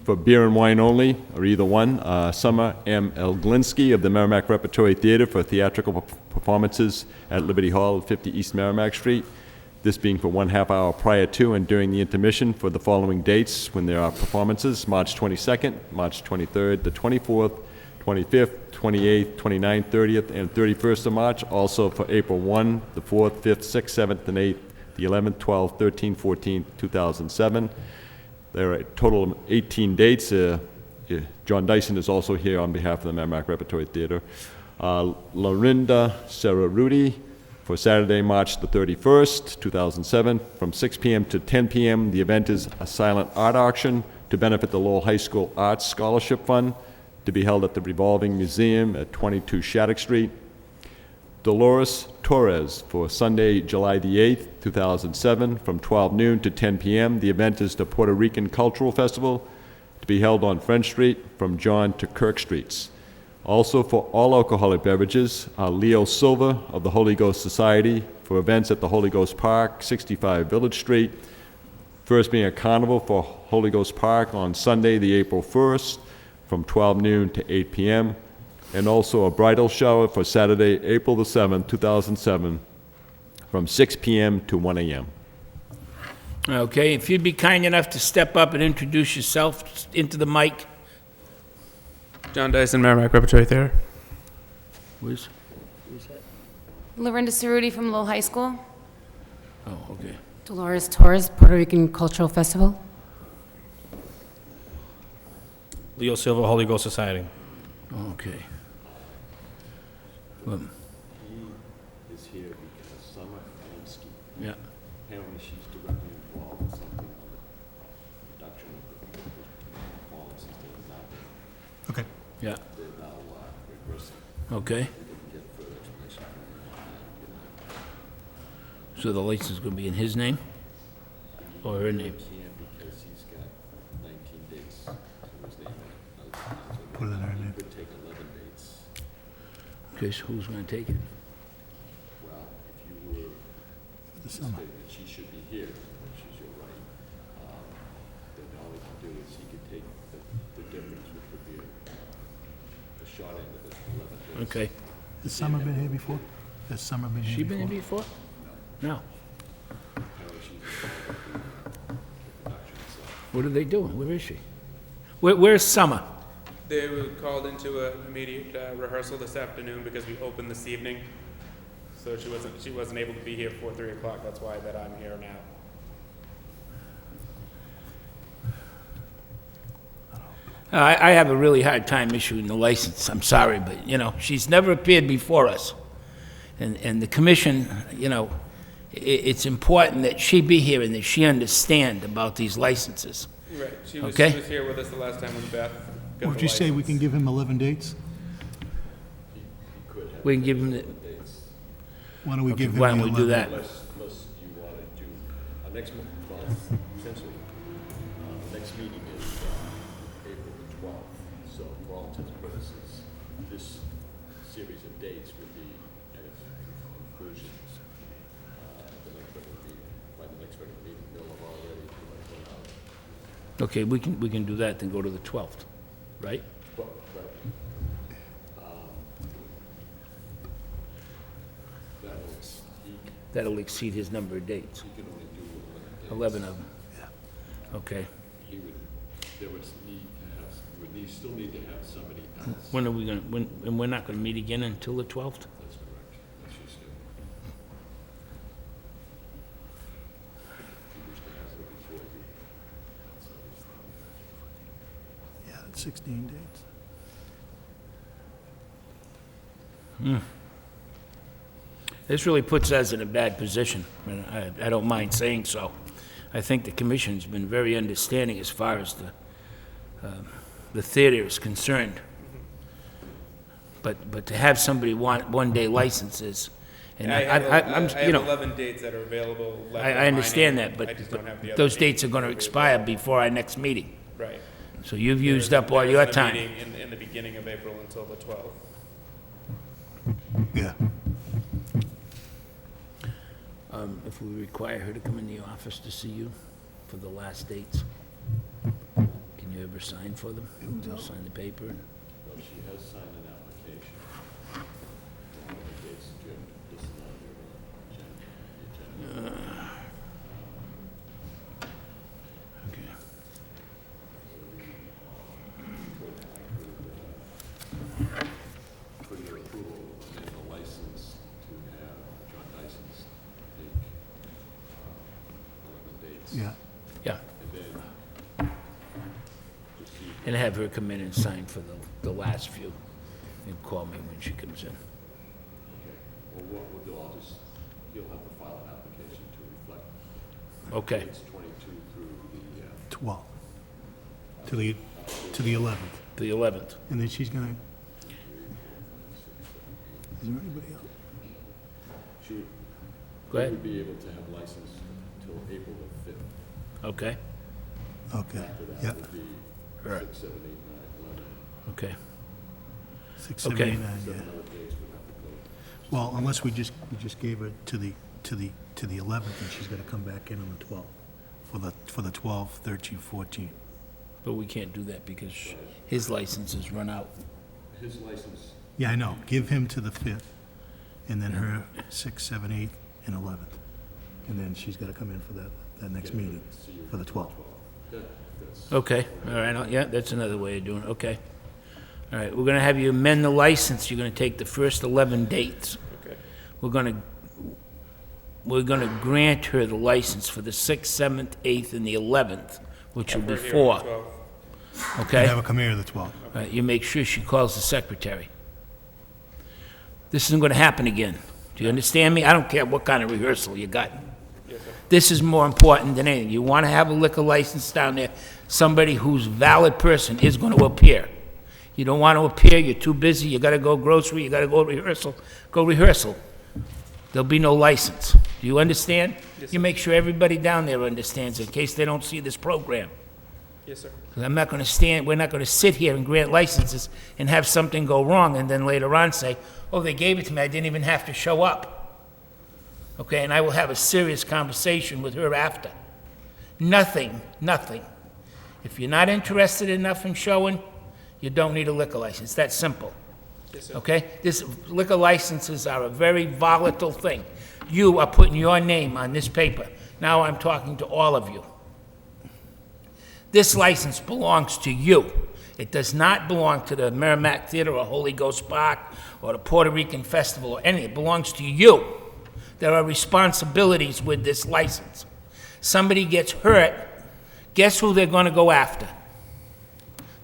for beer and wine only, or either one. Summer M. Elglinsky of the Merrimack Repertory Theater for theatrical performances at Liberty Hall, 50 East Merrimack Street. This being for 1/2 hour prior to and during the intermission for the following dates when there are performances: March 22nd, March 23rd, the 24th, 25th, 28th, 29th, 30th, and 31st of March. Also for April 1, the 4th, 5th, 6th, 7th, and 8th, the 11th, 12th, 13th, 14th, 2007. There are a total of 18 dates. John Dyson is also here on behalf of the Merrimack Repertory Theater. Lorinda Cerruti for Saturday, March the 31st, 2007, from 6 p.m. to 10 p.m. The event is a silent art auction to benefit the Lowell High School Arts Scholarship Fund, to be held at the Revolving Museum at 22 Shattuck Street. Dolores Torres for Sunday, July the 8th, 2007, from 12 noon to 10 p.m. The event is the Puerto Rican Cultural Festival, to be held on French Street from John to Kirk Streets. Also for all alcoholic beverages, Leo Silva of the Holy Ghost Society for events at the Holy Ghost Park, 65 Village Street. First being a carnival for Holy Ghost Park on Sunday, the April 1st, from 12 noon to 8 p.m. And also a bridal shower for Saturday, April the 7th, 2007, from 6 p.m. to 1 a.m. Okay, if you'd be kind enough to step up and introduce yourself into the mic. John Dyson, Merrimack Repertory Theater. Who's that? Lorinda Cerruti from Lowell High School. Oh, okay. Dolores Torres, Puerto Rican Cultural Festival. Leo Silva, Holy Ghost Society. Okay. Well, He is here because Summer Elglinsky, yeah. apparently she's directly involved in something on the production of the performances that are now Okay. Yeah. they're now rehearsing. Okay. We didn't get further explanation from him. So the license is going to be in his name or her name? Can't because he's got 19 dates to his name. Put it in her name. Could take 11 dates. Okay, so who's going to take it? Well, if you were The summer. stating that she should be here, which is your right, then all he can do is he could take the difference, which would be a short end of it, 11 days. Okay. Has Summer been here before? Has Summer been here She before? been here before? No. Apparently she's involved with the production itself. What are they doing? Where is she? Where's Summer? They were called into an immediate rehearsal this afternoon because we opened this evening. So she wasn't able to be here before 3 o'clock. That's why that I'm here now. I have a really hard time issuing the license. I'm sorry, but, you know, she's never appeared before us. And the commission, you know, it's important that she be here and that she understand about these licenses. Right. She was here with us the last time when Beth got Would the you say we license. can give him 11 dates? We can give him the, Why don't we give him the why 11? don't we do that? Unless you want to do, next month, well, essentially, the next meeting is April the 12th. So for all intents and purposes, this series of dates would be at its conclusion at the next regular meeting. By the next regular meeting, they'll have already gone out. Okay, we can do that, then go to the 12th, right? Well, right. That'll exceed his number of dates. He can only do 11 of them. Okay. He would, there would need to have, would need, still need to have somebody else. When are we going to, and we're not going to meet again until the 12th? That's correct. That's your schedule. If you wish to have it before you. Yeah, that's 16 dates. This really puts us in a bad position, and I don't mind saying so. I think the commission's been very understanding as far as the theater is concerned. But to have somebody want one-day licenses, and I I'm, have you know, 11 dates that are available left on I my understand name. that, but I just don't have the other those dates are going to available. expire before our next meeting. Right. So you've used There up all isn't your a time. meeting in the beginning of April until the 12th. Yeah. If we require her to come in the office to see you for the last dates, can you ever her sign for them. They'll sign the paper. She has signed an application. One of the dates, Jim, this is on your agenda. Okay. For your approval, and the license to have John Dyson's take 11 dates. Yeah. Yeah, And then just see and have her come in and sign for the last few, and call me when she comes in. okay. Well, what we'll do, you'll have to file an application to reflect Okay, dates 22 through the, 12. To the 11th. the 11th. And then she's gonna... Is there anybody else? she would, Go ahead. would be able to have license until April the 5th. Okay, Okay, After that yeah. would be Right. 6, 7, 8, 9, 11. okay. 6, 7, Okay. 8, 9, yeah. Other dates would have to go. Well, unless we just gave her to the 11th, and she's gotta come back in on the 12th, for the 12, 13, 14. But we can't do that because his license is run out. His license, Yeah, I know, give him to the 5th, and then her 6, 7, 8, and 11th. And then she's gotta come in for that next meeting, for the 12th. that's, Okay, all right, yeah, that's another way of doing it, okay. All right, we're gonna have you amend the license, you're gonna take the first 11 dates. Okay. We're gonna grant her the license for the 6th, 7th, 8th, and the 11th, which will be We're here on 4, the 12th. okay? And have her come here the 12th. All right, you make sure she calls the secretary. This isn't gonna happen again. Do you understand me? I don't care what kind of rehearsal you got. Yes, sir. This is more important than anything. You want to have a liquor license down there, somebody who's valid person is going to appear. You don't want to appear, you're too busy, you got to go grocery, you got to go rehearsal, go rehearsal. There'll be no license. Do you understand? Yes, You sir. make sure everybody down there understands in case they don't see this program. Yes, sir. 'Cause I'm not going to we're not going to sit here and grant licenses and have something go wrong and then later on say, oh, they gave it to me, I didn't even have to show up. Okay, and I will have a serious conversation with her after. Nothing. If you're not interested enough in showing, you don't need a liquor license. That's simple. Yes, sir. Okay? This liquor licenses are a very volatile thing. You are putting your name on this paper. Now I'm talking to all of you. This license belongs to you. It does not belong to the Merrimack Theater or Holy Ghost Park or the Puerto Rican Festival or anything. It belongs to you. There are responsibilities with this license. Somebody gets hurt, guess who they're going to go after?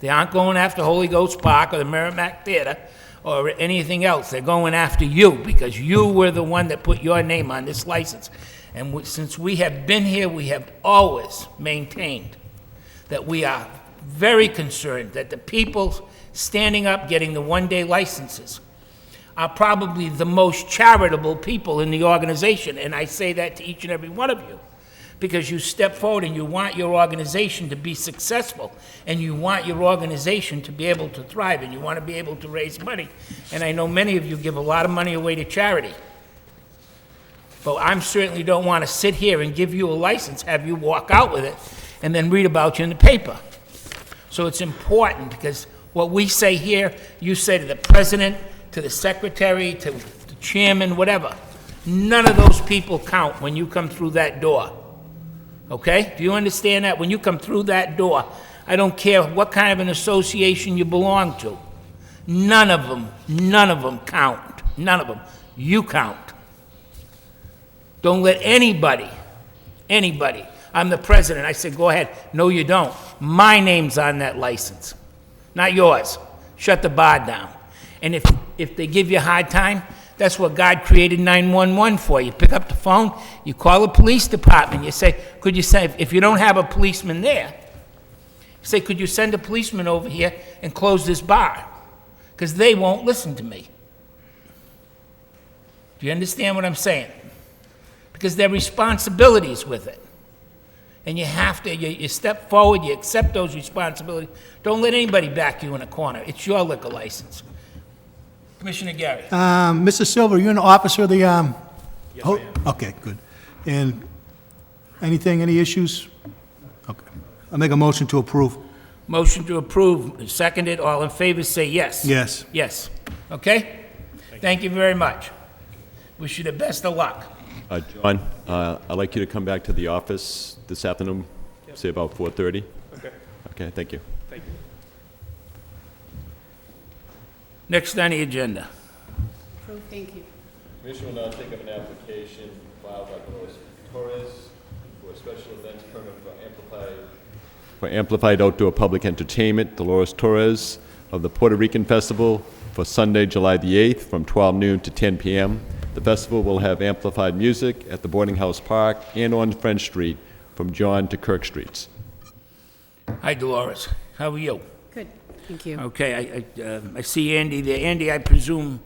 They aren't going after Holy Ghost Park or the Merrimack Theater or anything else. They're going after you because you were the one that put your name on this license. And since we have been here, we have always maintained that we are very concerned that the people standing up getting the one-day licenses are probably the most charitable people in the organization. And I say that to each and every one of you because you step forward and you want your organization to be successful and you want your organization to be able to thrive and you want to be able to raise money. And I know many of you give a lot of money away to charity. But I certainly don't want to sit here and give you a license, have you walk out with it, and then read about you in the paper. So it's important because what we say here, you say to the president, to the secretary, to the chairman, whatever. None of those people count when you come through that door. Okay? Do you understand that? When you come through that door, I don't care what kind of an association you belong to. None of them count. None of them. You count. Don't let anybody, I'm the president, I said, go ahead. No, you don't. My name's on that license, not yours. Shut the bar down. And if they give you a hard time, that's what God created 911 for. You pick up the phone, you call the police department, you say, could you send, if you don't have a policeman there, you say, could you send a policeman over here and close this bar? Because they won't listen to me. Do you understand what I'm saying? Because there are responsibilities with it. And you have to, you step forward, you accept those responsibilities. Don't let anybody back you in a corner. It's your liquor license. Commissioner Gary. Mr. Silver, you're an officer of the, Yes, I am. Okay, good. And any issues? Okay. I'll make a motion to approve. Motion to approve, seconded, all in favor, say yes. Yes. Yes. Okay? Thank you very much. Wish you the best of luck. John, I'd like you to come back to the office this afternoon, say about 4:30. Okay, Okay, thank you. thank you. Next on the agenda. Thank you. Commission will now take up an application filed by Torres for a special events permit for amplified outdoor public entertainment, Dolores Torres of the Puerto Rican Festival for Sunday, July the 8th, from 12 noon to 10 p.m. The festival will have amplified music at the Boarding House Park and on French Street from John to Kirk Streets. Hi, Dolores. How are you? Good, thank you. Okay, I see Andy there. Andy, I presume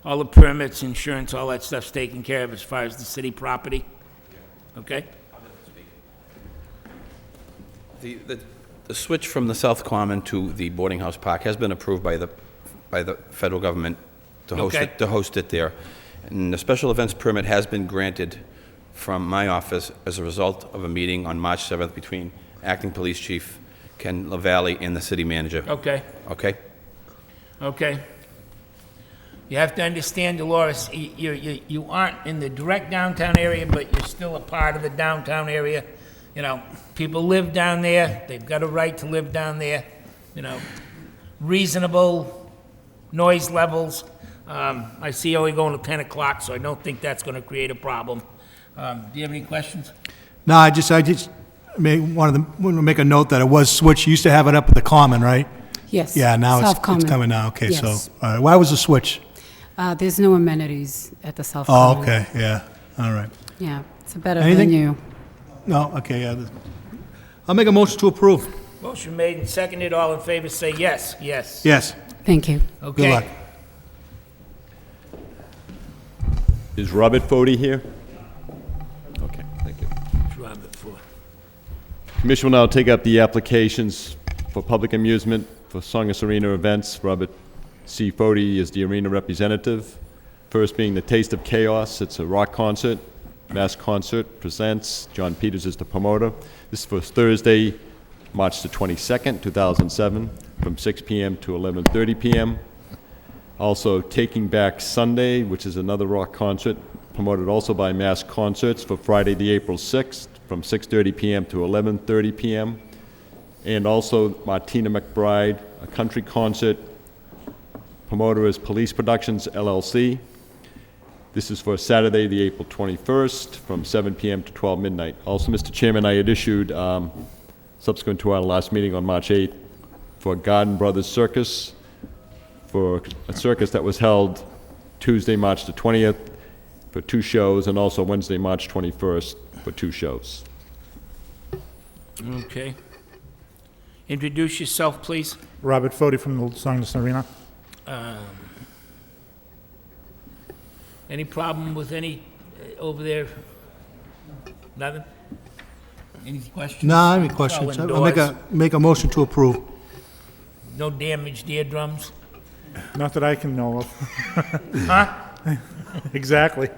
all the permits, insurance, all that stuff's taken care of as far as the city property? Okay? The switch from the South Common to the boarding house park has been approved by the federal government to host it there. And the special events permit has been granted from my office as a result of a meeting on March 7th between Acting Police Chief Ken LaValle and the city manager. Okay, Okay? okay. You have to understand, Dolores, you aren't in the direct downtown area, but you're still a part of the downtown area. You know, people live down there, they've got a right to live down there, you know, reasonable noise levels. I see you only going to 10 o'clock, so I don't think that's going to create a problem. Do you have any questions? No, I just wanted to make a note that it was switched. You used to have it up at the Common, right? Yes. Yeah, now South it's Common. coming now. Okay, so, Yes. all right. Why was the switch? There's no amenities at the South Oh, Common. okay, yeah, all right. Yeah, it's a better Anything? venue. No, okay, yeah. I'll make a motion to approve. Motion made and seconded, all in favor, say yes. Yes. Yes, Thank you. Okay. good luck. Is Robert Fode here? Okay, thank you. It's Robert Ford. Commission will now take up the applications for public amusement for Songus Arena events. Robert C. Fode is the arena representative. First being the Taste of Chaos. It's a rock concert. Mass Concert presents. John Peters is the promoter. This is for Thursday, March the 22nd, 2007, from 6 p.m. to 11:30 p.m. Also, Taking Back Sunday, which is another rock concert, promoted also by Mass Concerts for Friday, the April 6th, from 6:30 p.m. to 11:30 p.m. And also Martina McBride, a country concert. Promoter is Police Productions, LLC. This is for Saturday, the April 21st, from 7 p.m. to 12 midnight. Also, Mr. Chairman, I had issued, subsequent to our last meeting on March 8th, for Garden Brothers Circus, for a circus that was held Tuesday, March the 20th, for 2 shows, and also Wednesday, March 21st, for 2 shows. Okay. Introduce yourself, please. Robert Fode from the Songus Arena. Any problem with any over there? Nothing? Any questions? No, any All questions? I'll indoors. make a motion to approve. No damaged eardrums? Not that I can know of. Huh? Exactly.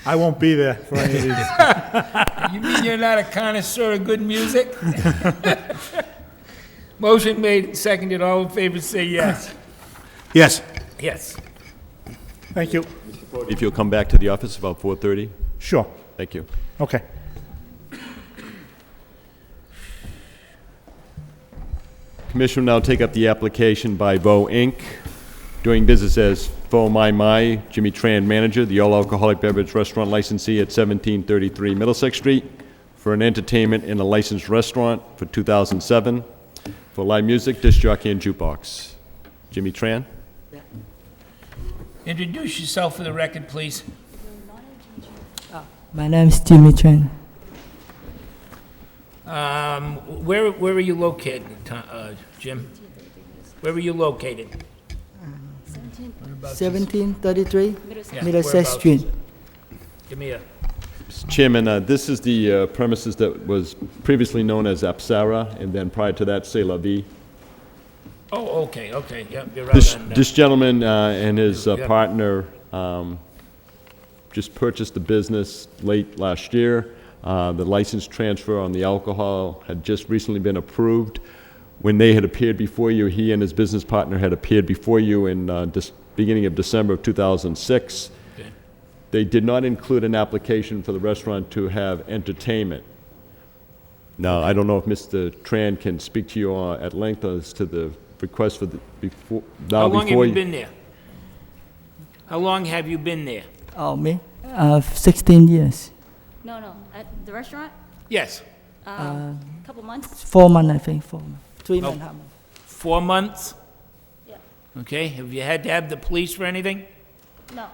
I won't be there for any of these. You mean you're not a connoisseur of good music? Motion made, and seconded, all in favor, say yes. Yes, Yes. Thank you. If you'll come back to the office about 4:30, Sure. thank you. Okay. Commission will now take up the application by Vo Inc., doing business as Vo My, Jimmy Tran, manager, the all-alcoholic beverage restaurant licensee at 1733 Middlesex Street, for an entertainment in a licensed restaurant for 2007, for live music, disc jockey, and jukebox. Jimmy Tran? Introduce yourself for the record, please. My name is Jimmy Chen. Where are you located, Jim? Where are you located? 1733 Yeah, Middlesex whereabouts? Street. Give me a, Mr. Chairman, this is the premises that was previously known as Apsara, and then prior to that, C'est La Vie. oh, okay, yep, you're right on that. This gentleman and his Yeah. partner just purchased the business late last year. The license transfer on the alcohol had just recently been approved. when they had appeared before you, he and his business partner had appeared before you in beginning of December of 2006. Okay. They did not include an application for the restaurant to have entertainment. Now, I don't know if Mr. Tran can speak to you at length as to the request for the, before, now How long before have you been there? How long have you been there? Oh, me? 16 years. No, at the restaurant, Yes. couple months. 4 months, I think, 4 months. 3 Oh. months, half month. 4 months? Yeah. Okay, have you had to have the police for anything? No,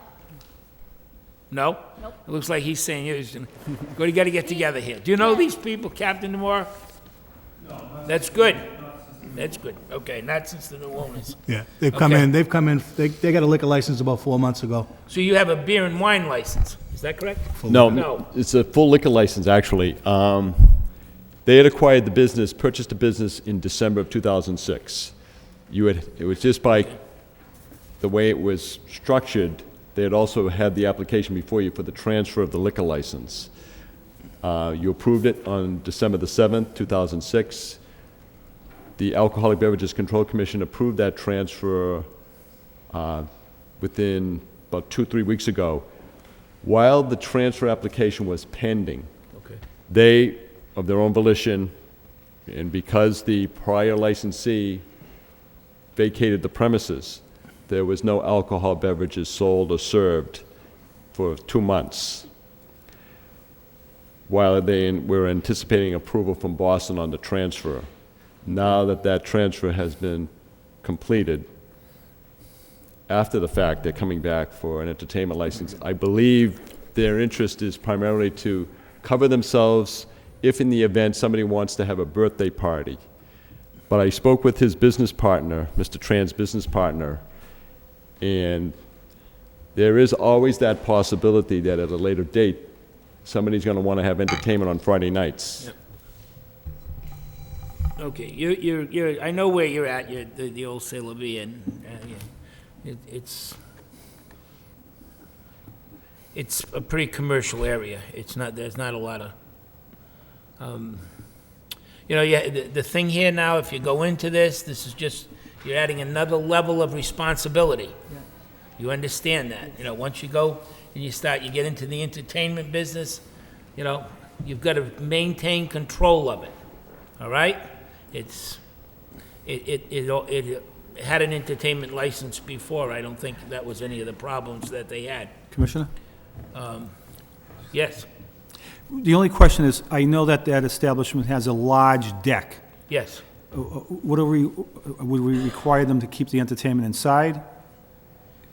No? Nope. It looks like he's saying you got to get together here. Do you know these people, Captain Demore? No. That's good. That's good. Okay, not since the new owners. Yeah, Okay. they've come in, they got a liquor license about 4 months ago. So you have a beer and wine license, is that correct? No, No. it's a full liquor license, actually. They had acquired the business, purchased the business in December of 2006. It was just by the way it was structured, they had also had the application before you for the transfer of the liquor license. You approved it on December the 7th, 2006. The Alcoholic Beverages Control Commission approved that transfer within about 2-3 weeks ago. While the transfer application was pending, Okay. they, of their own volition, and because the prior licensee vacated the premises, there was no alcohol beverages sold or served for 2 months, while they were anticipating approval from Boston on the transfer. Now that that transfer has been completed, after the fact, they're coming back for an entertainment license. I believe their interest is primarily to cover themselves if in the event somebody wants to have a birthday party. But I spoke with his business partner, Mr. Tran's business partner, and there is always that possibility that at a later date, somebody's going to want to have entertainment on Friday nights. Okay, you're, I know where you're at, you're the old Sailor V, and it's a pretty commercial area. It's not, there's not a lot of, yeah, the thing here now, if you go into this is just, you're adding another level of responsibility. You understand that, once you go and you get into the entertainment business, you've got to maintain control of it, all right? It had an entertainment license before. I don't think that was any of the problems that they had. Commissioner? Yes, The only question is, I know that that establishment has a large deck. yes. Would we require them to keep the entertainment inside?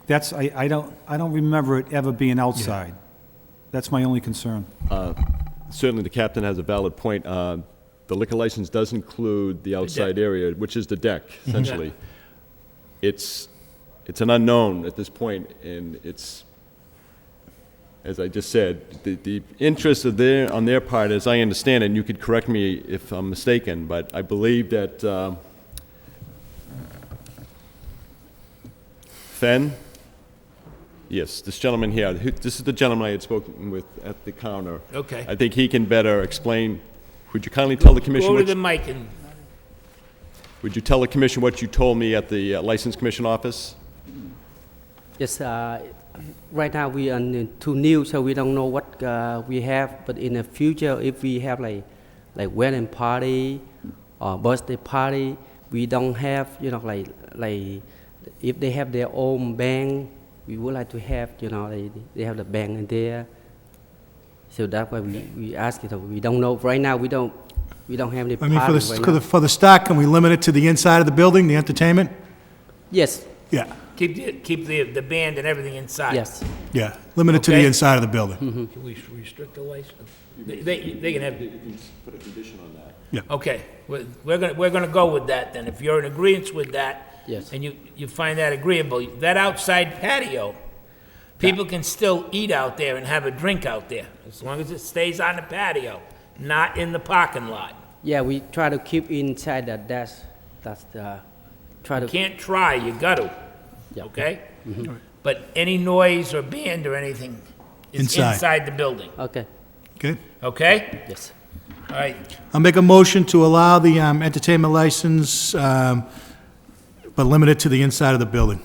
I don't remember it ever being outside. That's my only concern. Certainly, the captain has a valid point. The liquor license does include the outside area, which is the deck, essentially. It's an unknown at this point, and it's, as I just said, the interest of on their part, as I understand it, and you could correct me if I'm mistaken, but I believe that Fen, yes, this gentleman here, this is the gentleman I had spoken with at the counter. Okay. I think he can better explain. Would you kindly tell the commission Go to what the mic and, would you tell the commission what you told me at the License Commission office? Yes, right now we are too new, so we don't know what we have. But in the future, if we have like wedding party or birthday party, we don't have, like if they have their own band, we would like to have, they have the band in there. So that's why we ask it. We don't know right now. We don't have any. I mean, party right now. for the start, can we limit it to the inside of the building, the entertainment? Yes. Yeah, keep the band and everything inside. Yes. yeah, limit it to the Okay. inside of the building. Can we restrict the license? They can have, You can put a condition on that. okay, we're gonna go with that then. If you're in agreement with that. Yes. And you find that agreeable, that outside patio, people can still eat out there and have a drink out there, as long as it stays on the patio, not in the parking lot. Yeah, we try to keep inside that. That's the try to. Can't try, you gotta, Yeah. okay? But any noise or band or anything is Inside. inside the building, Okay. Okay? okay? Yes. All right, I'll make a motion to allow the entertainment license, but limit it to the inside of the building.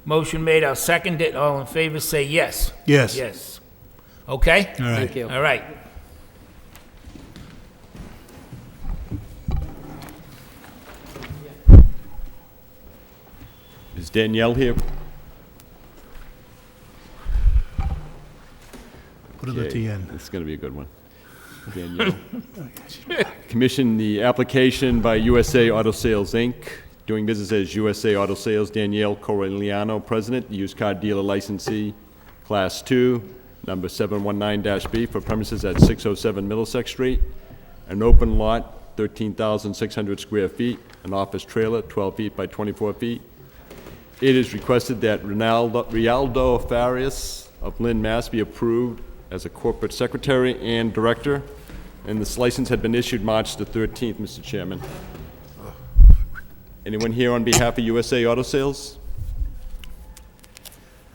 motion made, I'll second it. All in favor, say yes. Yes. Yes. Okay? All right. Thank you. All right. Is Danielle here? Put it at the end. It's going to be a good one. Danielle. Commission the application by USA Auto Sales, Inc., doing business as USA Auto Sales, Danielle Corigliano, President, used car dealer licensee, Class 2, number 719-B, for premises at 607 Middlesex Street, an open lot, 13,600 square feet, an office trailer, 12 feet by 24 feet. It is requested that Rialdo Farias of Lynn, Mass. be approved as a corporate secretary and director, and this license had been issued March the 13th, Mr. Chairman. Anyone here on behalf of USA Auto Sales?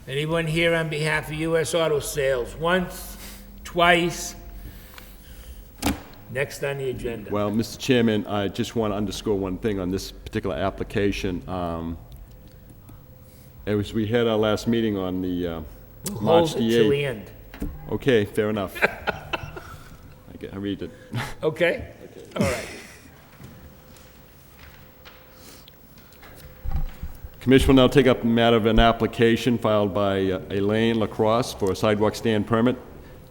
Anyone here on behalf of U.S. Auto Sales? Once, twice? Next on the agenda. Well, Mr. Chairman, I just want to underscore one thing on this particular application. As we had our last meeting on the We'll March hold the it till 8th. the end. Okay, fair enough. I read it. Okay? All right. Commission will now take up the matter of an application filed by Elaine Lacrosse for a sidewalk stand permit,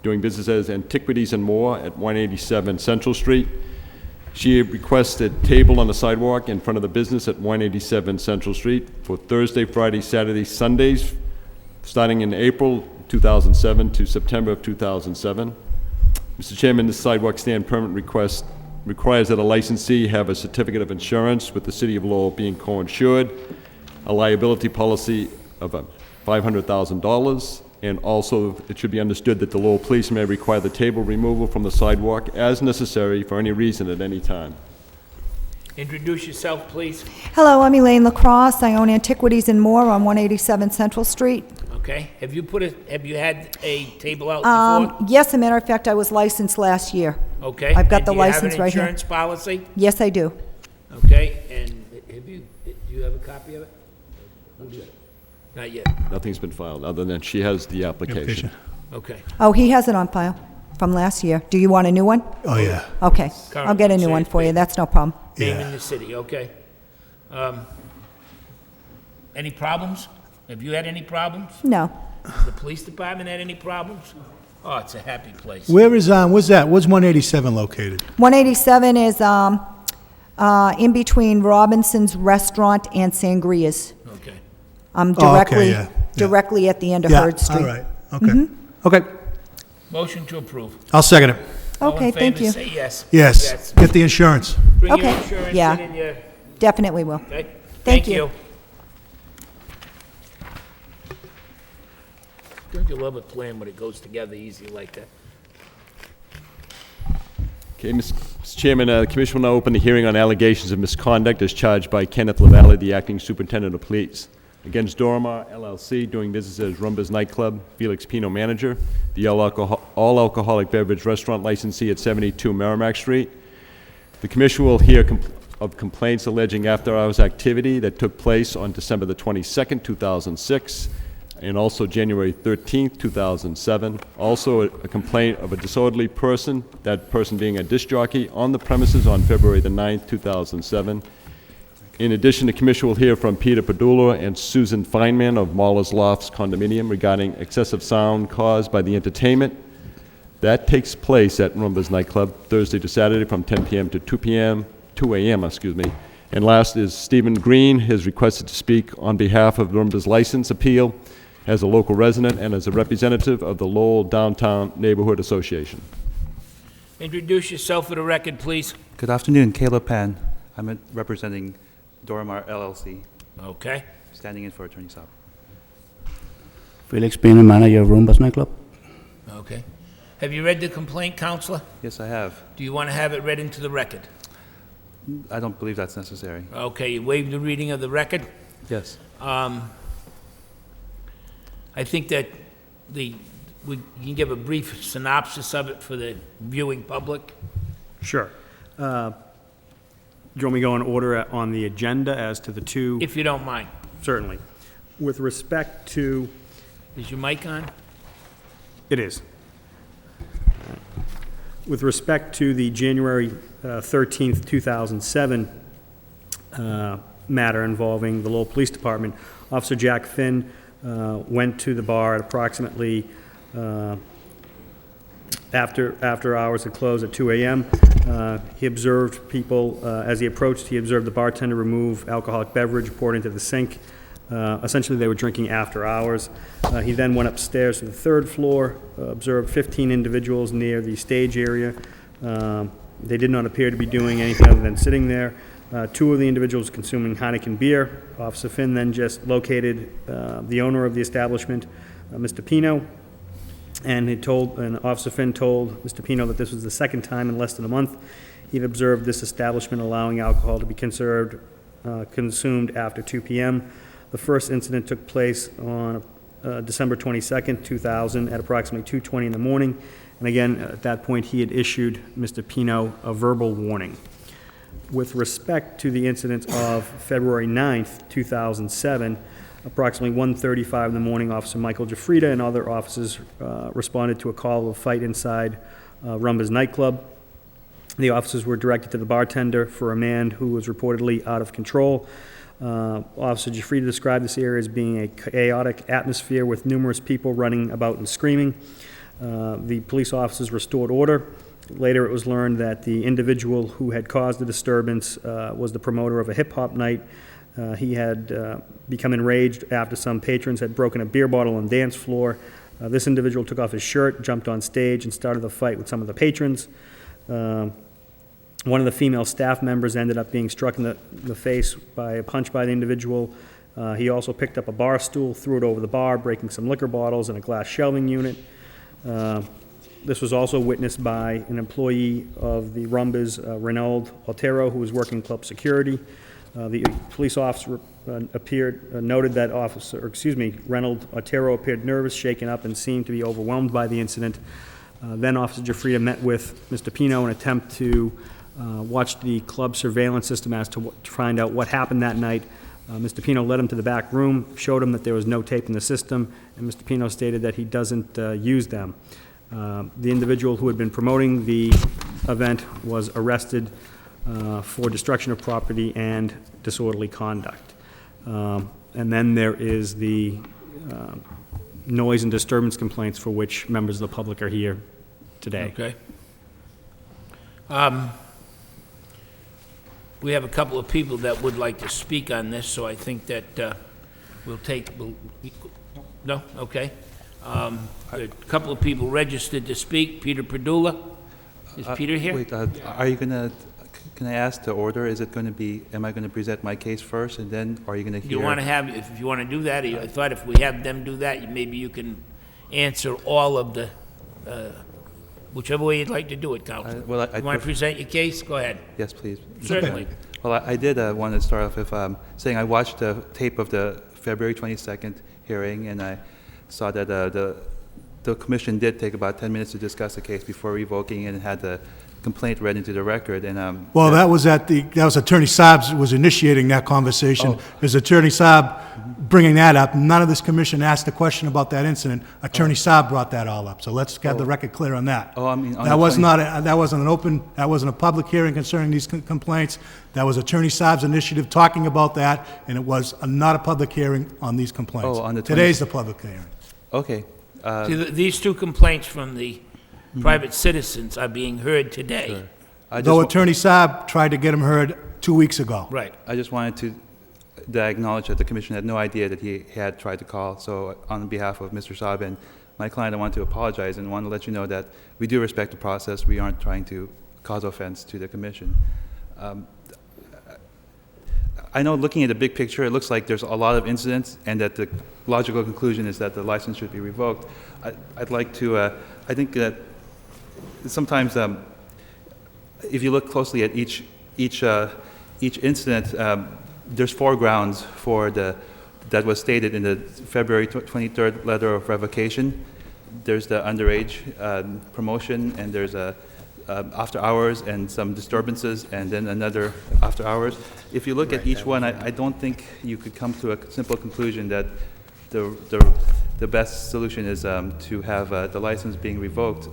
doing business as Antiquities and More at 187 Central Street. She requested table on the sidewalk in front of the business at 187 Central Street for Thursday, Friday, Saturday, Sundays, starting in April 2007 to September of 2007. Mr. Chairman, this sidewalk stand permit request requires that a licensee have a certificate of insurance with the City of Lowell being co-insured, a liability policy of $500,000, and also it should be understood that the Lowell Police may require the table removal from the sidewalk as necessary for any reason at any time. Introduce yourself, please. Hello, I'm Elaine Lacrosse. I own Antiquities and More on 187 Central Street. Okay? Have you had a table out before? Yes, as a matter of fact, I was licensed last year. Okay. I've got And the do you have license an right here. insurance policy? Yes, I do. Okay, and do you have a copy of it? Not yet. Nothing's been filed, other than she has the application. Okay. Oh, he has it on file from last year. Do you want a new one? Oh, yeah. Okay, Current I'll get a one, new say one it, for you. please. That's no problem. Name Yeah. in the city, okay. Any problems? Have you had any problems? No. Has the police department had any problems? Oh, it's a happy place. Where's that? Where's 187 located? 187 is in between Robinson's Restaurant and Sangria's. Okay. Oh, okay, Directly, yeah, yeah. directly at the end of Yeah, Hurd Street. all right, okay. Okay, Motion to approve. I'll second it. All in Okay, thank favor, you. say yes. Yes, get the insurance. Bring your Okay, insurance yeah. in and your, Definitely will. okay? Thank you. Don't you love a plan when it goes together easy like that? Okay, Mr. Chairman, the Commission will now open the hearing on allegations of misconduct as charged by Kenneth LaValle, the Acting Superintendent of Police, against Doramar LLC, doing business as Rumba's Nightclub, Felix Pino manager, the all-alcoholic beverage restaurant licensee at 72 Merrimack Street. The Commission will hear of complaints alleging after-hours activity that took place on December the 22nd, 2006, and also January 13th, 2007. Also, a complaint of a disorderly person, that person being a disc jockey, on the premises on February the 9th, 2007. In addition, the Commission will hear from Peter Padula and Susan Feynman of Mahler's Lofts Condominium regarding excessive sound caused by the entertainment. That takes place at Rumba's Nightclub Thursday to Saturday from 10 p.m. to 2 a.m., excuse me. And last is Stephen Green has requested to speak on behalf of Rumba's license appeal as a local resident and as a representative of the Lowell Downtown Neighborhood Association. Introduce yourself for the record, please. Good afternoon, Caleb Pan. I'm representing Doramar LLC, Okay. standing in for Attorney Saab. Felix Pino, manager of Rumba's Nightclub. Okay. Have you read the complaint, Counselor? Yes, I have. Do you want to have it read into the record? I don't believe that's necessary. Okay, you waive the reading of the record? Yes. I think that the you can give a brief synopsis of it for the viewing public? Sure. Do you want me to go in order on the agenda as to the two? If you don't mind. Certainly. With respect to... Is your mic on? It is. With respect to the January 13th, 2007 matter involving the Lowell Police Department, Officer Jack Finn went to the bar at approximately after hours had closed at 2 a.m. He observed people, as he approached, he observed the bartender remove alcoholic beverage, poured into the sink. Essentially, they were drinking after hours. He then went upstairs to the third floor, observed 15 individuals near the stage area. They did not appear to be doing anything other than sitting there. Two of the individuals consuming Heineken beer. Officer Finn then just located the owner of the establishment, Mr. Pino, and Officer Finn told Mr. Pino that this was the second time in less than a month he'd observed this establishment allowing alcohol to be consumed after 2 p.m. The first incident took place on December 22nd, 2000 at approximately 2:20 in the morning. And again, at that point, he had issued Mr. Pino a verbal warning. With respect to the incident of February 9th, 2007, approximately 1:35 in the morning, Officer Michael Jafrida and other officers responded to a call of a fight inside Rumba's nightclub. The officers were directed to the bartender for a man who was reportedly out of control. Officer Jafrida described this area as being a chaotic atmosphere with numerous people running about and screaming. The police officers restored order. Later, it was learned that the individual who had caused the disturbance was the promoter of a hip-hop night. He had become enraged after some patrons had broken a beer bottle on the dance floor. This individual took off his shirt, jumped on stage, and started a fight with some of the patrons. One of the female staff members ended up being struck in the face by a punch by the individual. He also picked up a bar stool, threw it over the bar, breaking some liquor bottles and a glass shelving unit. This was also witnessed by an employee of the Rumbas, Reynold Otero, who was working club security. The police officer noted that Reynold Otero appeared nervous, shaken up, and seemed to be overwhelmed by the incident. Then Officer Jafrida met with Mr. Pino in an attempt to watch the club surveillance system to find out what happened that night. Mr. Pino led him to the back room, showed him that there was no tape in the system, and Mr. Pino stated that he doesn't use them. The individual who had been promoting the event was arrested for destruction of property and disorderly conduct. And then there is the noise and disturbance complaints for which members of the public are here today. Okay. We have a couple of people that would like to speak on this, so I think that no? Okay. A couple of people registered to speak. Peter Perdula. Is Peter here? Wait, are you going to, can I ask the order? Is it going to be, am I going to present my case first, and then are you going to hear? You want to have, if you want to do that, I thought if we have them do that, maybe you can answer all of the, whichever way you'd like to do it, Counsel. You want to present your case? Go ahead. Yes, please. Certainly. Well, I did want to start off with saying I watched the tape of the February 22nd hearing, and I saw that the commission did take about 10 minutes to discuss the case before revoking it and had the complaint read into the record. And well, that was Attorney Saab was initiating that conversation. It was Attorney Saab bringing that up. None of this commission asked a question about that incident. Attorney Saab brought that all up. So let's get the record clear on that. Oh, I mean, that wasn't a public hearing concerning these complaints. That was Attorney Saab's initiative talking about that, and it was not a public hearing on these complaints. Oh, on the Today's the public hearing. Okay. See, these two complaints from the private citizens are being heard today. Sure. Though Attorney Saab tried to get him heard 2 weeks ago. Right. I just wanted to acknowledge that the commission had no idea that he had tried to call. So on behalf of Mr. Saab and my client, I want to apologize and want to let you know that we do respect the process. We aren't trying to cause offense to the commission. I know looking at the big picture, it looks like there's a lot of incidents and that the logical conclusion is that the license should be revoked. I'd like to, I think that sometimes if you look closely at each incident, there's 4 grounds for that was stated in the February 23rd letter of revocation. there's the underage promotion, and there's a after hours and some disturbances, and then another after hours. If you look at each one, I don't think you could come to a simple conclusion that the best solution is to have the license being revoked.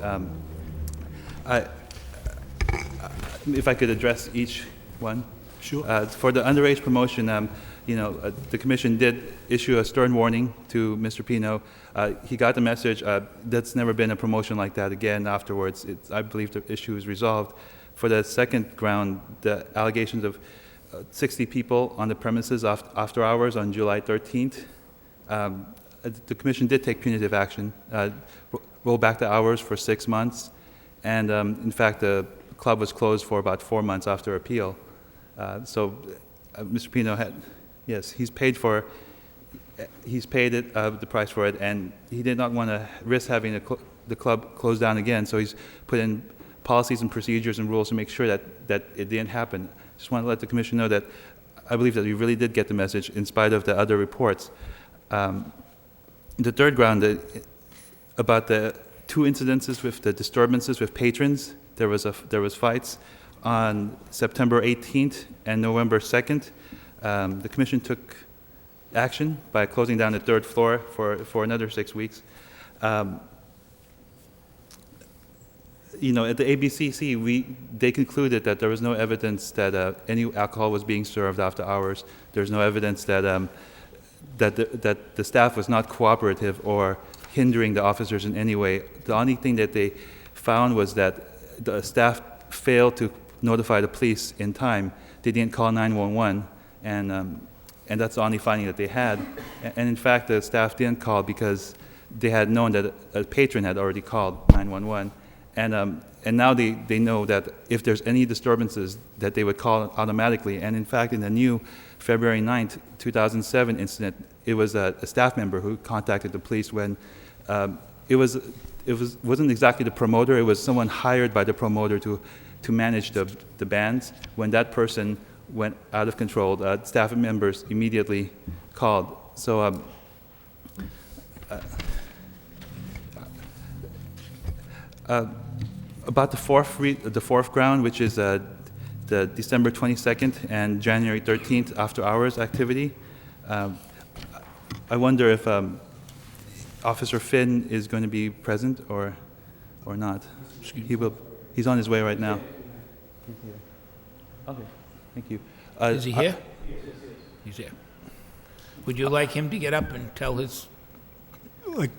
If I could address each one. Sure. For the underage promotion, the commission did issue a stern warning to Mr. Pino. He got the message. That's never been a promotion like that again afterwards. I believe the issue is resolved. For the second ground, the allegations of 60 people on the premises after hours on July 13th, the commission did take punitive action, roll back the hours for 6 months, and in fact, the club was closed for about 4 months after appeal. Mr. Pino he's paid the price for it, and he did not want to risk having the club closed down again, so he's put in policies and procedures and rules to make sure that it didn't happen. Just want to let the commission know that I believe that we really did get the message in spite of the other reports. The third ground, about the two incidences with the disturbances with patrons, there was fights on September 18th and November 2nd. The commission took action by closing down the third floor for another 6 weeks. At the ABCC, they concluded that there was no evidence that any alcohol was being served after hours. There's no evidence that that the staff was not cooperative or hindering the officers in any way. The only thing that they found was that the staff failed to notify the police in time. They didn't call 911, and that's the only finding that they had. And in fact, the staff didn't call because they had known that a patron had already called 911. And now they know that if there's any disturbances, that they would call automatically. And in fact, in the new February 9th, 2007 incident, it was a staff member who contacted the police when wasn't exactly the promoter. It was someone hired by the promoter to manage the bands. When that person went out of control, staff members immediately called. So. About the fourth ground, which is the December 22nd and January 13th after hours activity, I wonder if Officer Finn is going to be present or not. He's on his way right now. Okay, thank you. Is he here? He's here. Would you like him to get up and tell his? Would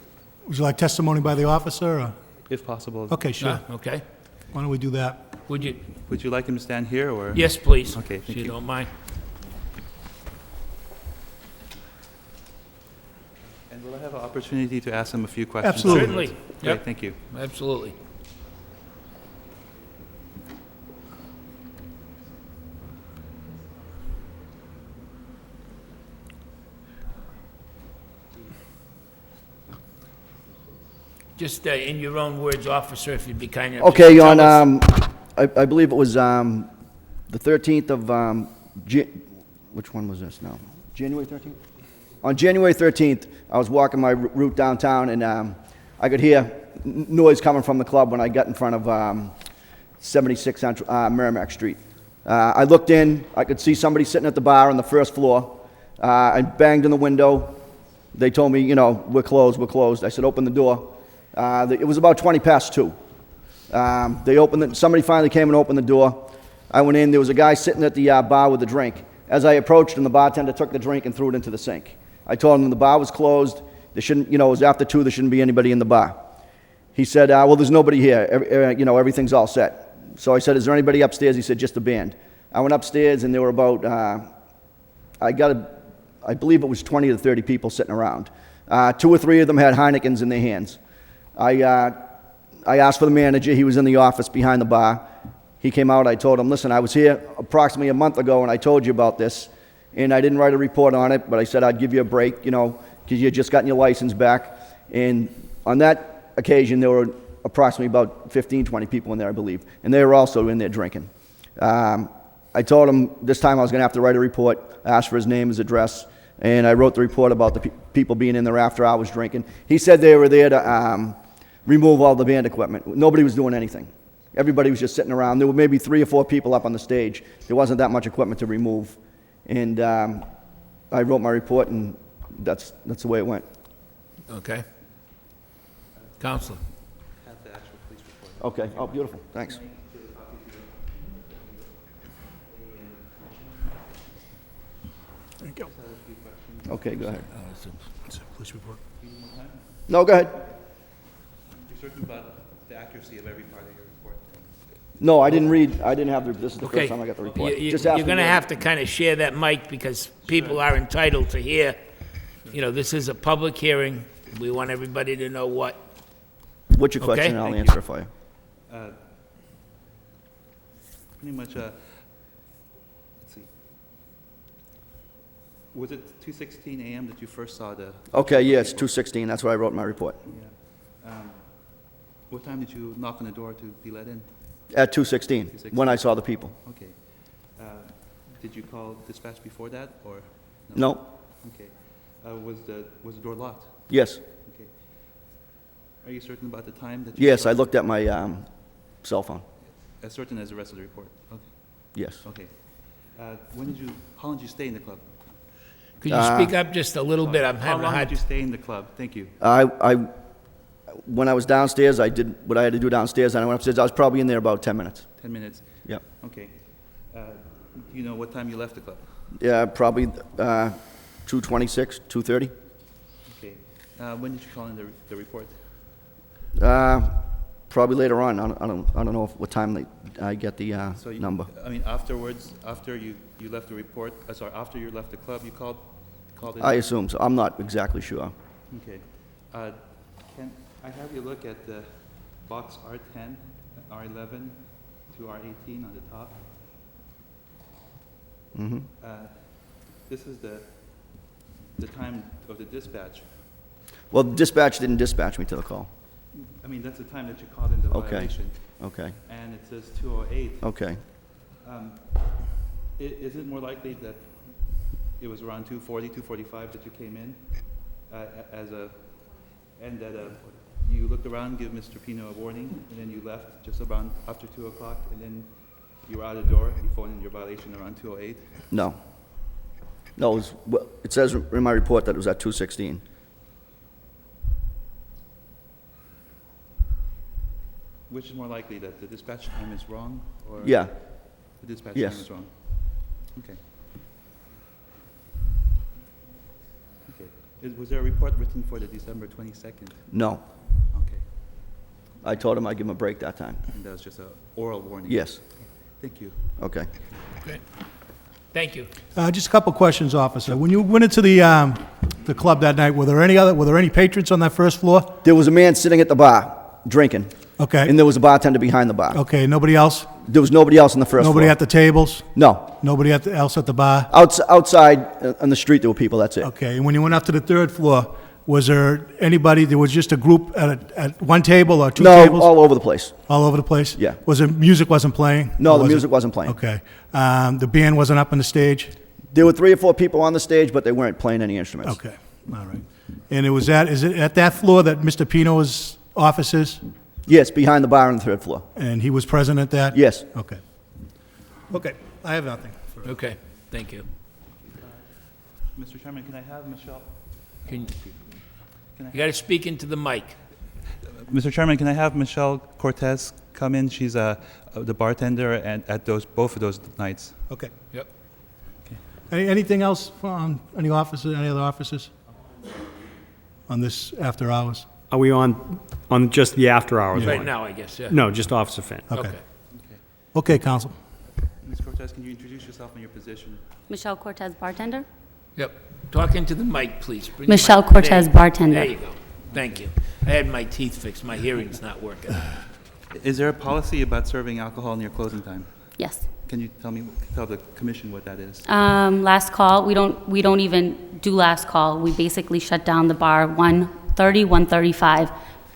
you like testimony by the officer? Or? If possible. Okay, sure. Okay. Why don't we do that? Would you like him to stand here, or? Yes, please. Okay, if you don't mind. And will I have an opportunity to ask him a few questions? Absolutely. Certainly. Great, Yep. thank you. Absolutely. Just in your own words, officer, if you'd be kind enough. Okay, to tell us. I believe it was the 13th of, which one was this now? January 13th? On January 13th, I was walking my route downtown, and I could hear noise coming from the club when I got in front of 76 Central, Merrimack Street. I looked in, I could see somebody sitting at the bar on the first floor. I banged on the window. They told me, we're closed, we're closed. I said, open the door. It was about 20 past 2. They opened it. Somebody finally came and opened the door. I went in. There was a guy sitting at the bar with a drink. As I approached him, the bartender took the drink and threw it into the sink. I told him the bar was closed. There shouldn't, it was after 2. There shouldn't be anybody in the bar. He said, well, there's nobody here. Everything's all set. So I said, is there anybody upstairs? He said, just the band. I went upstairs, and there were about, I believe it was 20 to 30 people sitting around. 2 or 3 of them had Heinekens in their hands. I asked for the manager. He was in the office behind the bar. He came out. I told him, listen, I was here approximately a month ago, and I told you about this, and I didn't write a report on it, but I said I'd give you a break, because you had just gotten your license back. And on that occasion, there were approximately about 15, 20 people in there, I believe, and they were also in there drinking. I told him this time I was going to have to write a report. I asked for his name, his address, and I wrote the report about the people being in there after hours drinking. He said they were there to remove all the band equipment. Nobody was doing anything. Everybody was just sitting around. There were maybe 3 or 4 people up on the stage. There wasn't that much equipment to remove. And I wrote my report, and that's the way it went. Okay. Counselor? Okay. Oh, beautiful. Thanks. There you go. Okay, go ahead. It's a police report. No, go ahead. You're certain about the accuracy of every part of your report? No, I didn't have the, this is the Okay. first time I got the report. You- Just ask You're me going to what- have to kind of share that mic because people are entitled to hear. You know, this is a public hearing. We want everybody to know what. What's your question, and Okay. I'll Thank answer you. it for you. Pretty much, let's see. Was it 2:16 a.m. that you first saw the? Okay, yeah, it's 2:16, that's what I wrote in my report. Yeah. What time did you knock on the door to be let in? At 2:16, when I saw the people. Okay. Did you call dispatch before that, or? No, Okay. Was the door locked? yes, Okay. Are you certain about the time that you? yes, saw I it? looked at my cell phone, As certain as the rest of the report? Okay. yes. Okay. How long did you stay in the club? Could you speak up just a little bit? I'm How having a long hard. did you stay in the club? Thank you. When I was downstairs, I did what I had to do downstairs, and I went upstairs, I was probably in there about 10 minutes. 10 minutes? Yep. Okay. Do you know what time you left the club? Yeah, probably 2:26, 2:30. Okay. When did you call in the report? Probably later on, I don't know what time I get the So you, number. I mean, afterwards, after you left the report, after you left the club, you called in? I assume so, I'm not exactly sure. Okay. Can I have you look at the box R10, R11 to R18 on the top? Mm-hmm. This is the time of the dispatch. Well, the dispatch didn't dispatch me to the call. I mean, that's the time that you called in the Okay. violation. Okay, And it says 2:08. okay. Is it more likely that it was around 2:40, 2:45 that you came in, and that you looked around, give Mr. Pino a warning, and then you left just around after 2 o'clock, and then you were out the door, you phoned in your violation around 2:08? No. No, it says in my report that it was at 2:16. Which is more likely, that the dispatch time is wrong, or? Yeah. The dispatch Yes. time is wrong? Okay. Okay. Was there a report written for the December 22nd? No. Okay. I told him I'd give him a break that time. And that was just an oral warning? Yes. Thank you. Okay. Okay. Thank you. Just a couple questions, officer. When you went into the club that night, were there any patrons on that first floor? There was a man sitting at the bar, drinking. Okay. And there was a bartender behind the bar. Okay, nobody else? There was nobody else on the first floor. Nobody at the tables? No. Nobody else at the bar? Outside on the street, there were people, that's it. Okay, and when you went up to the third floor, was there anybody, there was just a group at one table or two tables? No, all over the place. All over the place? Yeah. Music wasn't playing? No, Or the was it? music wasn't playing. Okay. The band wasn't up on the stage? There were 3 or 4 people on the stage, but they weren't playing any instruments. Okay, all right. And is it at that floor that Mr. Pino's office is? Yes, behind the bar on the 3rd floor. And he was present at that? Yes. Okay. Okay, I have nothing. Okay, thank you. Mr. Chairman, can I have Michelle? You got to speak into the mic. Mr. Chairman, can I have Michelle Cortez come in? She's the bartender at both of those nights. Okay. Yep. Anything else from any other officers on this after hours? Are we on just the after-hours Right one? now, I guess, yeah. No, just Officer Finn. Okay. Okay, counsel. Ms. Cortez, can you introduce yourself and your position? Michelle Cortez, bartender. Yep. Talk into the mic, please. Bring the Michelle mic. Cortez, bartender. There you go. Thank you. I had my teeth fixed. My hearing's not working. Is there a policy about serving alcohol in your closing time? Yes. Can you tell the commission what that is? Last call, we don't even do last call. We basically shut down the bar 1:30, 1:35.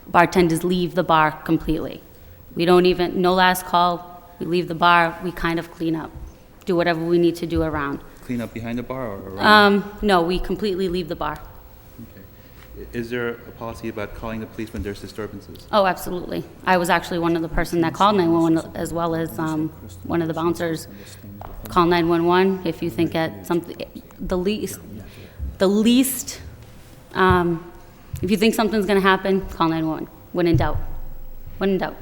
Bartenders leave the bar completely. We don't even, no last call, we leave the bar, we kind of clean up, do whatever we need to do around. Clean up behind the bar or around? No, we completely leave the bar. Okay. Is there a policy about calling the police when there's disturbances? Oh, absolutely. I was actually one of the person that called 911, as well as one of the bouncers. Call 911 if you think at something, the least, if you think something's going to happen, call 911, when in doubt. When in doubt.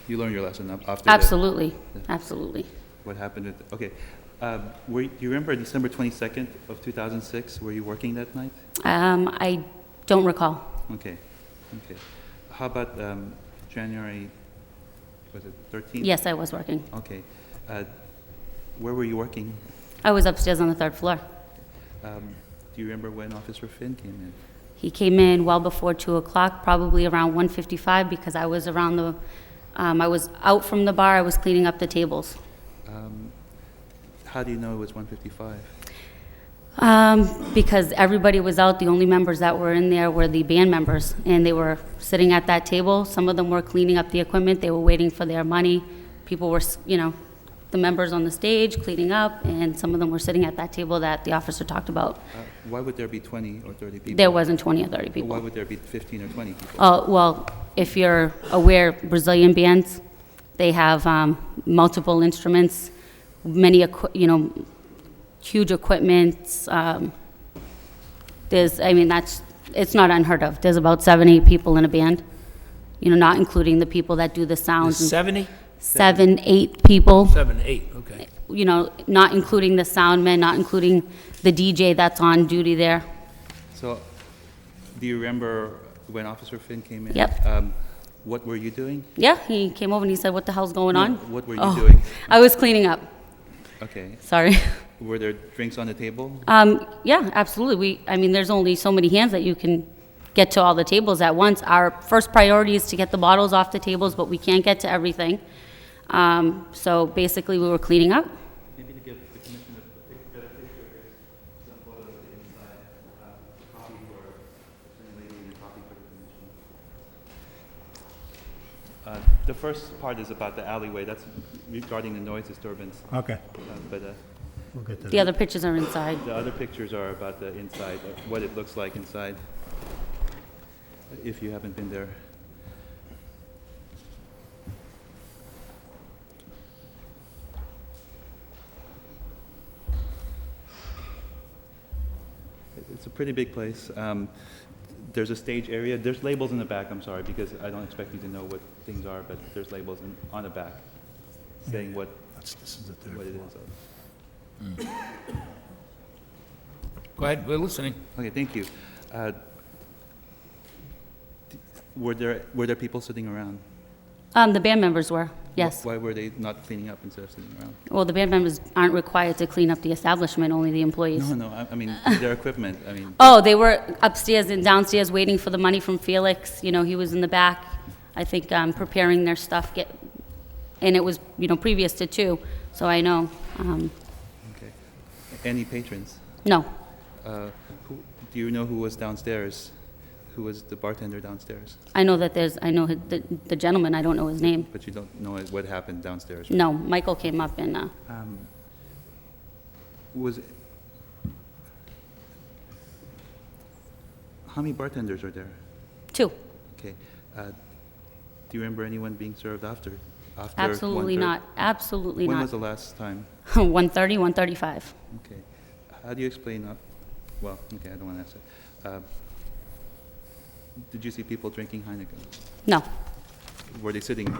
You learned your lesson after Absolutely, absolutely. what happened with, okay. Do you remember December 22nd of 2006? Were you working that night? I don't recall. Okay, okay. How about January, was it 13th? Yes, I was working. Okay. Where were you working? I was upstairs on the 3rd floor. Do you remember when Officer Finn came in? He came in well before 2 o'clock, probably around 1:55, because I was around the, I was out from the bar, I was cleaning up the tables. How do you know it was 1:55? Because everybody was out, the only members that were in there were the band members, and they were sitting at that table. Some of them were cleaning up the equipment, they were waiting for their money. People were, the members on the stage cleaning up, and some of them were sitting at that table that the officer talked about. Why would there be 20 or 30 people? There wasn't 20 or 30 people. Why would there be 15 or 20 people? Well, if you're aware, Brazilian bands, they have multiple instruments, many, huge equipment. It's not unheard of. There's about 7, 8 people in a band, not including the people that do the sounds. 70? 7, 8 people. 7, 8, okay. Not including the sound men, not including the DJ that's on duty there. So, do you remember when Officer Finn came in? Yep. What were you doing? Yeah, he came over and he said, "What the hell's going on?" What were you doing? I was cleaning up. Okay. Sorry. Were there drinks on the table? Yeah, absolutely. There's only so many hands that you can get to all the tables at once. Our first priority is to get the bottles off the tables, but we can't get to everything. So basically, we were cleaning up. Maybe to give the commission a better picture, here's some photos of the inside. Copy for the lady and copy for the commission. The first part is about the alleyway. That's regarding the noise disturbance. Okay. But We'll get to The other pictures are inside. the other pictures are about the inside, what it looks like inside, if you haven't been there. It's a pretty big place. There's a stage area. There's labels in the back, I'm sorry, because I don't expect you to know what things are, but there's labels on the back saying what This is the third. it is. Go ahead, we're listening. Okay, thank you. Were there people sitting around? The band members were, yes. Why were they not cleaning up instead of sitting around? Well, the band members aren't required to clean up the establishment, only the employees. No, I mean, their equipment, I mean. Oh, they were upstairs and downstairs waiting for the money from Felix. He was in the back, I think, preparing their stuff. And it was, previous to 2, so I know. Okay. Any patrons? No. Do you know who was downstairs? Who was the bartender downstairs? I know the gentleman, I don't know his name. But you don't know what happened downstairs? Right? No, Michael came up and, how many bartenders are there? 2. Okay. Do you remember anyone being served after? Absolutely 1:30? not, absolutely When not. was the last time? 1:30, 1:35. Okay. How do you explain that? Well, okay, I don't want to ask it. Did you see people drinking Heineken? No. Were they sitting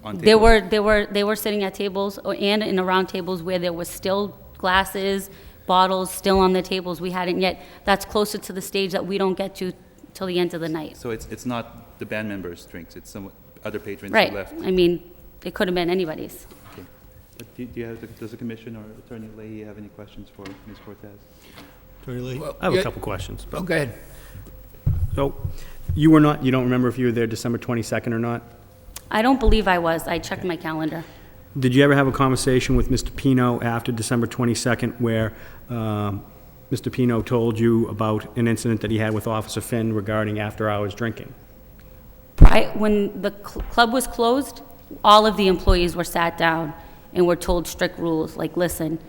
on tables? They were sitting at tables and in around tables where there was still glasses, bottles still on the tables. We hadn't yet. That's closer to the stage that we don't get to till the end of the night. So it's not the band members' drinks, it's some other patrons who Right. left? It could have been anybody's. Okay. But does the commission or Attorney Leahy have any questions for Ms. Cortez? Attorney Lee? Well, I have yeah. a couple questions. Oh, go ahead. So, you don't remember if you were there December 22nd or not? I don't believe I was. I checked my calendar. Did you ever have a conversation with Mr. Pino after December 22nd where Mr. Pino told you about an incident that he had with Officer Finn regarding after-hours drinking? When the club was closed, all of the employees were sat down and were told strict rules, like, listen,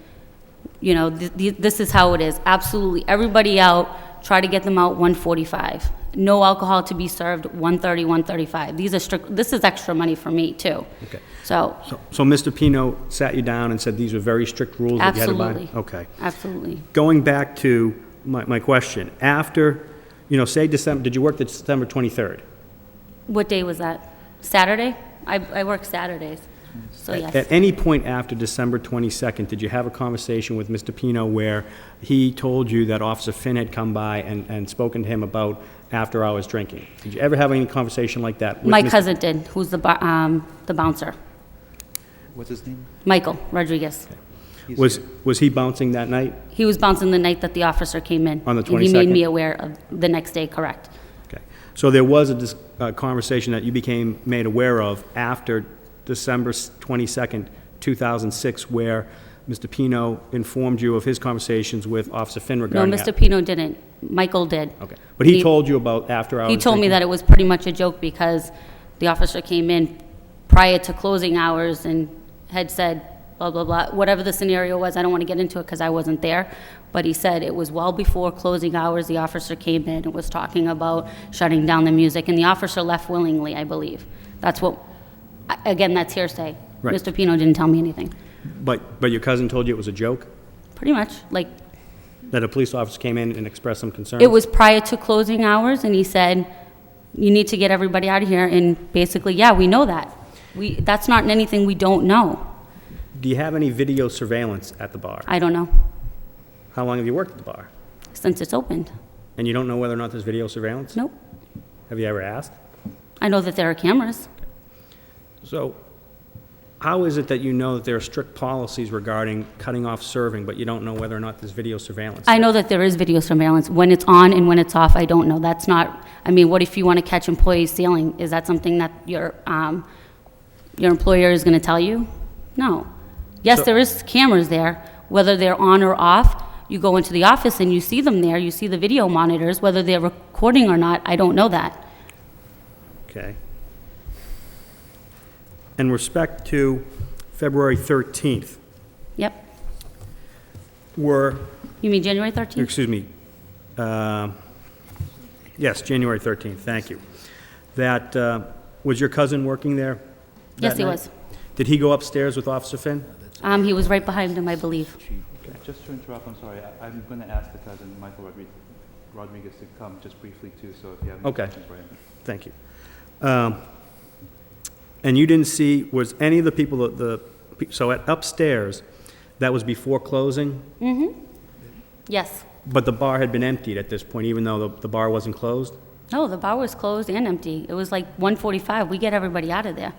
this is how it is. Absolutely, everybody out, try to get them out 1:45. No alcohol to be served 1:30, 1:35. These are strict, this is extra money for me, too. Okay. So, So Mr. Pino sat you down and said these were very strict rules that you had to abide? absolutely. Okay. Absolutely. Going back to my question, after, say December, did you work the December 23rd? What day was that? Saturday? I work Saturdays, so yes. At any point after December 22nd, did you have a conversation with Mr. Pino where he told you that Officer Finn had come by and spoken to him about after-hours drinking? Did you ever have any conversation like that? With My Mr. cousin did, who's the bouncer, What's his name? Michael Rodriguez. Was he bouncing that night? He was bouncing the night that the officer came in. On the And he made 22nd? me aware of the next day, correct. Okay. So there was a conversation that you became made aware of after December 22nd, 2006, where Mr. Pino informed you of his conversations with Officer Finn No, regarding Mr. Pino didn't. Michael did. Okay. But he told you about after-hours He told me drinking? that it was pretty much a joke because the officer came in prior to closing hours and had said, blah, blah, blah, whatever the scenario was. I don't want to get into it because I wasn't there. But he said it was well before closing hours. The officer came in and was talking about shutting down the music. And the officer left willingly, I believe. That's what, again, that's hearsay. Right. Mr. Pino didn't tell me anything. But your cousin told you it was a joke? Pretty much, like, That a police officer came in and expressed some concerns? it was prior to closing hours, and he said, you need to get everybody out of here. And basically, yeah, we know that. That's not anything we don't know. Do you have any video surveillance at the bar? I don't know, How long have you worked at the bar? since it's opened. And you don't know whether or not there's video surveillance? Nope. Have you ever asked? I know that there are cameras. So how is it that you know that there are strict policies regarding cutting off serving, but you don't know whether or not there's video surveillance? I know that there is video surveillance. When it's on and when it's off, I don't know. That's not, I mean, what if you want to catch employees stealing? Is that something that your employer is going to tell you? No. Yes, So- there is cameras there, whether they're on or off. You go into the office and you see them there, you see the video monitors, whether they're recording or not, I don't know that. Okay. In respect to February 13th, Yep. were, You mean January 13th? excuse me, yes, January 13th, thank you. That, was your cousin working there? Yes, that he night? was. Did he go upstairs with Officer Finn? He was right behind him, I believe. Just to interrupt, I'm sorry, I'm going to ask the cousin, Michael Rodriguez, to come just briefly too, so if you have any Okay. questions for him. Thank you. And you didn't see, was any of the people, so at upstairs, that was before closing, Mm-hmm. Yes. but the bar had been emptied at this point, even though the bar wasn't closed? No, the bar was closed and empty. It was like 1:45. We get everybody out of there.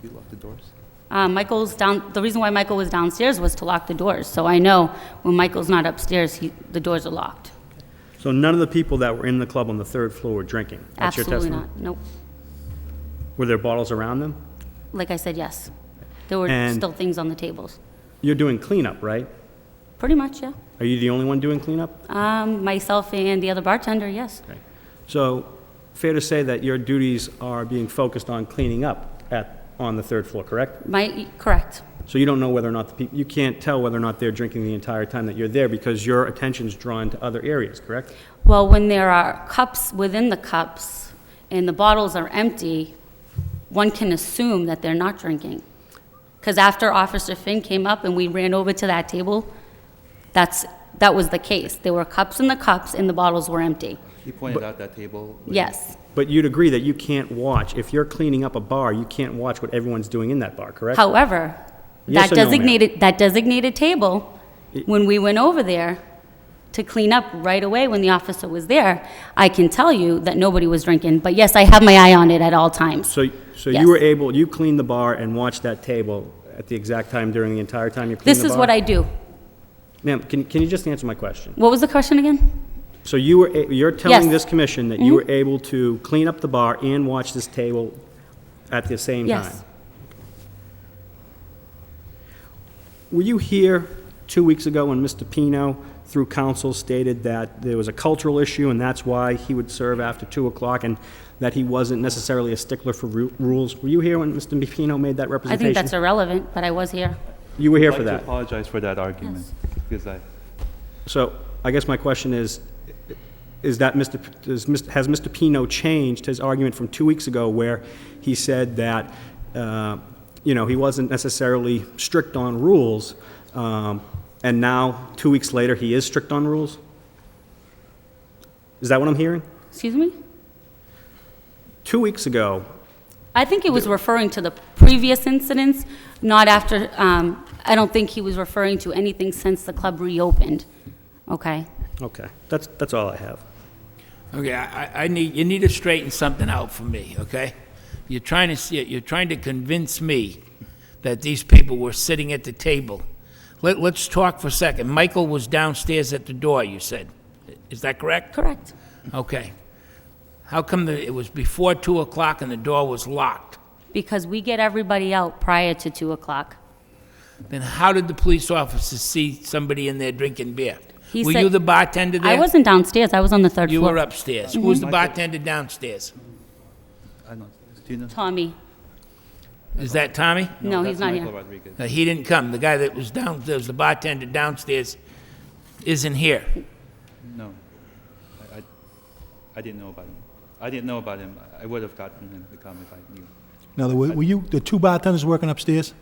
You lock the doors? Michael's down, the reason why Michael was downstairs was to lock the doors. So I know when Michael's not upstairs, the doors are locked. So none of the people that were in the club on the third floor were drinking? That's your Absolutely testimony? not. Nope. Were there bottles around them? Like I said, yes. There were And- still things on the tables. You're doing cleanup, right? Pretty much, yeah. Are you the only one doing cleanup? Myself and the other bartender, yes. Okay. So, fair to say that your duties are being focused on cleaning up on the third floor, correct? Correct. So you don't know whether or not you can't tell whether or not they're drinking the entire time that you're there because your attention's drawn to other areas, correct? Well, when there are cups within the cups and the bottles are empty, one can assume that they're not drinking. Because after Officer Finn came up and we ran over to that table, that was the case. There were cups in the cups and the bottles were empty. He pointed out that table? Yes. But you'd agree that you can't watch, if you're cleaning up a bar, you can't watch what everyone's doing in that bar, correct? However, Yes that or no, ma'am? designated table, when we went over there to clean up right away when the officer was there, I can tell you that nobody was drinking. But yes, I have my eye on it at all times. So Yes. you cleaned the bar and watched that table at the exact time during the entire time you cleaned This the bar? is what I do. Ma'am, can you just answer my question? What was the question again? So you're telling Yes. this commission that you were able to clean up the bar and watch this table at the same time? Yes. Were you here 2 weeks ago when Mr. Pino, through counsel, stated that there was a cultural issue and that's why he would serve after 2 o'clock and that he wasn't necessarily a stickler for rules? Were you here when Mr. Pino made that I representation? think that's irrelevant, but I was here. You were here for I'd like that? to apologize for that argument, because So I guess my question is, is that has Mr. Pino changed his argument from 2 weeks ago where he said that, he wasn't necessarily strict on rules, and now, 2 weeks later, he is strict on rules? Is that what I'm hearing? Excuse me? 2 weeks ago, I think he was referring to the previous incidents, not after, I don't think he was referring to anything since the club reopened, okay? okay, that's all I have. Okay, you need to straighten something out for me, okay? You're trying to convince me that these people were sitting at the table. Let's talk for a second. Michael was downstairs at the door, you said. Is that correct? Correct. Okay. How come it was before 2 o'clock and the door was locked? Because we get everybody out prior to 2 o'clock. Then how did the police officers see somebody in there drinking beer? He Were said- you the bartender there? I wasn't downstairs, I was on the third You floor. were upstairs. Who was the bartender downstairs? I don't know. Do you know? Tommy. Is that Tommy? No, he's that's not Michael here. Rodriguez. He didn't come. The guy that was the bartender downstairs, isn't here. No. I didn't know about him. I didn't know about him. I would have gotten him to come if I knew. Now, were you, the two bartenders working upstairs?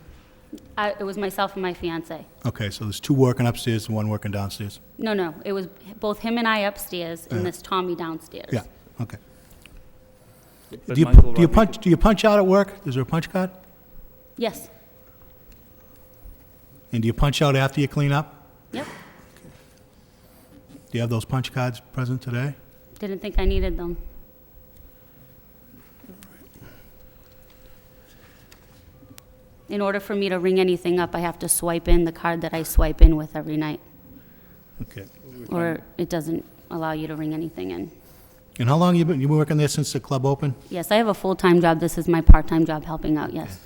It was myself and my fiance. Okay, so there's two working upstairs and one working downstairs? No, it was both him and I upstairs and this Tommy downstairs. Yeah, okay. But Do you, Michael do you Rodriguez- punch, do you punch out at work? Is there a punch card? Yes, And do you punch out after you clean up? yep. Do you have those punch cards present today? Didn't think I needed them. In order for me to ring anything up, I have to swipe in the card that I swipe in with every night, Okay. or it doesn't allow you to ring anything in. And how long you been working there since the club opened? Yes, I have a full-time job. This is my part-time job helping out, yes.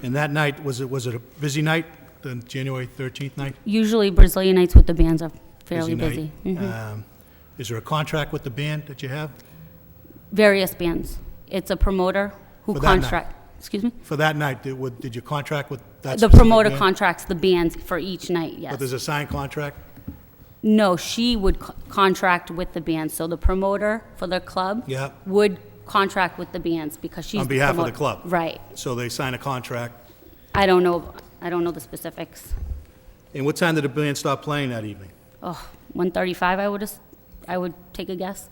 And that night, was it a busy night, the January 13th night? Usually Brazilian nights with the bands are fairly busy. night? Mhm. Is there a contract with the band that you have? Various bands. It's a promoter who For that night? contract, excuse me? For that night, did you contract with that The specific promoter band? contracts the bands for each night, But yes. there's a signed contract? No, she would contract with the band, so the promoter for the club Yeah. would contract with the bands because she's On the behalf of the promoter. club? Right. So they sign a contract. I don't know the specifics. And what time did the band stop playing that evening? Oh, 1:35, I would take a guess.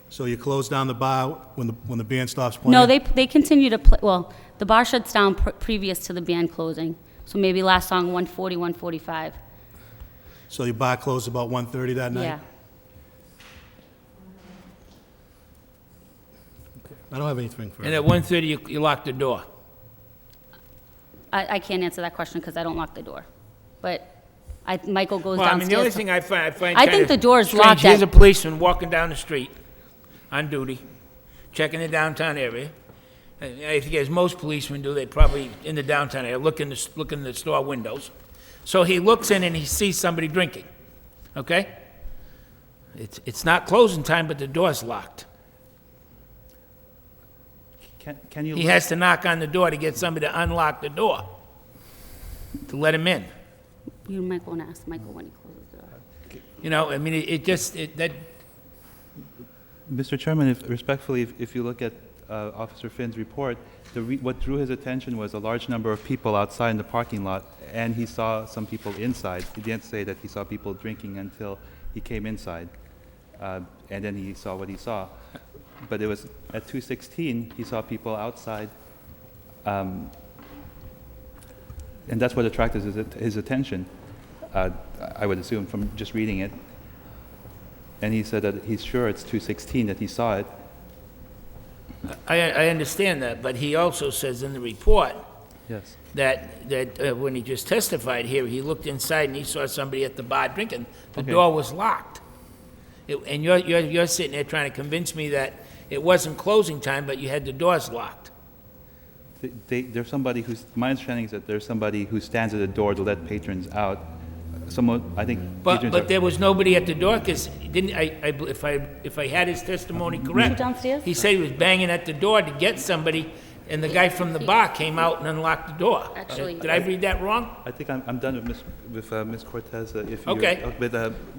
So you close down the bar when the band stops playing? No, they continue to play, well, the bar shuts down previous to the band closing. So maybe last song, 1:40, 1:45. So your bar closed about 1:30 that night? Yeah. I don't have anything for And at 1:30, you locked the door. I can't answer that question because I don't lock the door. But Michael goes Well, I downstairs. mean, the only thing I find I think the door's strange, locked here's a at, policeman walking down the street on duty, checking the downtown area. I think as most policemen do, they probably, in the downtown area, look in the store windows. So he looks in and he sees somebody drinking, okay? It's not closing time, but the door's locked. Can you? He has to knock on the door to get somebody to unlock the door, to let him in. you might want to ask Michael when he closes the door. You know, I mean, that, Mr. Chairman, respectfully, if you look at Officer Finn's report, what drew his attention was a large number of people outside in the parking lot, and he saw some people inside. He didn't say that he saw people drinking until he came inside, and then he saw what he saw. But it was at 2:16, he saw people outside, and that's what attracted his attention, I would assume, from just reading it. And he said that he's sure it's 2:16 that he saw it. I understand that, but he also says in the report Yes. that when he just testified here, he looked inside and he saw somebody at the bar drinking. The Okay. door was locked. And you're sitting there trying to convince me that it wasn't closing time, but you had the doors locked. There's somebody my understanding is that there's somebody who stands at the door to let patrons out. Someone, I think. patrons But are- there was nobody at the door, because if I had his testimony correct. downstairs? He said he was banging at the door to get somebody, and the guy from the bar came out and unlocked the door. Actually- Did I read that wrong? I think I'm done with Ms. Cortez. If you're, Okay. But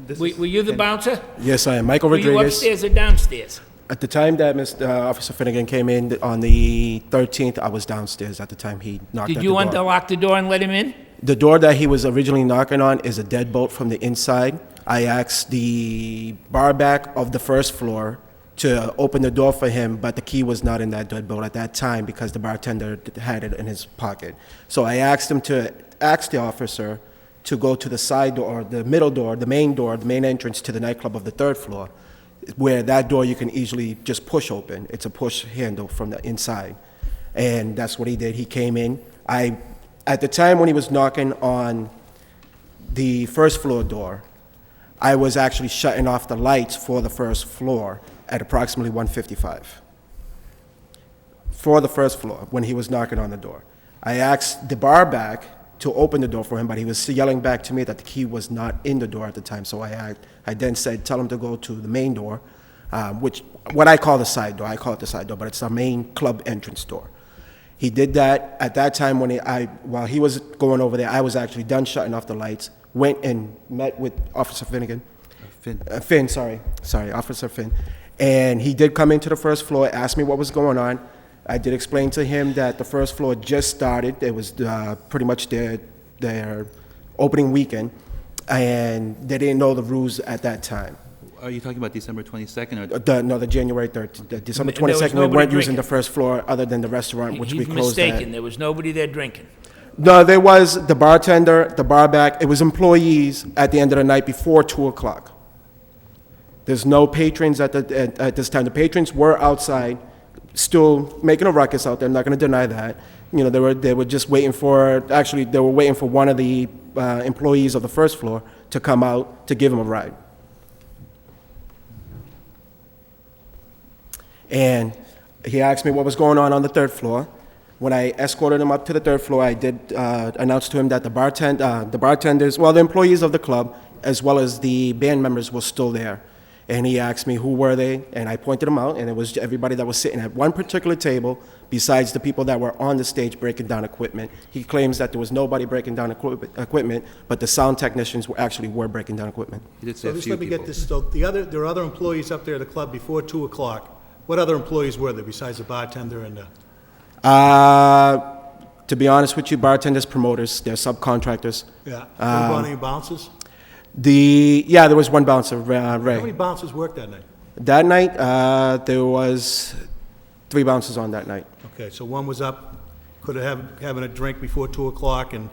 this Were you the bouncer? Yes, I am. Michael Were you Rodriguez. upstairs or downstairs? At the time that Officer Finnegan came in on the 13th, I was downstairs at the time he knocked at Did the you door. unlock the door and let him in? The door that he was originally knocking on is a deadbolt from the inside. I asked the bar back of the first floor to open the door for him, but the key was not in that deadbolt at that time because the bartender had it in his pocket. So I asked him to ask the officer to go to the side door, the middle door, the main entrance to the nightclub of the third floor, where that door you can easily just push open. It's a push handle from the inside. And that's what he did. He came in. At the time when he was knocking on the first floor door, I was actually shutting off the lights for the first floor at approximately 1:55. For the first floor, when he was knocking on the door. I asked the bar back to open the door for him, but he was yelling back to me that the key was not in the door at the time. So I then said, tell him to go to the main door, which, what I call the side door. I call it the side door, but it's our main club entrance door. He did that. At that time, while he was going over there, I was actually done shutting off the lights, went and met with Officer Finnegan. Finn, sorry, Officer Finn. And he did come into the first floor, asked me what was going on. I did explain to him that the first floor just started. It was pretty much their opening weekend, and they didn't know the rules at that time. Are you talking about December 22nd? Or The January 3rd. December There was 22nd, we nobody weren't using drinking. the first floor other than the restaurant, which we He's closed mistaken. at. There was nobody there drinking. No, there was the bartender, the bar back. It was employees at the end of the night before 2 o'clock. There's no patrons at this time. The patrons were outside, still making a ruckus out there. I'm not going to deny that. You know, they were just waiting for. Actually, they were waiting for one of the employees of the first floor to come out to give them a ride. And he asked me what was going on the third floor. When I escorted him up to the third floor, I did announce to him that the bartenders, well, the employees of the club, as well as the band members were still there. And he asked me who were they, and I pointed them out, and it was everybody that was sitting at one particular table, besides the people that were on the stage breaking down equipment. He claims that there was nobody breaking down equipment, but the sound technicians were breaking down equipment. He did say So a just few let me people. get this, so there are other employees up there at the club before 2 o'clock. What other employees were there besides the bartender and the? To be honest with you, bartenders, promoters, they're subcontractors. Yeah. What about any bouncers? There was one bouncer, Ray. How many bouncers worked that night? That night, there was 3 bouncers on that night. Okay, so one was up, could have having a drink before 2 o'clock, and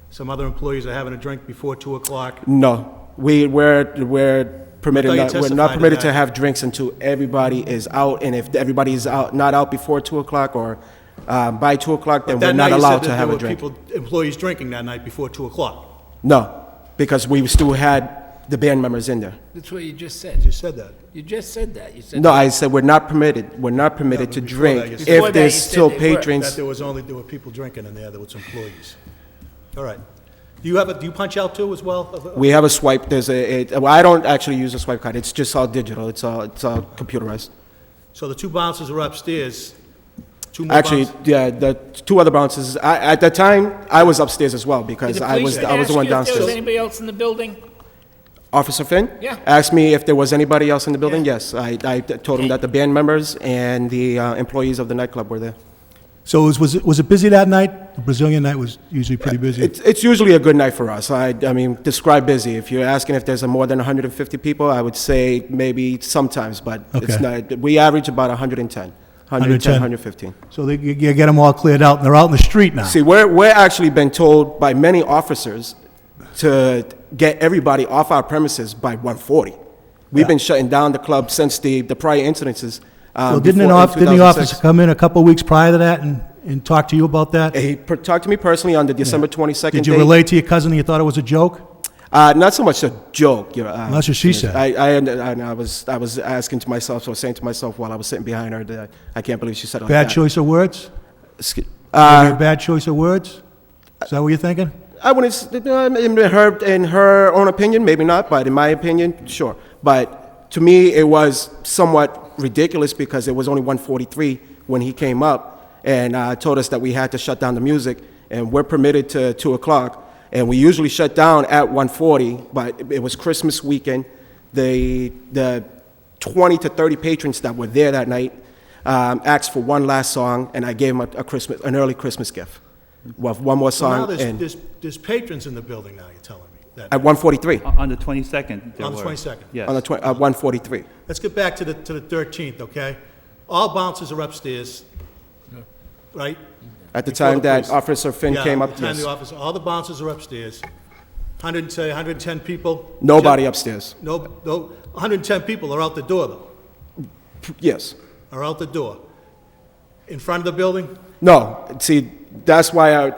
some other employees are having a drink before 2 o'clock. No, we're permitted. I thought you We're not testified to permitted that. to have drinks until everybody is out, and if everybody is not out before 2 o'clock or by 2 o'clock, then That we're night not you said allowed that to have a drink. There were employees drinking that night before 2 o'clock. No, because we still had the band members in there. That's what you just said. You said that. You just said that. You said No, I said we're not permitted. We're not permitted to before that, drink you said- Before if that, there's you said still they were. That patrons. there were people drinking in there, there was employees. All right. Do you punch out too as well? We have a swipe. Well, I don't actually use a swipe card. It's just all digital. It's all computerized. So the 2 bouncers are upstairs. 2 more Actually, bouncers? yeah, the 2 other bouncers. At the time, I was upstairs as well because Did the I police was the ask one you if there was downstairs. anybody else in the building? Officer Finn? Yeah. Asked me if there was anybody else in the building. Yes, I told him that the band members and the employees of the nightclub were there. So was it busy that night? The Brazilian night was usually pretty busy. It's usually a good night for us. I mean, describe busy. If you're asking if there's more than 150 people, I would say maybe sometimes, but it's Okay. not. We average about 110, 115. So you get them all cleared out, and they're out in the street now. See, we're actually been told by many officers to get everybody off our premises by 1:40. We've been shutting down the club since the prior incidences. So didn't the 2006. officer come in a couple of weeks prior to that and talk to you about that? He talked to me personally on the December 22nd Did you date. relate to your cousin and you thought it was a joke? Not so much a joke. That's what she said. I was asking to myself, or saying to myself while I was sitting behind her that I can't believe she said it like Bad that. choice of words? Excuse- Maybe a bad choice of words? Is that what you're thinking? I wouldn't, in her own opinion, maybe not, but in my opinion, sure. But to me, it was somewhat ridiculous because it was only 1:43 when he came up, and told us that we had to shut down the music, and we're permitted to 2 o'clock. And we usually shut down at 1:40, but it was Christmas weekend. The 20 to 30 patrons that were there that night asked for one last song, and I gave them an early Christmas gift. With one more So now song. And there's patrons in the building now, you're telling me? that- at 1:43. On the 22nd, there On the were. 22nd? Yes. On the 1:43. Let's get back to the 13th, okay? All bouncers are upstairs, right? At the Before time that police. Officer Finn came up, Yeah, at the time yes. the officer, all the bouncers are upstairs. 110 people? Nobody upstairs. No, 110 people are out the door, though, Yes. are out the door. In front of the building? No, see, that's why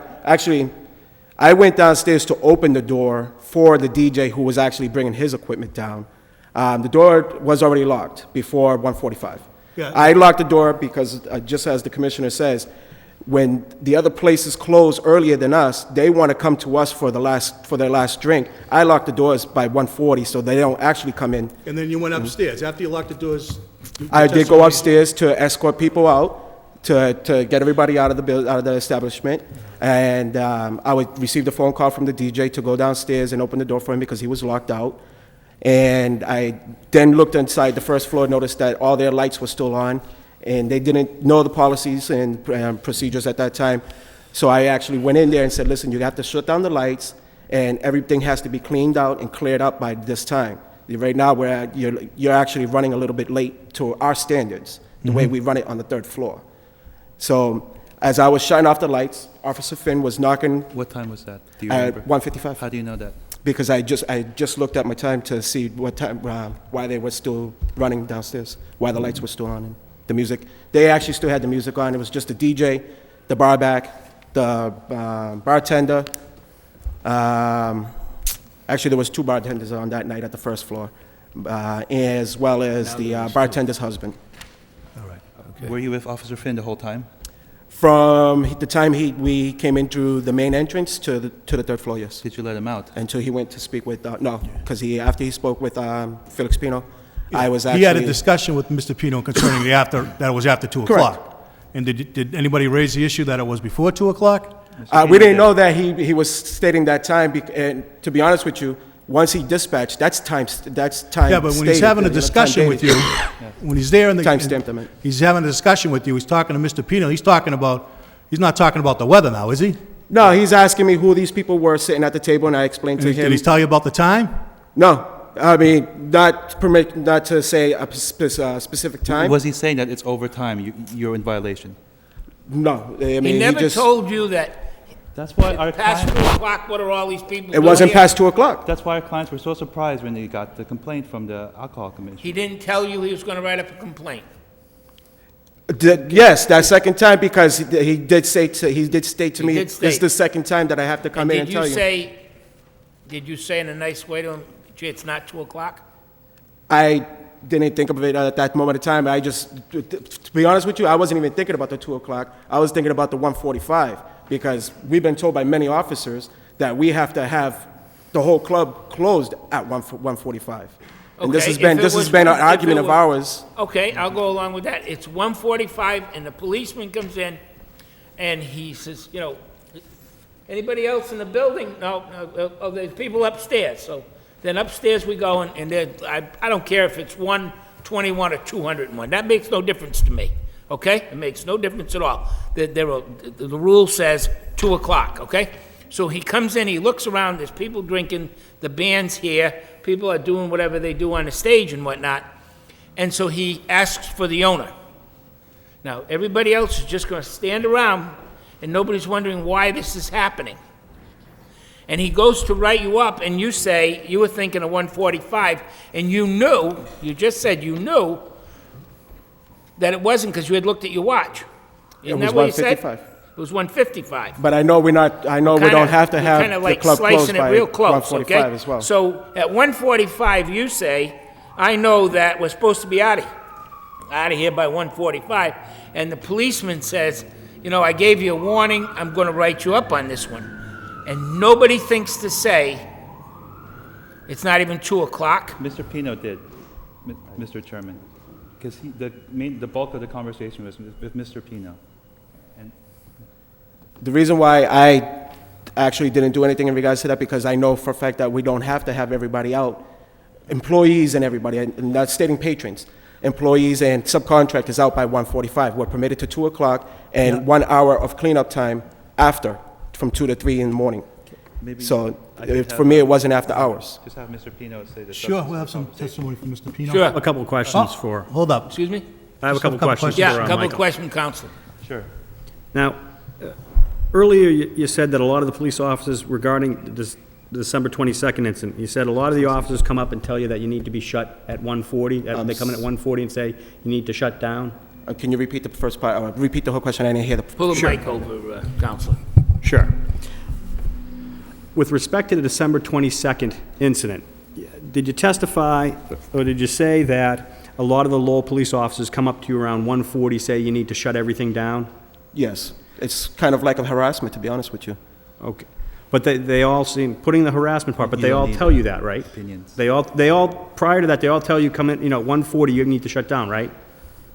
I went downstairs to open the door for the DJ who was actually bringing his equipment down. The door was already locked before 1:45. Yeah. I locked the door because, just as the commissioner says, when the other places close earlier than us, they want to come to us for their last drink. I locked the doors by 1:40 so they don't actually come in. And then you went upstairs. After you locked the doors? you I did go testimony- upstairs to escort people out, to get everybody out of the establishment, and I would receive the phone call from the DJ to go downstairs and open the door for him because he was locked out. And I then looked inside the first floor, noticed that all their lights were still on, and they didn't know the policies and procedures at that time. So I actually went in there and said, listen, you have to shut down the lights, and everything has to be cleaned out and cleared up by this time. Right now, you're actually running a little bit late to our standards, the way we run it on the third floor. So as I was shutting off the lights, Officer Finn was knocking What time was that? Do you at remember? 1:55. How do you know that? Because I just looked at my time to see what time, why they were still running downstairs, why the lights were still on, and the music. They actually still had the music on. It was just the DJ, the bar back, the bartender. Actually, there was 2 bartenders on that night at the first floor, as well as the bartender's husband. Were you with Officer Finn the whole time? From the time we came into the main entrance to the third floor, yes. Did you let him out? Until he went to speak with, no, because after he spoke with Felix Pino, I was actually... He had a discussion with Mr. Pino concerning that it was after 2 o'clock. Correct. And did anybody raise the issue that it was before 2 o'clock? We didn't know that he was stating that time, and to be honest with you, once he dispatched, that's time Yeah, but when he's stated, having a time discussion with dated. you, when he's there in the... Time-stamped, I meant. He's having a discussion with you, he's talking to Mr. Pino, he's not talking about the weather now, is he? No, he's asking me who these people were sitting at the table, and I explained to him... Did he tell you about the time? No, I mean, not to say a specific time. Was he saying that it's overtime, you're in violation? No, I mean, He never just... told you that That's why our past 2 clients, o'clock, what are all these people It doing wasn't here? past 2 o'clock. that's why our clients were so surprised when they got the complaint from the alcohol commission. He didn't tell you he was gonna write up a complaint. Yes, that second time, because he did state to me, did this is state. the second time that I have to come in and tell you. Did you say in a nice way to him, gee, it's not 2 o'clock? I didn't think of it at that moment in time. To be honest with you, I wasn't even thinking about the 2 o'clock. I was thinking about the 1:45, because we've been told by many officers that we have to have the whole club closed at 1:45. And this Okay, has been an argument of ours. Okay, I'll go along with that. It's 1:45, and the policeman comes in, and he says, anybody else in the building? No, there's people upstairs. So then upstairs we go, and I don't care if it's 121 or 201. That makes no difference to me, okay? It makes no difference at all. The rule says 2 o'clock, okay? So he comes in, he looks around, there's people drinking, the band's here, people are doing whatever they do on the stage and whatnot, and so he asks for the owner. Now, everybody else is just gonna stand around, and nobody's wondering why this is happening. And he goes to write you up, and you say, you were thinking of 1:45, and you just said you knew that it wasn't because you had looked at your watch. Isn't It was that what you said? 1:55. It was 1:55. But I know we don't have to have kinda the like club closed slicing it by real close, 1:45 okay? as well. So at 1:45, you say, I know that we're supposed to be out of here by 1:45, and the policeman says, I gave you a warning, I'm going to write you up on this one. And nobody thinks to say, it's not even 2 o'clock. Mr. Pino did, Mr. Chairman, because the bulk of the conversation was with Mr. Pino. The reason why I actually didn't do anything in regards to that, because I know for a fact that we don't have to have everybody out, employees and everybody, and not stating patrons, employees and subcontractors out by 1:45. We're permitted to 2 o'clock and 1 hour of cleanup time after, from 2 to 3 in the morning. Maybe So I could for have, me, it wasn't after hours. Just have Mr. Pino say the Sure, substance we'll of have the some conversation. testimony from Mr. Pino. Sure. A couple of questions for, Hold up. Excuse me? I have a Just couple questions for Yeah, a couple of Michael. questions, Counsel. Sure. Now, earlier you said that a lot of the police officers regarding this December 22nd incident, you said a lot of the officers come up and tell you that you need to be shut at 1:40. They come in at 1:40 and say you need to shut down. Can you repeat the first part, repeat the whole question? I didn't hear the. Pull the mic over, Counselor. Sure. With respect to the December 22nd incident, did you testify, or did you say that a lot of the Lowell police officers come up to you around 1:40, say you need to shut everything down? Yes. It's kind of like a harassment, to be honest with you. Okay. But they all seem, putting the harassment part, but You they don't all need tell you that, right? opinions. They all, prior to that, they all tell you, come in, 1:40, you need to shut down, right?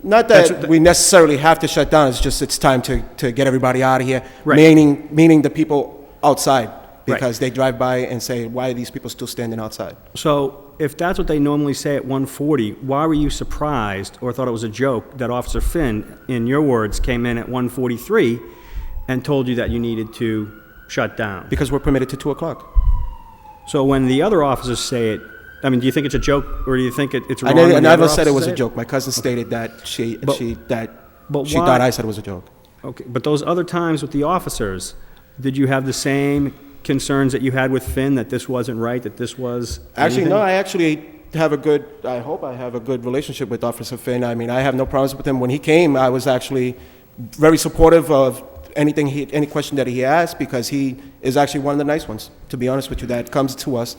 Not that we necessarily have to shut down, it's just it's time to get everybody out of here. Right. Meaning the people outside, because they drive by and say, why are these people still standing outside? So if that's what they normally say at 1:40, why were you surprised or thought it was a joke that Officer Finn, in your words, came in at 1:43 and told you that you needed to shut down? Because we're permitted to 2 o'clock. So when the other officers say it, I mean, do you think it's a joke, or do you think it's I wrong? never, when I the never other said it officers was a say joke. My cousin stated that she why- thought I said it was a joke. Okay, but those other times with the officers, did you have the same concerns that you had with Finn, that this wasn't right, that this was Actually, no, anything? I actually have a good, I hope I have a good relationship with Officer Finn. I mean, I have no problems with him. When he came, I was actually very supportive of any question that he asked, because he is actually one of the nice ones, to be honest with you, that comes to us.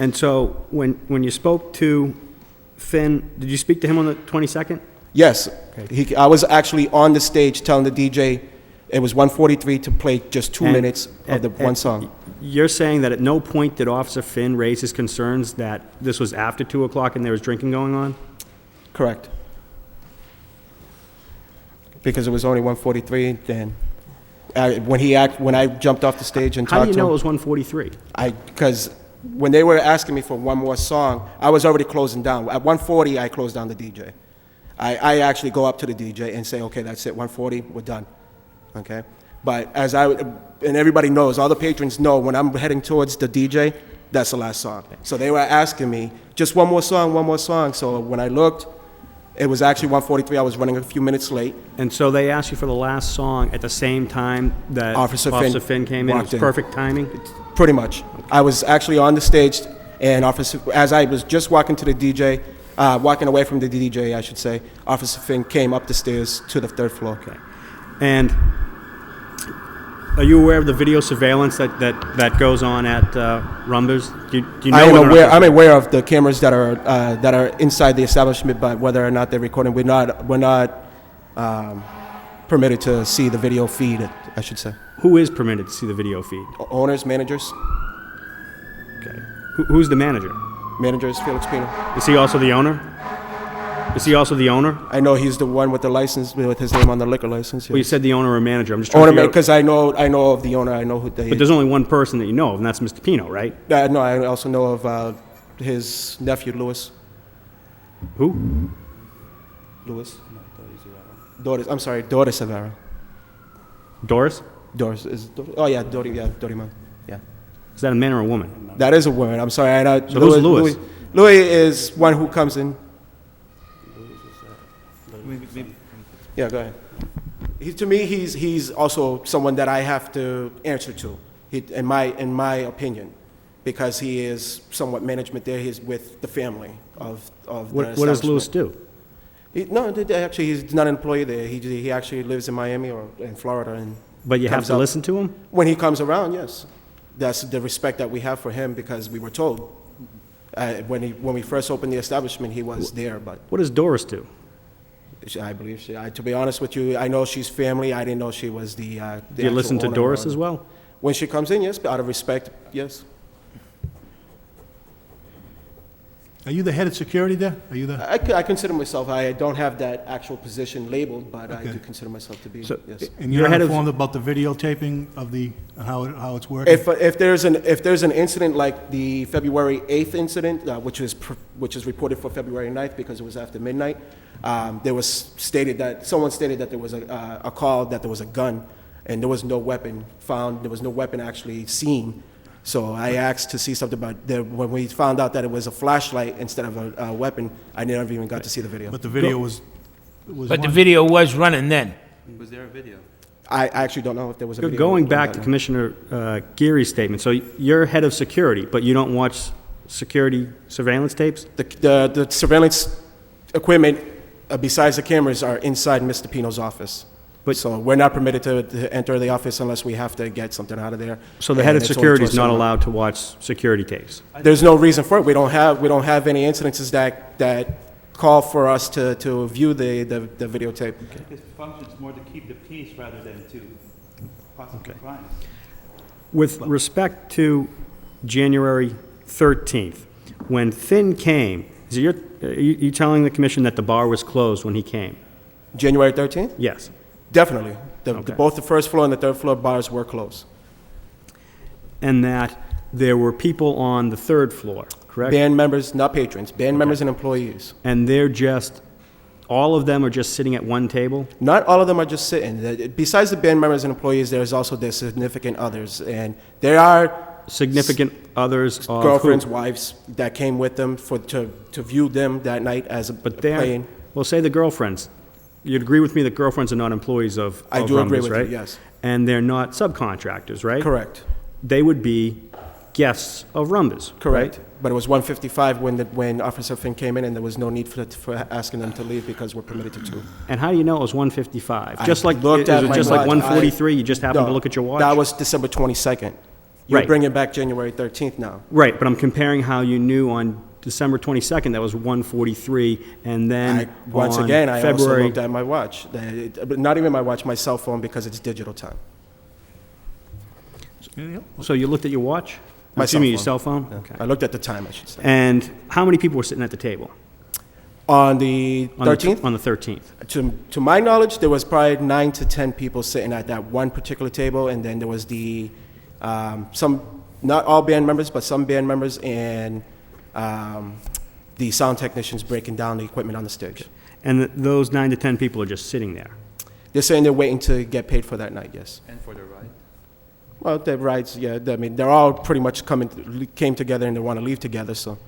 And so when you spoke to Finn, did you speak to him on the 22nd? Yes. I was actually on the stage telling the DJ it was 1:43 to play just 2 minutes of the one song. You're saying that at no point did Officer Finn raise his concerns that this was after 2 o'clock and there was drinking going on? Correct. Because it was only 1:43, then when I jumped off the stage and How talked do you to know him, it was 1:43? because when they were asking me for one more song, I was already closing down. At 1:40, I closed down the DJ. I actually go up to the DJ and say, okay, that's it, 1:40, we're done. Okay? But and everybody knows, all the patrons know, when I'm heading towards the DJ, that's the last song. So they were asking me, just one more song, one more song. So when I looked, it was actually 1:43. I was running a few minutes late. And so they asked you for the last song at the same time that Officer Finn came in? It walked was in. perfect timing? Pretty much. I was actually on the stage, and as I was just walking to the DJ, walking away from the DJ, I should say, Officer Finn came up the stairs to the 3rd floor. Okay. And are you aware of the video surveillance that goes on at Rumber's? Do you know whether or not I'm aware of the cameras that are inside the establishment, but whether or not they're recording, we're not permitted to see the video feed, I should say. Who is permitted to see the video feed? Owners, managers. Okay. Who's the manager? Manager is Felix Pino. Is he also the owner? Is he also the owner? I know he's the one with the license, with his name on the liquor license. Yes. Well, you said the owner or manager. I'm just trying to figure out. Because I know of the owner. I know who they. But there's only one person that you know of, and that's Mr. Pino, right? No, I also know of his nephew, Louis. Who? Louis. Doris. I'm sorry, Doris Severa. Doris? Doris is. Oh yeah, Doriman. Yeah. Is that a man or a woman? That is a woman. I'm sorry. So who's Louis? Louis is one who comes in. Yeah, go ahead. To me, he's also someone that I have to answer to, in my opinion, because he is somewhat management there. He's with the family of What does Louis do? Actually, he's not an employee there. He actually lives in Miami or in Florida. But you have to listen to him? When he comes around, yes. That's the respect that we have for him, because we were told when we first opened the establishment, he was there. But what does Doris do? I believe to be honest with you, I know she's family. I didn't know she was the Do you listen to Doris as well? When she comes in, yes, out of respect, yes. Are you the head of security there? Are you the? I consider myself, I don't have that actual position labeled, but I do consider myself to be, So, yes. And you're informed about the videotaping of the, how it's working? If there's an incident like the February 8th incident, which is reported for February 9th because it was after midnight, someone stated that there was a call that there was a gun, and there was no weapon found, there was no weapon actually seen. So I asked to see something about when we found out that it was a flashlight instead of a weapon, I never even got to see the video. But the video was But the video was running then. Was there a video? I actually don't know if there was a video. Going back to Commissioner Geary's statement, so you're head of security, but you don't watch security surveillance tapes? The surveillance equipment, besides the cameras, are inside Mr. Pino's office. So we're not permitted to enter the office unless we have to get something out of there. So the head of security is not allowed to watch security tapes? There's no reason for it. We don't have any incidences that call for us to view the videotape. It functions more to keep the peace rather than to prosecute crimes. With respect to January 13th, when Finn came, are you telling the commission that the bar was closed when he came? January 13th? Yes. Definitely. Both the first floor and the third floor bars were closed. And that there were people on the third floor, correct? Band members, not patrons, band members and employees. And all of them are just sitting at one table? Not all of them are just sitting. Besides the band members and employees, there's also their significant others. And there are significant others of girlfriends, who? wives that came with them to view them that night as a plane. Well, say the girlfriends. You'd agree with me that girlfriends are not employees of I do agree Rumbles, with right? you, yes. And they're not subcontractors, right? Correct. They would be guests of Rumbles, Correct. right? But it was 1:55 when Officer Finn came in, and there was no need for asking them to leave because we're permitted to. And how do you know it was 1:55? I Just like looked at is it my just watch. like 1:43? You just happened to look at your watch. That was December 22nd. You're Right. bringing back January 13th now. Right, but I'm comparing how you knew on December 22nd that was 1:43, and then Once on again, I also February. looked at my watch. But not even my watch, my cell phone, because it's digital time. So you looked at your watch? My Excuse me, your cell cell phone? Yeah. Okay. I looked at the time, I should say. And how many people were sitting at the table? On the 13th? On the 13th. To my knowledge, there was probably 9 to 10 people sitting at that one particular table, and then there was not all band members, but some band members and the sound technicians breaking down the equipment on the stage. And those 9 to 10 people are just sitting there? They're saying they're waiting to get paid for that night, yes. And for the ride? Well, the rides, yeah, I mean, they're all pretty much came together and they want to leave together, so.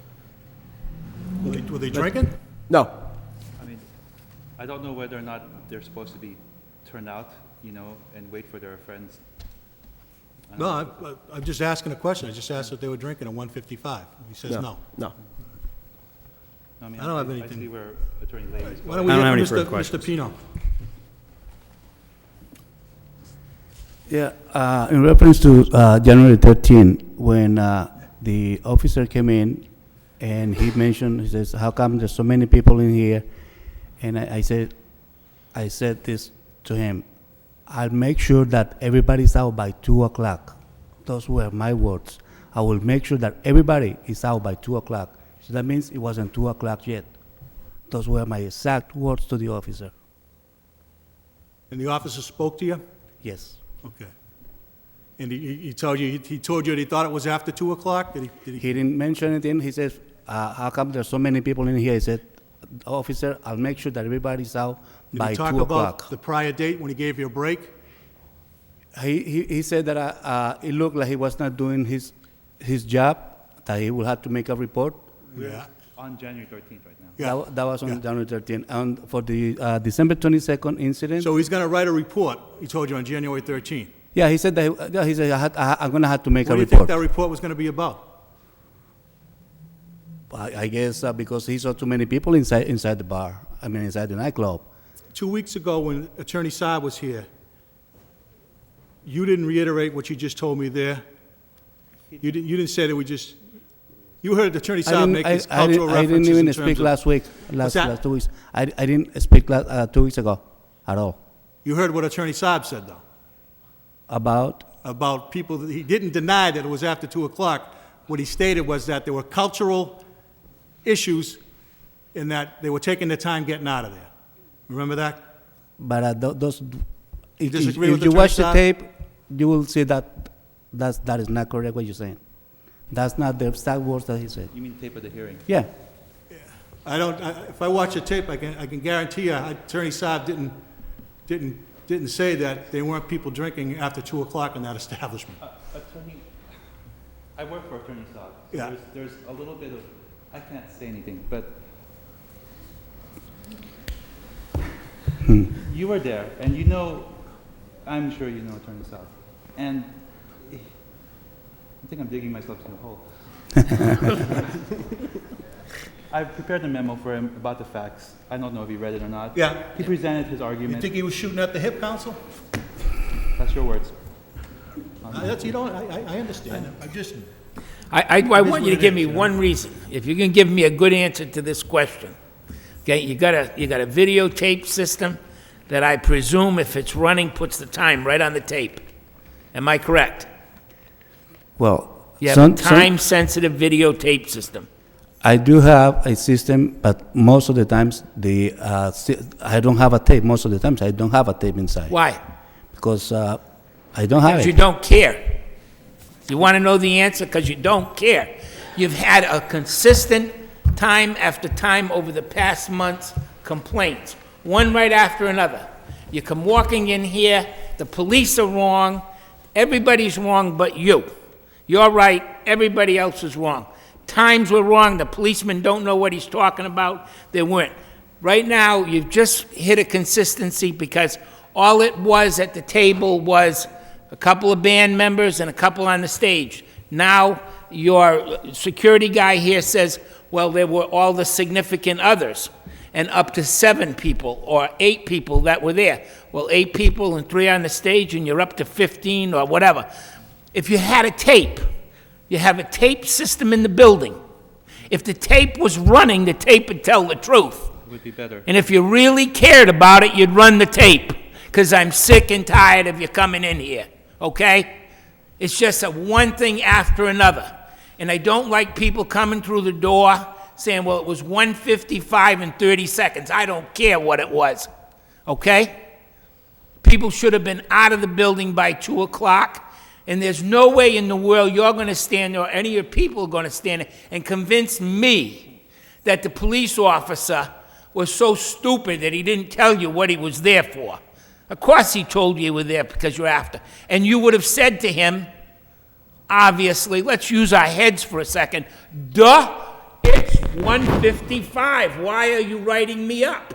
Were they drinking? No. I mean, I don't know whether or not they're supposed to be turned out, and wait for their friends. No, I'm just asking a question. I just asked if they were drinking at 1:55. He says no. No. I mean, I don't have I anything. see where Attorney Lane is Why don't going. we I don't have hear any from further Mr. questions. Pino? Yeah, in reference to January 13, when the officer came in and he mentioned, he says, how come there's so many people in here? And I said this to him, I'll make sure that everybody's out by 2 o'clock. Those were my words. I will make sure that everybody is out by 2 o'clock. So that means it wasn't 2 o'clock yet. Those were my exact words to the officer. And the officer spoke to you? Yes. Okay. And he told you that he thought it was after 2 o'clock? He didn't mention anything. He says, how come there's so many people in here? He said, officer, I'll make sure that everybody's out by 2 o'clock. Did he talk about the prior date when he gave you a break? He said that it looked like he was not doing his job, that he will have to make a report. Yeah. On January 13th right now. Yeah. That was on January 13th. And for the December 22nd incident. So he's going to write a report, he told you, on January 13th. Yeah, he said that I'm going to have to make What a do you report. think that report was going to be about? I guess because he saw too many people inside the bar. I mean, inside the nightclub. 2 weeks ago, when Attorney Saab was here, you didn't reiterate what you just told me there. You didn't say that we just. You heard Attorney Saab make these cultural references. I didn't even in terms speak of- last week. What's that? Last 2 weeks. I didn't speak 2 weeks ago at all. You heard what Attorney Saab said, though. About people. He didn't deny that it was after 2 o'clock. What he stated was that there were cultural issues in that they were taking their time getting out of there. Remember that? But those, if disagree with you watch the Attorney Saab? tape, you will see that that is not correct what you're saying. That's not the exact words that he said. You mean tape of the hearing? Yeah. If I watch the tape, I can guarantee you, Attorney Saab didn't say that there weren't people drinking after 2 o'clock in that establishment. Attorney, I work for Attorney Saab. Yeah. There's a little bit of, I can't say anything, but you were there, and you know, I'm sure you know Attorney Saab, and I think I'm digging myself in a hole. I prepared a memo for him about the facts. I don't know if he read it or not. Yeah. He presented his argument. You think he was shooting at the hip, counsel? That's your words. I understand. I want you to give me one reason. If you can give me a good answer to this question. Okay, you got a videotape system that I presume, if it's running, puts the time right on the tape. Am I correct? Well, You have a time-sensitive videotape system. I do have a system, but most of the times I don't have a tape. Most of the times I don't have a tape inside. Why? Because I don't have it. Because you don't care. You want to know the answer? Because you don't care. You've had a consistent time after time over the past months complaints, one right after another. You come walking in here, the police are wrong, everybody's wrong but you. You're right, everybody else is wrong. Times were wrong, the policemen don't know what he's talking about, they weren't. Right now, you've just hit a consistency because all it was at the table was a couple of band members and a couple on the stage. Now, your security guy here says, well, there were all the significant others, and up to 7 people or 8 people that were there. Well, 8 people and 3 on the stage, and you're up to 15 or whatever. If you had a tape, you have a tape system in the building. If the tape was running, the tape would tell the truth. It would be better. And if you really cared about it, you'd run the tape, because I'm sick and tired of you coming in here, okay? It's just a one thing after another. And I don't like people coming through the door saying, well, it was 1:55 and 30 seconds. I don't care what it was, okay? People should have been out of the building by 2 o'clock. And there's no way in the world you're going to stand there, or any of your people are going to stand there and convince me that the police officer was so stupid that he didn't tell you what he was there for. Of course he told you were there because you're after. And you would have said to him, obviously, let's use our heads for a second, duh, it's 1:55. Why are you writing me up?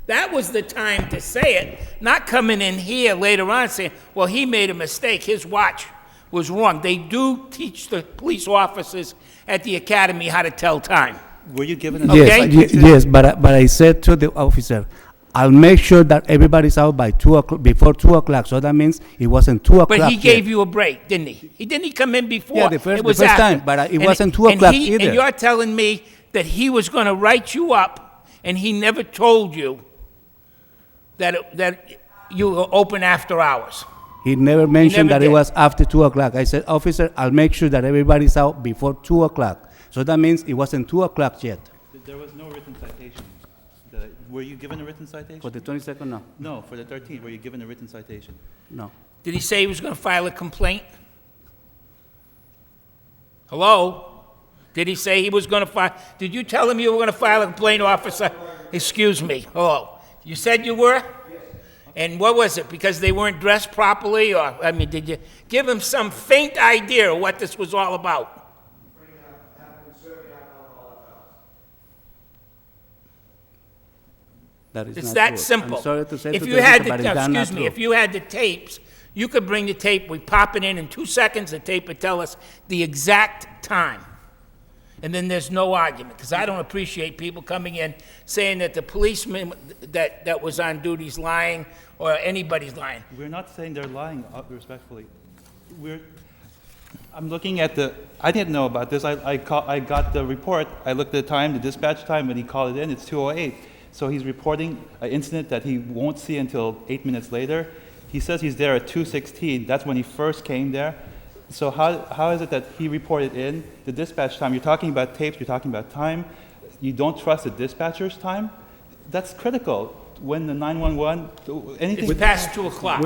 That was the time to say it, not coming in here later on saying, well, he made a mistake, his watch was wrong. They do teach the police officers at the academy how to tell time. Were you given a Yes, but I said to the officer, I'll make sure that everybody's out by 2 o'clock, before 2 o'clock, so that means it wasn't 2 o'clock But he yet. gave you a break, didn't he? Didn't he come in before? Yeah, the first after. time, but it wasn't 2 o'clock either. And you're telling me that he was going to write you up, and he never told you that you were open after hours. He never mentioned never that it did. was after 2 o'clock. I said, officer, I'll make sure that everybody's out before 2 o'clock. So that means it wasn't 2 o'clock yet. There was no written citation. Were you given a written citation? For the 22nd, no. No, for the 13th, were you given a written citation? No. Did he say he was going to file a complaint? Hello? Did he say he was going to file? Did you tell him you were going to file a complaint, officer? Excuse me. Hello. You said you were? Yes. And what was it? Because they weren't dressed properly? Or, I mean, did you give him some faint idea of what this was all about? That is It's not that true. simple. I'm sorry to say If to you the had officer, the, but it's not excuse me, true. if you had the tapes, you could bring the tape, we pop it in 2 seconds, the tape would tell us the exact time. And then there's no argument, because I don't appreciate people coming in saying that the policeman that was on duty is lying, or anybody's lying. We're not saying they're lying, respectfully. I'm looking at I didn't know about this. I got the report, I looked at the time, the dispatch time, when he called it in, it's 2:08. So he's reporting an incident that he won't see until 8 minutes later. He says he's there at 2:16. That's when he first came there. So how is it that he reported in the dispatch time? You're talking about tapes, you're talking about time. You don't trust the dispatcher's time? That's critical. When the 911, anything... It's past 2 o'clock.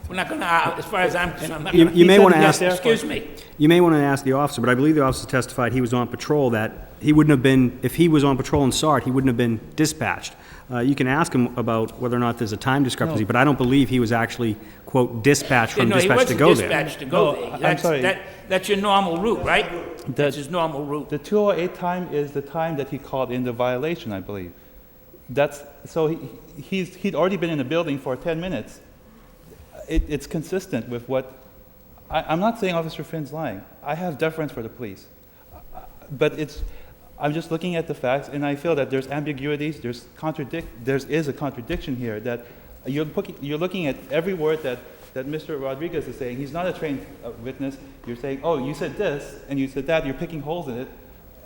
We're not gonna, as far as I'm concerned, I'm not You gonna... you may want to ask... Excuse me. You may want to ask the officer, but I believe the officer testified he was on patrol, that he wouldn't have been, if he was on patrol and saw it, he wouldn't have been dispatched. You can ask him about whether or not there's a time discrepancy, but I don't believe he was actually, quote, dispatched from dispatch to go there. No, he wasn't dispatched to go there. I'm sorry. That's your normal route, right? That's his normal route. The 208 time is the time that he called in the violation, I believe. So he'd already been in the building for 10 minutes. It's consistent with what... I'm not saying Officer Finn's lying. I have deference for the police. But I'm just looking at the facts, and I feel that there's ambiguities, there is a contradiction here, that you're looking at every word that Mr. Rodriguez is saying. He's not a trained witness. You're saying, oh, you said this, and you said that, you're picking holes in it.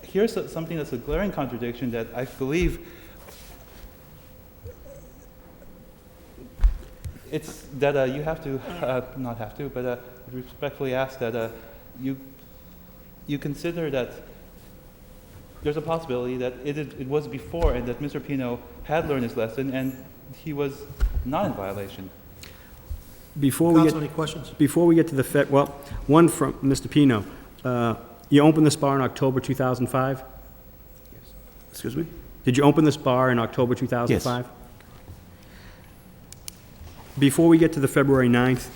Here's something that's a glaring contradiction that I believe it's that you have to, not have to, but respectfully ask that you consider that there's a possibility that it was before and that Mr. Pino had learned his lesson and he was not in violation. Counsel, any questions? Before we get to the well, one from Mr. Pino. You opened this bar in October 2005? Yes. Excuse me? Did you open this bar in October 2005? Yes. Before we get to the February 9th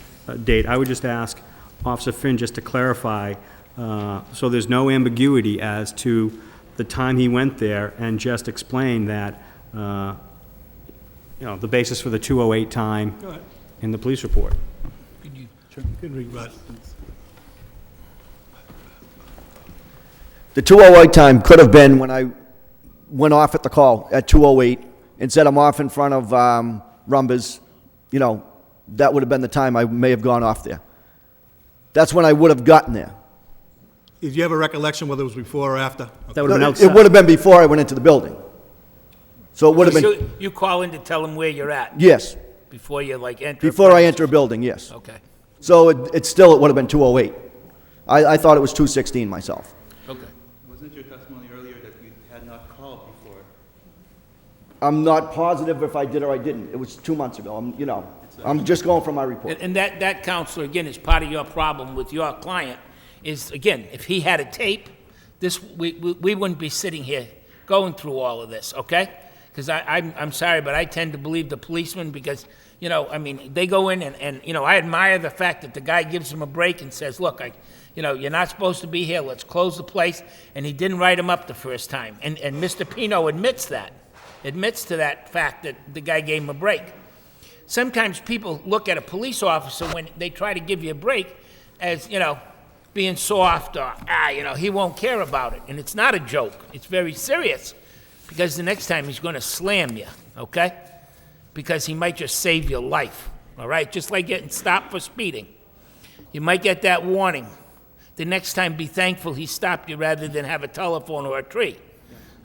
date, I would just ask Officer Finn just to clarify, so there's no ambiguity as to the time he went there, and just explain that, the basis for the 208 time in the police report. Sure. You can read that. The 208 time could have been when I went off at the call at 208 and said I'm off in front of Rumba's. That would have been the time I may have gone off there. That's when I would have gotten there. Did you have a recollection whether it was before or after? That would have been outside. It would have been before I went into the building. So it would have been... You call in to tell him where you're at? Yes. Before you, enter? Before I enter a building, yes. Okay. So it would have been 208. I thought it was 216 myself. Okay. Wasn't your testimony earlier that you had not called before? I'm not positive if I did or I didn't. It was 2 months ago. I'm just going from my report. And that, counselor, again, is part of your problem with your client, is, again, if he had a tape, we wouldn't be sitting here going through all of this, okay? Because I'm sorry, but I tend to believe the policeman because, they go in and I admire the fact that the guy gives him a break and says, look, you're not supposed to be here, let's close the place, and he didn't write him up the first time. And Mr. Pino admits to that fact that the guy gave him a break. Sometimes people look at a police officer when they try to give you a break as, being soft or, he won't care about it. And it's not a joke. It's very serious because the next time he's going to slam you, okay? Because he might just save your life, all right? Just like getting stopped for speeding. You might get that warning. The next time, be thankful he stopped you rather than have a telephone or a tree,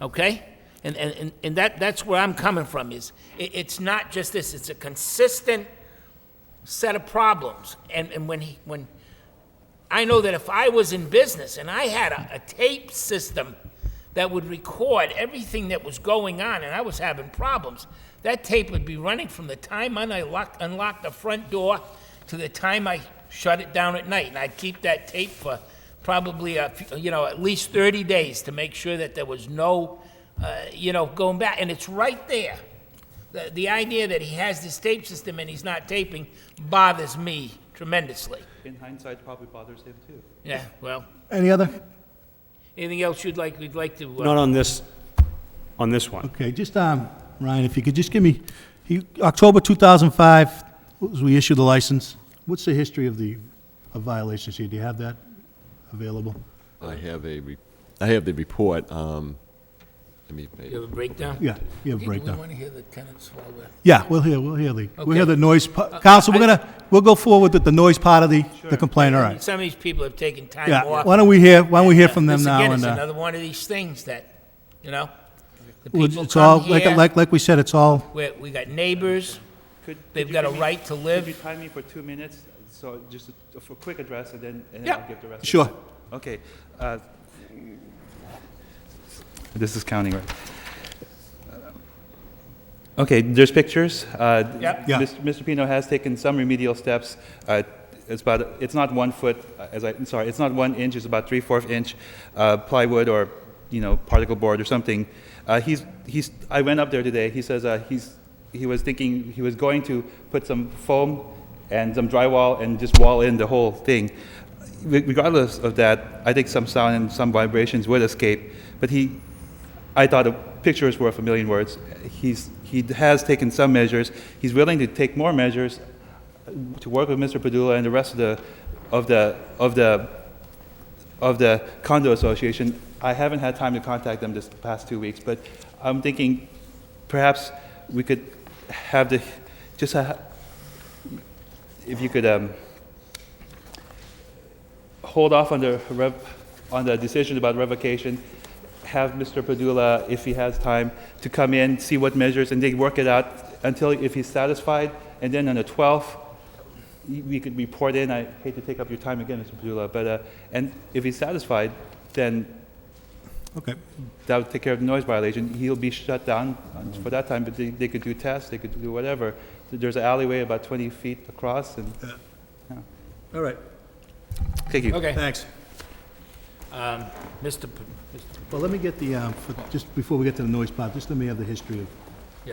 okay? And that's where I'm coming from is it's not just this, it's a consistent set of problems. And when I know that if I was in business and I had a tape system that would record everything that was going on and I was having problems, that tape would be running from the time I unlocked the front door to the time I shut it down at night. And I'd keep that tape for probably, at least 30 days to make sure that there was no going back, and it's right there. The idea that he has this tape system and he's not taping bothers me tremendously. In hindsight, probably bothers him too. Yeah, well. Anything else you'd like to? Not on this one. Okay, just, Ryan, if you could just give me, October 2005 was we issued the license. What's the history of violations here? Do you have that available? I have the report. You have a breakdown? Yeah, you have a breakdown. Do we want to hear the tenants while we're... Yeah, we'll hear the noise. Counsel, we'll go forward with the noise part of the complaint, all right. Some of these people have taken time Yeah, off. why don't we hear from them now? Again, And it's another one of these things that, the well, people it's all, come here. like we said, it's all, We got neighbors. They've got a right to live. Could you time me for 2 minutes So just a quick address, and then Yeah. I'll give the rest. of Sure. the time. Okay. This is counting, right? Okay, there's pictures. Yeah. Mr. Pino has taken some remedial steps. It's not 1 foot, it's not 1 inch, it's about 3/4 inch plywood or, particle board or something. I went up there today. He says he was thinking he was going to put some foam and some drywall and just wall in the whole thing. Regardless of that, I think some sound and some vibrations would escape. But I thought a picture is worth a million words. He has taken some measures. He's willing to take more measures to work with Mr. Padula and the rest of the condo association. I haven't had time to contact them this past 2 weeks, but I'm thinking perhaps we could have if you could hold off on the decision about revocation, have Mr. Padula, if he has time, to come in, see what measures, and they work it out until if he's satisfied, and then on the 12th, we could report in. I hate to take up your time again, Mr. Padula, but and if he's satisfied, then Okay. that would take care of the noise violation. He'll be shut down for that time, but they could do tests, they could do whatever. There's an alleyway about 20 feet across, and All right. thank you. Okay. Thanks. Mr. Well, let me get just before we get to the noise part, just let me have the history of,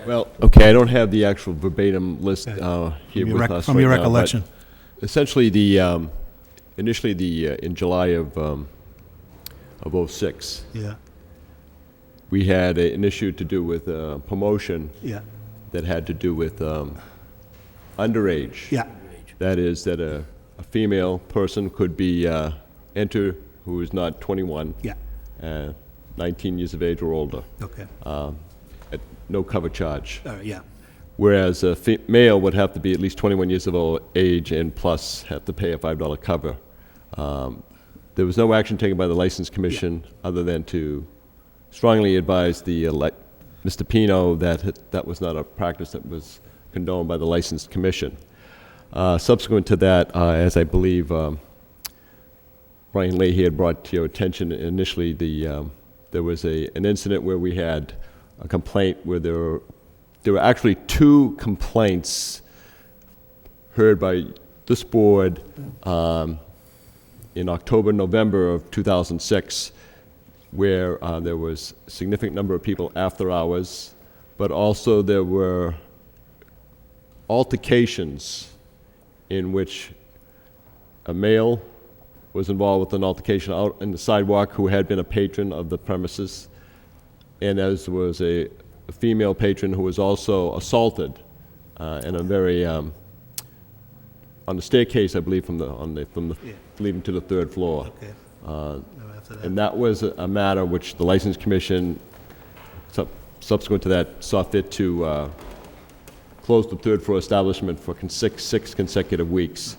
Well, okay, I don't have the actual verbatim list here with us from right your now, but recollection. essentially, initially in July of '06, Yeah, we had an issue to do with promotion yeah, that had to do with underage. yeah, That is, that a female person could be enter who is not 21, yeah, 19 years of age or older, okay. at no cover charge. All right, yeah, Whereas a male would have to be at least 21 years of age and plus have to pay a $5 cover. There was no action taken by the License Commission other than to strongly advise Mr. Pino that that was not a practice that was condoned by the License Commission. Subsequent to that, as I believe Brian Leahy had brought to your attention initially, there was an incident where we had a complaint where there were actually 2 complaints heard by this board in October, November of 2006, where there was a significant number of people after hours, but also there were altercations in which a male was involved with an altercation out in the sidewalk who had been a patron of the premises, and as was a female patron who was also assaulted in a very on the staircase, I believe, from leading to the 3rd floor. okay. And that was a matter which the License Commission, subsequent to that, saw fit to close the 3rd floor establishment for 6 consecutive weeks.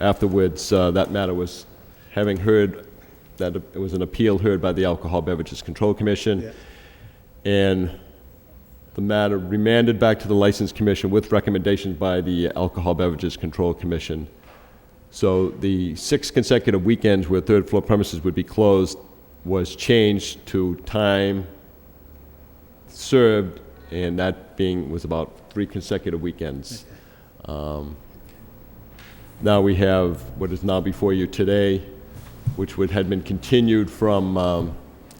Afterwards, that matter was, having heard that it was an appeal heard by the Alcohol Beverages Control Commission, and the matter remanded back to the License Commission with recommendations by the Alcohol Beverages Control Commission. So the 6 consecutive weekends where 3rd floor premises would be closed was changed to time served, and that was about 3 consecutive weekends. Now we have what is now before you today, which had been continued from,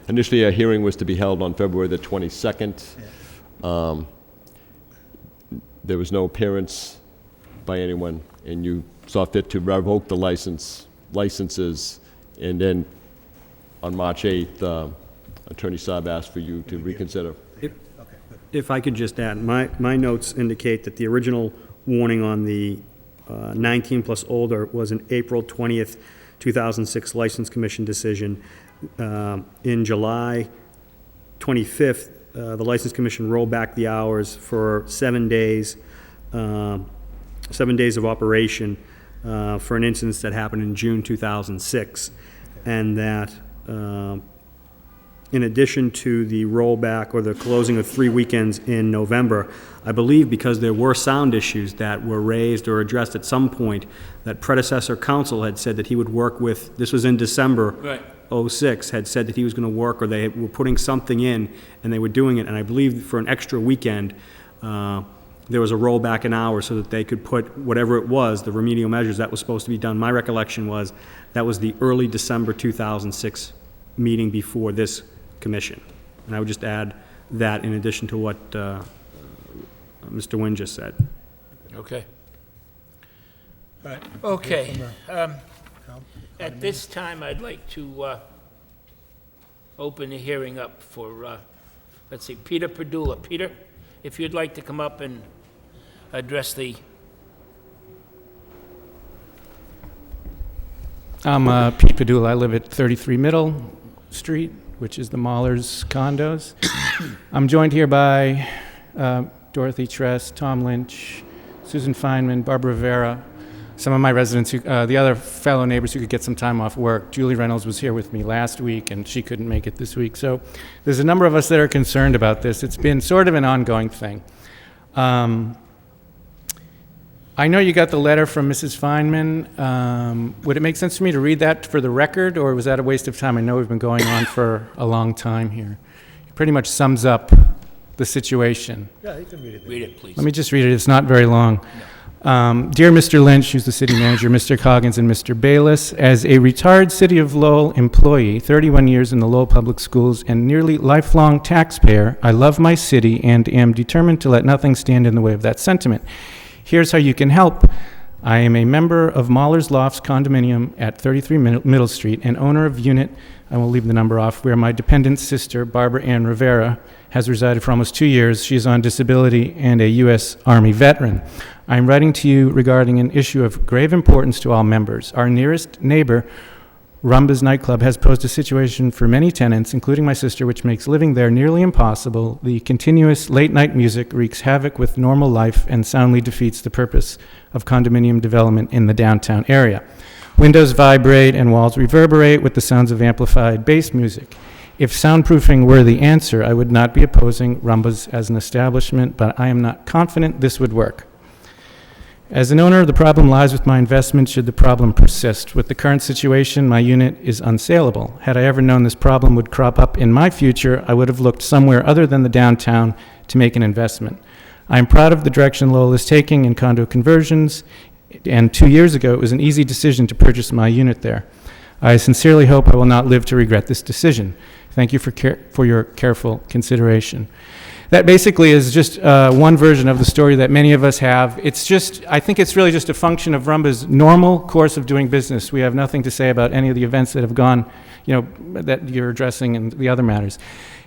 initially a hearing was to be held on February the 22nd. There was no appearance by anyone, and you saw fit to revoke the licenses, and then on March 8th, Attorney Saab asked for you to reconsider. If I could just add, my notes indicate that the original warning on the 19 plus older was an April 20th, 2006 License Commission decision. In July 25th, the License Commission rolled back the hours for 7 days, 7 days of operation for an incident that happened in June 2006, and that in addition to the rollback or the closing of 3 weekends in November, I believe because there were sound issues that were raised or addressed at some point, that predecessor council had said that he would work with, this was in December Right. '06, had said that he was going to work, or they were putting something in, and they were doing it, and I believe for an extra weekend, there was a rollback in hours so that they could put whatever it was, the remedial measures that was supposed to be done. My recollection was that was the early December 2006 meeting before this commission. And I would just add that in addition to what Mr. Nguyen just said. Okay. All right. Okay. At this time, I'd like to open the hearing up for, let's see, Peter Perdula. Peter, if you'd like to come up and address the... I'm Pete Padula. I live at 33 Middle Street, which is the Mahler's condos. I'm joined here by Dorothy Tress, Tom Lynch, Susan Feynman, Barbara Rivera, some of my residents, who, the other fellow neighbors who could get some time off work. Julie Reynolds was here with me last week, and she couldn't make it this week. So there's a number of us that are concerned about this. It's been sort of an ongoing thing. I know you got the letter from Mrs. Feynman. Would it make sense for me to read that for the record, or was that a waste of time? I know we've been going on for a long time here. It pretty much sums up the situation. Yeah, you can read it. Read it, please. Let me just read it. It's not very long. Dear Mr. Lynch, who's the city manager, Mr. Coggins, and Mr. Bayless, as a retired City of Lowell employee, 31 years in the Lowell Public Schools, and nearly lifelong taxpayer, I love my city and am determined to let nothing stand in the way of that sentiment. Here's how you can help. I am a member of Mahler's Lofts condominium at 33 Middle Street and owner of unit, I will leave the number off, where my dependent sister, Barbara Ann Rivera, has resided for almost 2 years. She is on disability and a U.S. Army veteran. I am writing to you regarding an issue of grave importance to all members. Our nearest neighbor, Rumba's nightclub, has posed a situation for many tenants, including my sister, which makes living there nearly impossible. The continuous late-night music wreaks havoc with normal life and soundly defeats the purpose of condominium development in the downtown area. Windows vibrate and walls reverberate with the sounds of amplified bass music. If soundproofing were the answer, I would not be opposing Rumba's as an establishment, but I am not confident this would work. As an owner, the problem lies with my investment should the problem persist. With the current situation, my unit is unsaleable. Had I ever known this problem would crop up in my future, I would have looked somewhere other than the downtown to make an investment. I am proud of the direction Lowell is taking in condo conversions, and 2 years ago, it was an easy decision to purchase my unit there. I sincerely hope I will not live to regret this decision. Thank you for your careful consideration. That basically is just one version of the story that many of us have. It's just, I think it's really just a function of Rumba's normal course of doing business. We have nothing to say about any of the events that have gone, you know, that you're addressing and the other matters.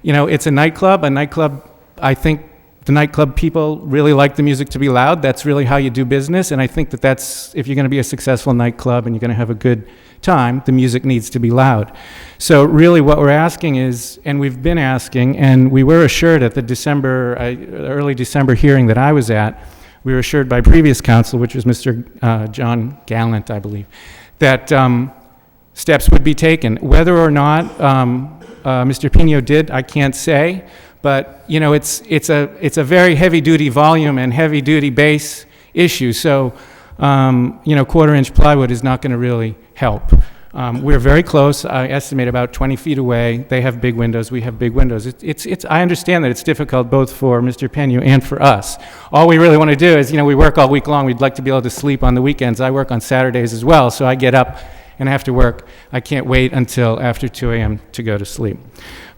You know, it's a nightclub. I think the nightclub people really like the music to be loud. That's really how you do business. And I think that that's, if you're going to be a successful nightclub and you're going to have a good time, the music needs to be loud. So really what we're asking is, and we've been asking, and we were assured at the early December hearing that I was at, we were assured by previous council, which was Mr. John Gallant, I believe, that steps would be taken. Whether or not Mr. Pino did, I can't say, but you know, it's a very heavy-duty volume and heavy-duty bass issue. So you know, quarter-inch plywood is not going to really help. We're very close. I estimate about 20 feet away. They have big windows. We have big windows. I understand that it's difficult both for Mr. Pena and for us. All we really want to do is, you know, we work all week long. We'd like to be able to sleep on the weekends. I work on Saturdays as well, so I get up and after work, I can't wait until after 2 a.m. to go to sleep.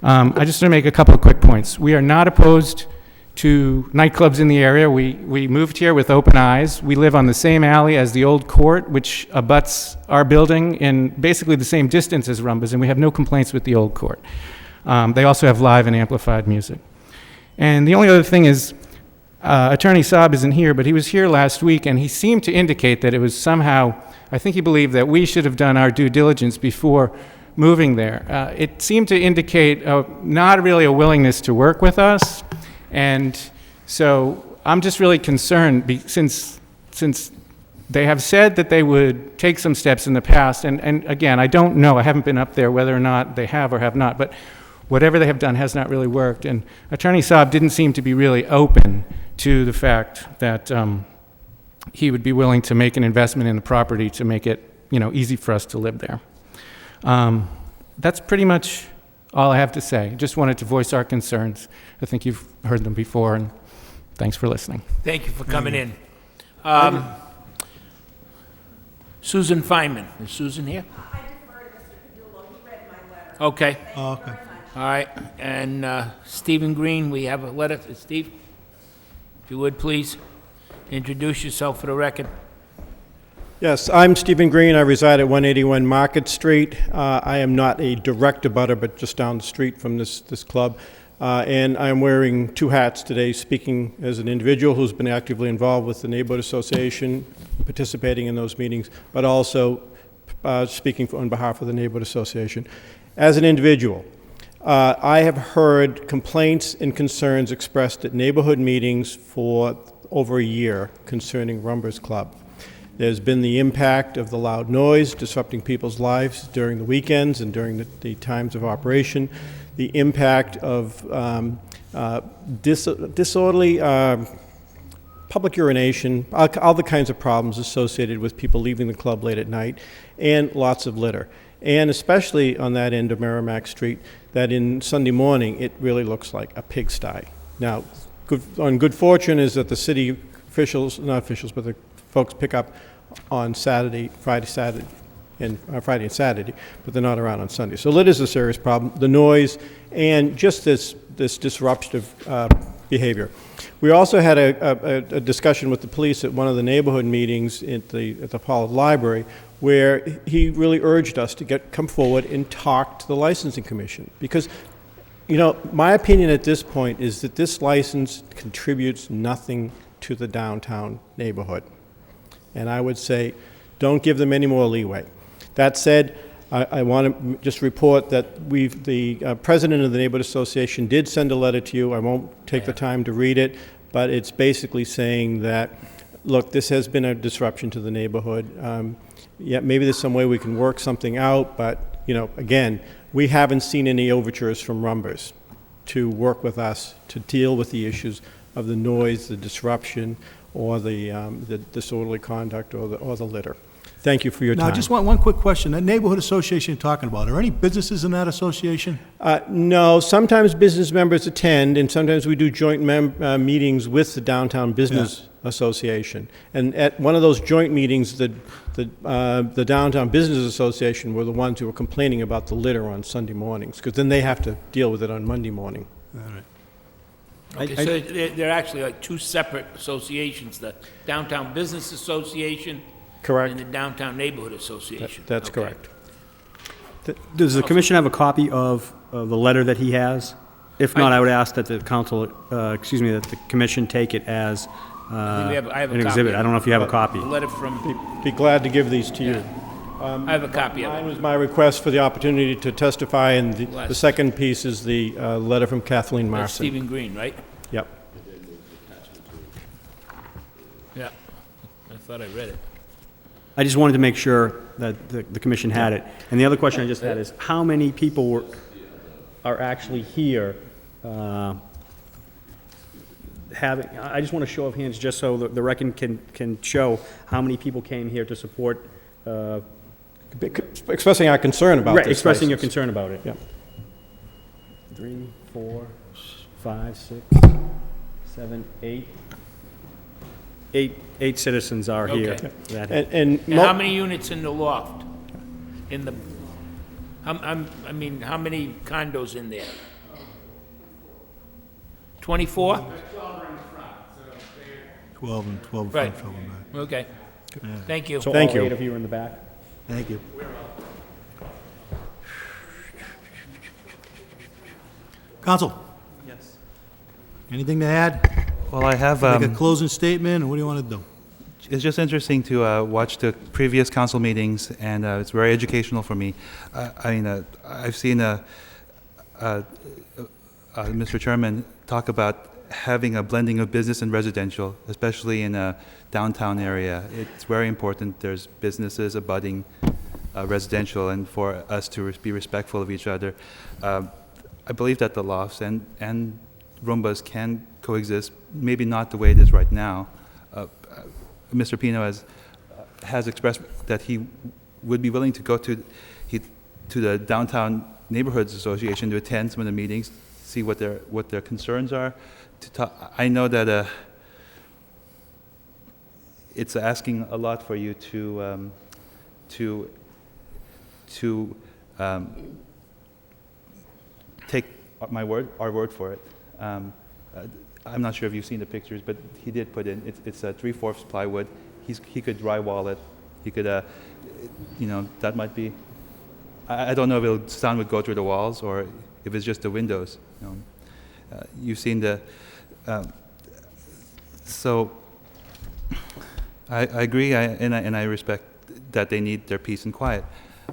I just want to make a couple of quick points. We are not opposed to nightclubs in the area. We moved here with open eyes. We live on the same alley as the old court, which abuts our building in basically the same distance as Rumba's, and we have no complaints with the old court. They also have live and amplified music. And the only other thing is, Attorney Saab isn't here, but he was here last week, and he seemed to indicate that it was somehow, I think he believed that we should have done our due diligence before moving there. It seemed to indicate not really a willingness to work with us. And so I'm just really concerned since they have said that they would take some steps in the past, and again, I don't know, I haven't been up there whether or not they have or have not, but whatever they have done has not really worked. And Attorney Saab didn't seem to be really open to the fact that he would be willing to make an investment in the property to make it, easy for us to live there. That's pretty much all I have to say. Just wanted to voice our concerns. I think you've heard them before, and thanks for listening. Thank you for coming in. Susan Feynman. Is Susan here? I defer to Mr. Padula. He read my letter. Okay. Oh, okay. All right. And Stephen Green, we have a letter. Steve, if you would, please introduce yourself for the record. Yes, I'm Stephen Green. I reside at 181 Market Street. I am not a direct abutter, but just down the street from this club. And I'm wearing two hats today, speaking as an individual who's been actively involved with the Neighborhood Association, participating in those meetings, but also speaking on behalf of the Neighborhood Association. As an individual, I have heard complaints and concerns expressed at neighborhood meetings for over a year concerning Rumbers Club. There's been the impact of the loud noise disrupting people's lives during the weekends and during the times of operation, the impact of disorderly public urination, all the kinds of problems associated with people leaving the club late at night, and lots of litter. And especially on that end of Merrimack Street, that in Sunday morning, it really looks like a pigsty. Now, good fortune is that the city officials, not officials, but the folks pick up on Friday and Saturday, but they're not around on Sunday. So litter is a serious problem, the noise, and just this disruptive behavior. We also had a discussion with the police at one of the neighborhood meetings at the Pollard Library, where he really urged us to come forward and talk to the licensing commission. Because, my opinion at this point is that this license contributes nothing to the downtown neighborhood. And I would say, don't give them any more leeway. That said, I want to just report that the president of the Neighborhood Association did send a letter to you. I won't take the time to read it, but it's basically saying that, look, this has been a disruption to the neighborhood. Yeah, maybe there's some way we can work something out, but, again, we haven't seen any overtures from Rumbers to work with us to deal with the issues of the noise, the disruption, or the disorderly conduct, or the litter. Thank you for your time. Now, just one quick question. That neighborhood association you're talking about, are any businesses in that association? No. Sometimes business members attend, and sometimes we do joint meetings with the Downtown Business Association. And at one of those joint meetings, the Downtown Business Association were the ones who were complaining about the litter on Sunday mornings, because then they have to deal with it on Monday morning. All right. Okay, so they're actually like two separate associations, the Downtown Business Association. Correct. And the Downtown Neighborhood Association. That's correct. Does the commission have a copy of the letter that he has? If not, I would ask that the that the commission take it as I have an exhibit. I don't know if you have a copy. A letter from... Be glad to give these to you. I have a copy of it. Mine was my request for the opportunity to testify, and the second piece is the letter from Kathleen Marson. That's Stephen Green, right? Yep. Yeah. I thought I read it. I just wanted to make sure that the commission had it. And the other question I just had is, how many people are actually here I just want a show of hands, just so the record can show how many people came here to support... expressing our concern about this. Expressing your license. concern about it. Yeah. 3, 4, 5, 6, 7, 8. Eight citizens are here. Okay. And how many units in the loft? In the, I mean, how many condos in there? 24? 12 and 12 Right. front, 12 in back. Okay. Thank you. So Thank all you. 8 of you are in the back? Thank you. Counsel? Yes. Anything to add? Well, I have... Make a closing statement, or what do you want to do? It's just interesting to watch the previous council meetings, and it's very educational for me. I've seen Mr. Chairman talk about having a blending of business and residential, especially in a downtown area. It's very important. There's businesses abutting residential, and for us to be respectful of each other. I believe that the lofts and Roombas can coexist, maybe not the way it is right now. Mr. Pino has expressed that he would be willing to go to the Downtown Neighborhoods Association to attend some of the meetings, see what their concerns are. I know that it's asking a lot for you to take our word for it. I'm not sure if you've seen the pictures, but he did put in, it's a 3/4 plywood. He could drywall it. He could, that might be, I don't know if sound would go through the walls or if it's just the windows. You've seen the, so I agree, and I respect that they need their peace and quiet.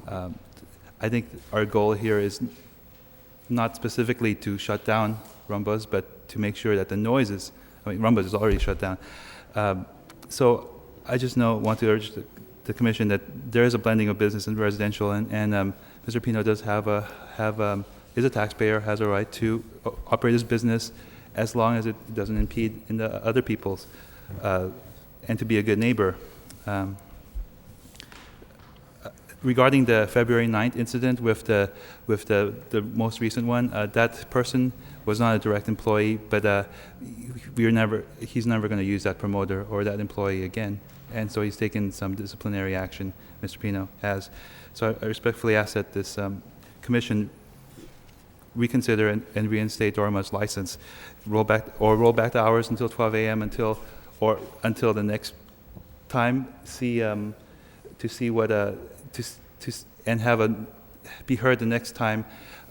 I think our goal here is not specifically to shut down Roombas, but to make sure that the noises, Roombas is already shut down. So I just want to urge the commission that there is a blending of business and residential, and Mr. Pino does is a taxpayer, has a right to operate his business as long as it doesn't impede in the other people's, and to be a good neighbor. Regarding the February 9th incident with the most recent one, that person was not a direct employee, but he's never going to use that promoter or that employee again, and so he's taken some disciplinary action. Mr. Pino has. So I respectfully ask that this commission reconsider and reinstate Dorma's license, roll back the hours until 12 a.m. until the next time. And be heard the next time.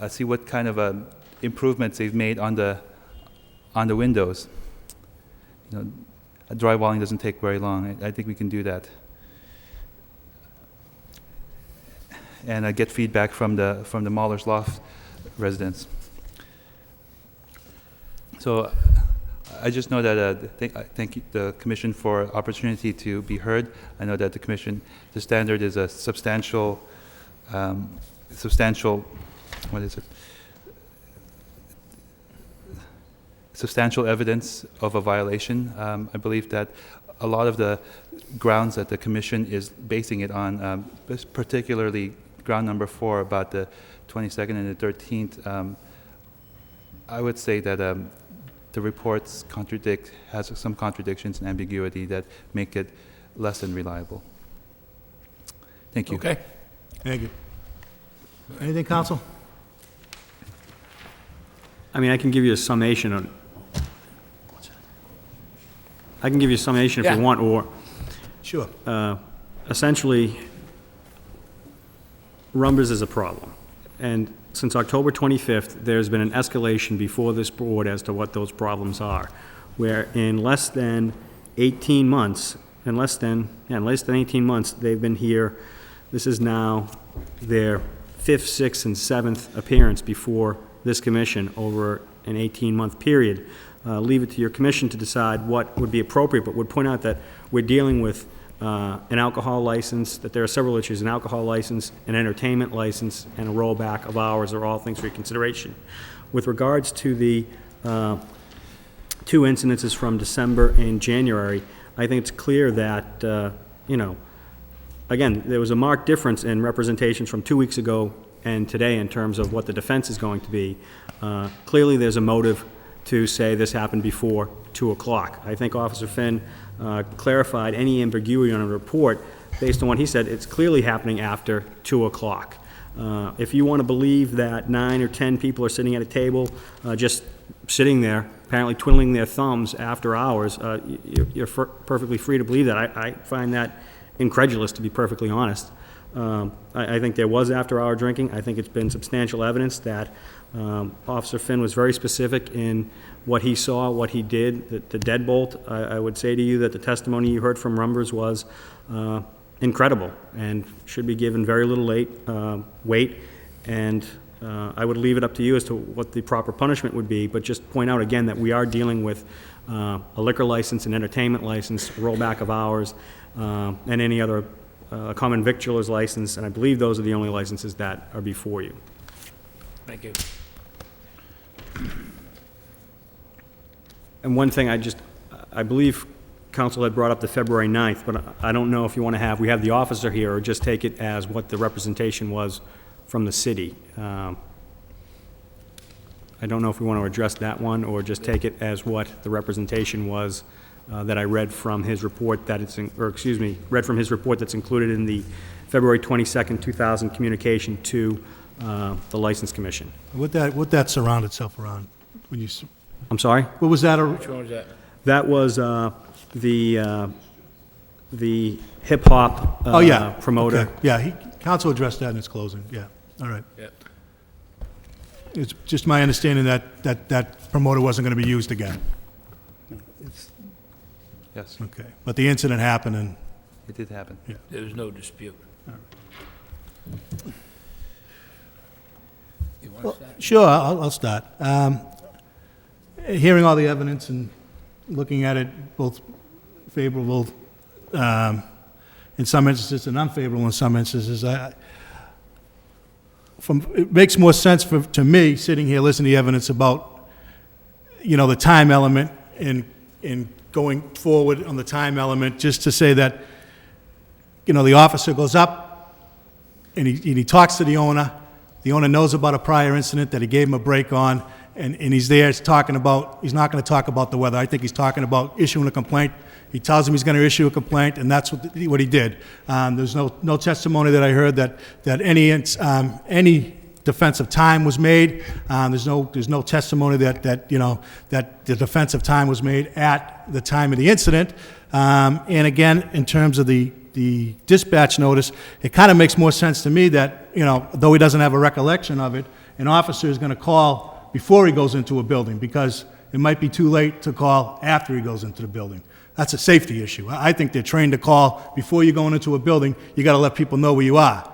See what kind of improvements they've made on the windows. Drywalling doesn't take very long. I think we can do that. And I get feedback from the Mahler's Loft residents. So I just know that I thank the commission for opportunity to be heard. I know that the standard is a substantial, what is it? Substantial evidence of a violation. I believe that a lot of the grounds that the commission is basing it on, particularly ground number 4 about the 22nd and the 13th, I would say that the reports has some contradictions and ambiguity that make it less than reliable. Thank you. Okay. Thank you. Anything, counsel? I can give you a summation on. I can give you a summation if you want, or. Sure. Essentially, Roombas is a problem. And since October 25th, there's been an escalation before this board as to what those problems are, where in less than 18 months, in less than 18 months, they've been here. This is now their 5th, 6th, and 7th appearance before this commission over an 18-month period. Leave it to your commission to decide what would be appropriate, but would point out that we're dealing with an alcohol license, that there are several issues: an alcohol license, an entertainment license, and a rollback of hours are all things for consideration. With regards to the 2 incidences from December and January, I think it's clear that, again, there was a marked difference in representations from 2 weeks ago and today in terms of what the defense is going to be. Clearly, there's a motive to say this happened before 2 o'clock. I think Officer Finn clarified any ambiguity on a report based on what he said. It's clearly happening after 2 o'clock. If you want to believe that 9 or 10 people are sitting at a table, just sitting there, apparently twiddling their thumbs after hours, you're perfectly free to believe that. I find that incredulous, to be perfectly honest. I think there was after-hour drinking. I think it's been substantial evidence that Officer Finn was very specific in what he saw, what he did. The deadbolt, I would say to you that the testimony you heard from Roombas was incredible and should be given very little weight. And I would leave it up to you as to what the proper punishment would be, but just point out again that we are dealing with a liquor license, an entertainment license, rollback of hours, and any other common victualer's license, and I believe those are the only licenses that are before you. Thank you. And one thing I believe council had brought up the February 9th, but I don't know if you want to we have the officer here, or just take it as what the representation was from the city. I don't know if we want to address that one, or just take it as what the representation was that I read from his report read from his report that's included in the February 22nd, 2000 communication to the License Commission. What that surround itself around? When you, I'm sorry? What was that? Which one was that? That was the hip-hop Oh, yeah. promoter. Okay. Yeah, council addressed that in its closing, yeah. All right. Yeah. It's just my understanding that promoter wasn't going to be used again. Yes, Okay, but the incident happened, and it did happen. yeah. There was no dispute. You want to start? Sure, I'll start. Hearing all the evidence and looking at it, both favorable in some instances and unfavorable in some instances, it makes more sense to me, sitting here listening to the evidence about, the time element in going forward on the time element, just to say that, the officer goes up and he talks to the owner. The owner knows about a prior incident that he gave him a break on, and he's there talking about, he's not going to talk about the weather. I think he's talking about issuing a complaint. He tells him he's going to issue a complaint, and that's what he did. There's no testimony that I heard that any defensive time was made. There's no testimony that the defensive time was made at the time of the incident. And again, in terms of the dispatch notice, it kind of makes more sense to me that, though he doesn't have a recollection of it, an officer is going to call before he goes into a building, because it might be too late to call after he goes into the building. That's a safety issue. I think they're trained to call before you're going into a building. You got to let people know where you are.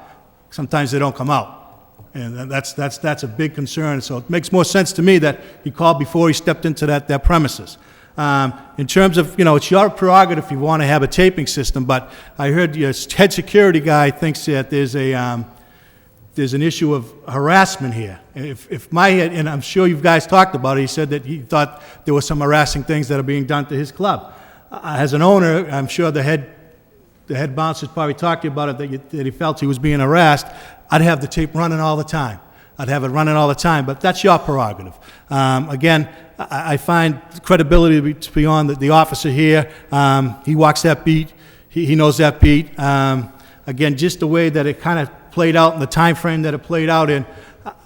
Sometimes they don't come out, and that's a big concern. So it makes more sense to me that he called before he stepped into that premises. In terms of, it's your prerogative if you want to have a taping system, but I heard your head security guy thinks that there's an issue of harassment here. If my head, and I'm sure you guys talked about it, he said that he thought there were some harassing things that are being done to his club. As an owner, I'm sure the head bouncer's probably talked to you about it, that he felt he was being harassed. I'd have the tape running all the time. I'd have it running all the time, but that's your prerogative. Again, I find credibility to be on the officer here. He walks that beat. He knows that beat. Again, just the way that it kind of played out and the time frame that it played out in,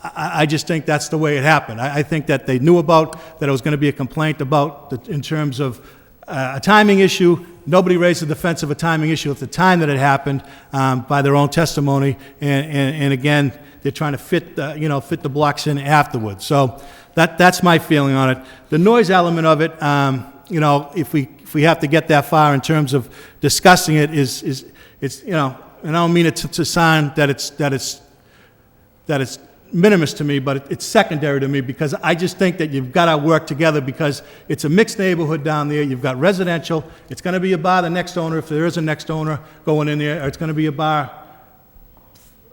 I just think that's the way it happened. I think that they knew about that it was going to be a complaint about in terms of a timing issue. Nobody raised the defense of a timing issue at the time that it happened by their own testimony, and again, they're trying to fit the blocks in afterwards. So that's my feeling on it. The noise element of it, if we have to get that far in terms of discussing it, is and I don't mean it to sound that it's minimus to me, but it's secondary to me, because I just think that you've got to work together, because it's a mixed neighborhood down there. You've got residential. It's going to be a bar, the next owner, if there is a next owner going in there, or it's going to be a bar,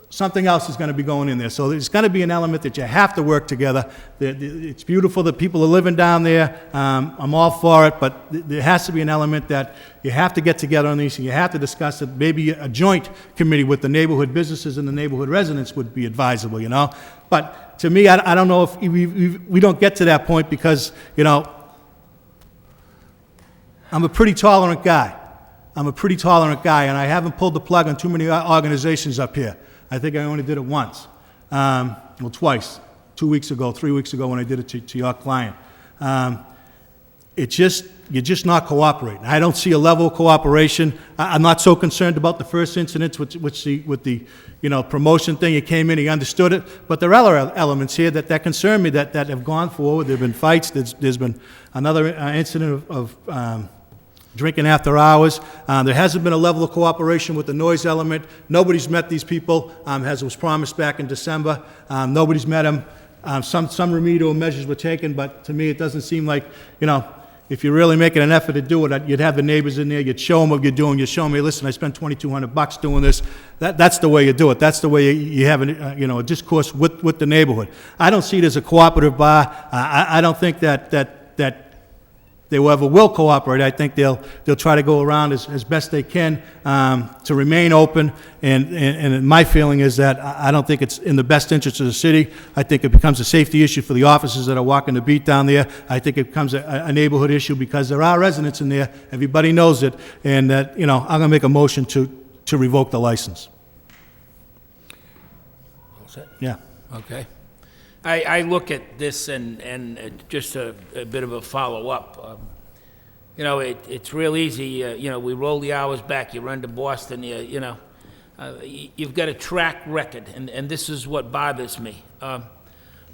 something else is going to be going in there. So there's going to be an element that you have to work together. It's beautiful that people are living down there. I'm all for it, but there has to be an element that you have to get together on these, and you have to discuss it. Maybe a joint committee with the neighborhood businesses and the neighborhood residents would be advisable, But to me, I don't know if we don't get to that point, because, I'm a pretty tolerant guy. And I haven't pulled the plug on too many organizations up here. I think I only did it once. Twice. 2 weeks ago, 3 weeks ago, when I did it to your client. You're just not cooperating. I don't see a level of cooperation. I'm not so concerned about the first incident with the promotion thing. He came in, he understood it. But there are other elements here that concern me that have gone forward. There have been fights. There's been another incident of drinking after hours. There hasn't been a level of cooperation with the noise element. Nobody's met these people, as was promised back in December. Nobody's met them. Some remedial measures were taken, but to me it doesn't seem like, if you're really making an effort to do it, you'd have the neighbors in there, you'd show them what you're doing, you'd show them, hey, listen, I spent $2,200 doing this. That's the way you do it. That's the way you have a discourse with the neighborhood. I don't see it as a cooperative bar. I don't think that whoever will cooperate, I think they'll try to go around as best they can to remain open. And my feeling is that I don't think it's in the best interest of the city. I think it becomes a safety issue for the officers that are walking the beat down there. I think it becomes a neighborhood issue because there are residents in there. Everybody knows it. And that, I'm going to make a motion to revoke the license. All set? Yeah. Okay. I look at this and just a bit of a follow-up. It's real easy, we roll the hours back, you run to Boston, you've got a track record, and this is what bothers me.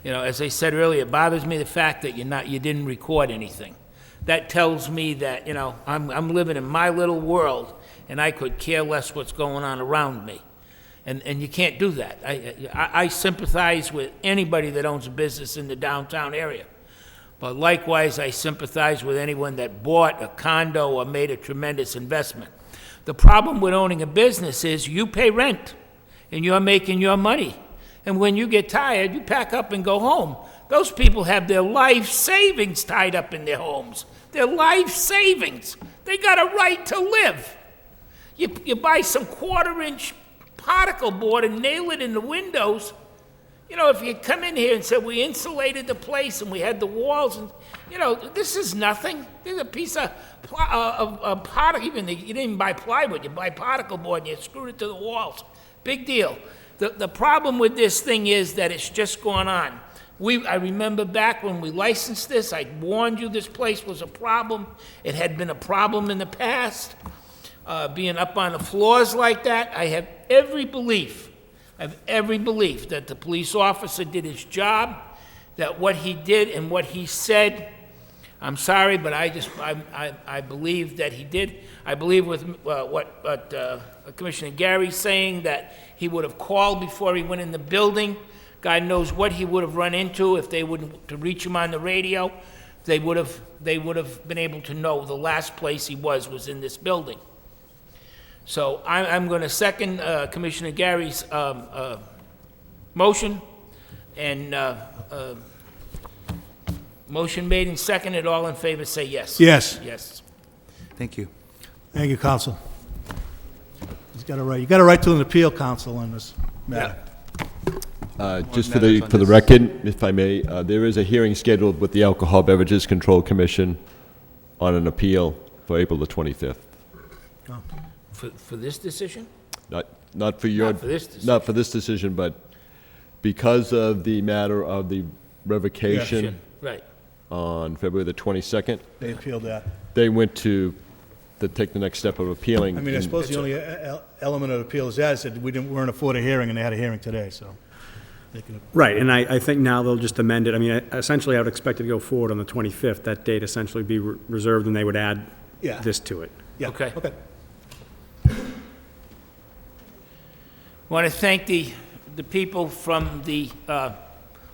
As I said earlier, it bothers me the fact that you didn't record anything. That tells me that, I'm living in my little world, and I could care less what's going on around me. And you can't do that. I sympathize with anybody that owns a business in the downtown area. But likewise, I sympathize with anyone that bought a condo or made a tremendous investment. The problem with owning a business is you pay rent, and you're making your money. And when you get tired, you pack up and go home. Those people have their life savings tied up in their homes. Their life savings. They got a right to live. You buy some quarter-inch particle board and nail it in the windows. If you come in here and said we insulated the place and we had the walls, and this is nothing. There's a piece of particle. You didn't even buy plywood. You buy particle board and you screwed it to the walls. Big deal. The problem with this thing is that it's just gone on. I remember back when we licensed this, I warned you this place was a problem. It had been a problem in the past. Being up on the floors like that, I have every belief that the police officer did his job, that what he did and what he said, I'm sorry, but I believe that he did. I believe with what Commissioner Gary's saying, that he would have called before he went in the building. God knows what he would have run into if they wouldn't to reach him on the radio. They would have been able to know the last place he was in this building. So I'm going to second Commissioner Gary's motion, and motion made and seconded. All in favor say yes. Yes. Yes. Thank you. Thank you, Counsel. You got a right to an appeal, Counsel, on this matter. Just for the record, if I may, there is a hearing scheduled with the Alcohol Beverages Control Commission on an appeal for April the 25th. Oh. For this decision? Not for your... Not for this decision. Not for this decision, but because of the matter of the revocation right. on February the 22nd. They appealed that. They went to take the next step of appealing. I mean, I suppose the only element of appeal is that is that we weren't afforded a hearing, and they had a hearing today, so. Right, and I think now they'll just amend it. I mean, essentially, I would expect it to go forward on the 25th. That date essentially be reserved, and they would add this to it. Yeah. Okay. Okay. I want to thank the people from the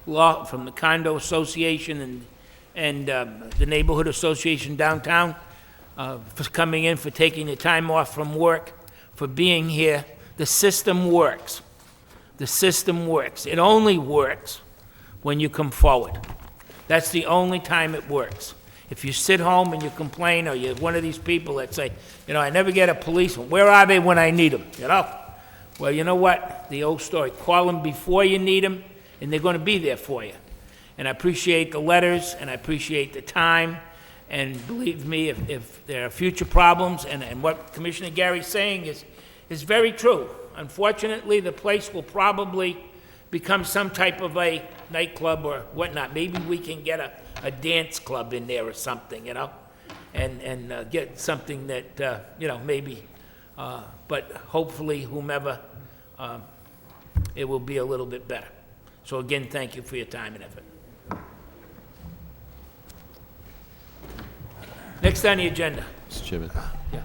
from the condo association and the neighborhood association downtown for coming in, for taking the time off from work, for being here. The system works. The system works. It only works when you come forward. That's the only time it works. If you sit home and you complain, or you're one of these people that say, I never get a policeman. Where are they when I need them? Well, you know what? The old story. Call them before you need them, and they're going to be there for you. And I appreciate the letters, and I appreciate the time. And believe me, if there are future problems, and what Commissioner Gary's saying is very true. Unfortunately, the place will probably become some type of a nightclub or whatnot. Maybe we can get a dance club in there or something, and get something that, maybe, but hopefully whomever, it will be a little bit better. So again, thank you for your time and effort. Next on the agenda. Mr. Chairman. Yeah.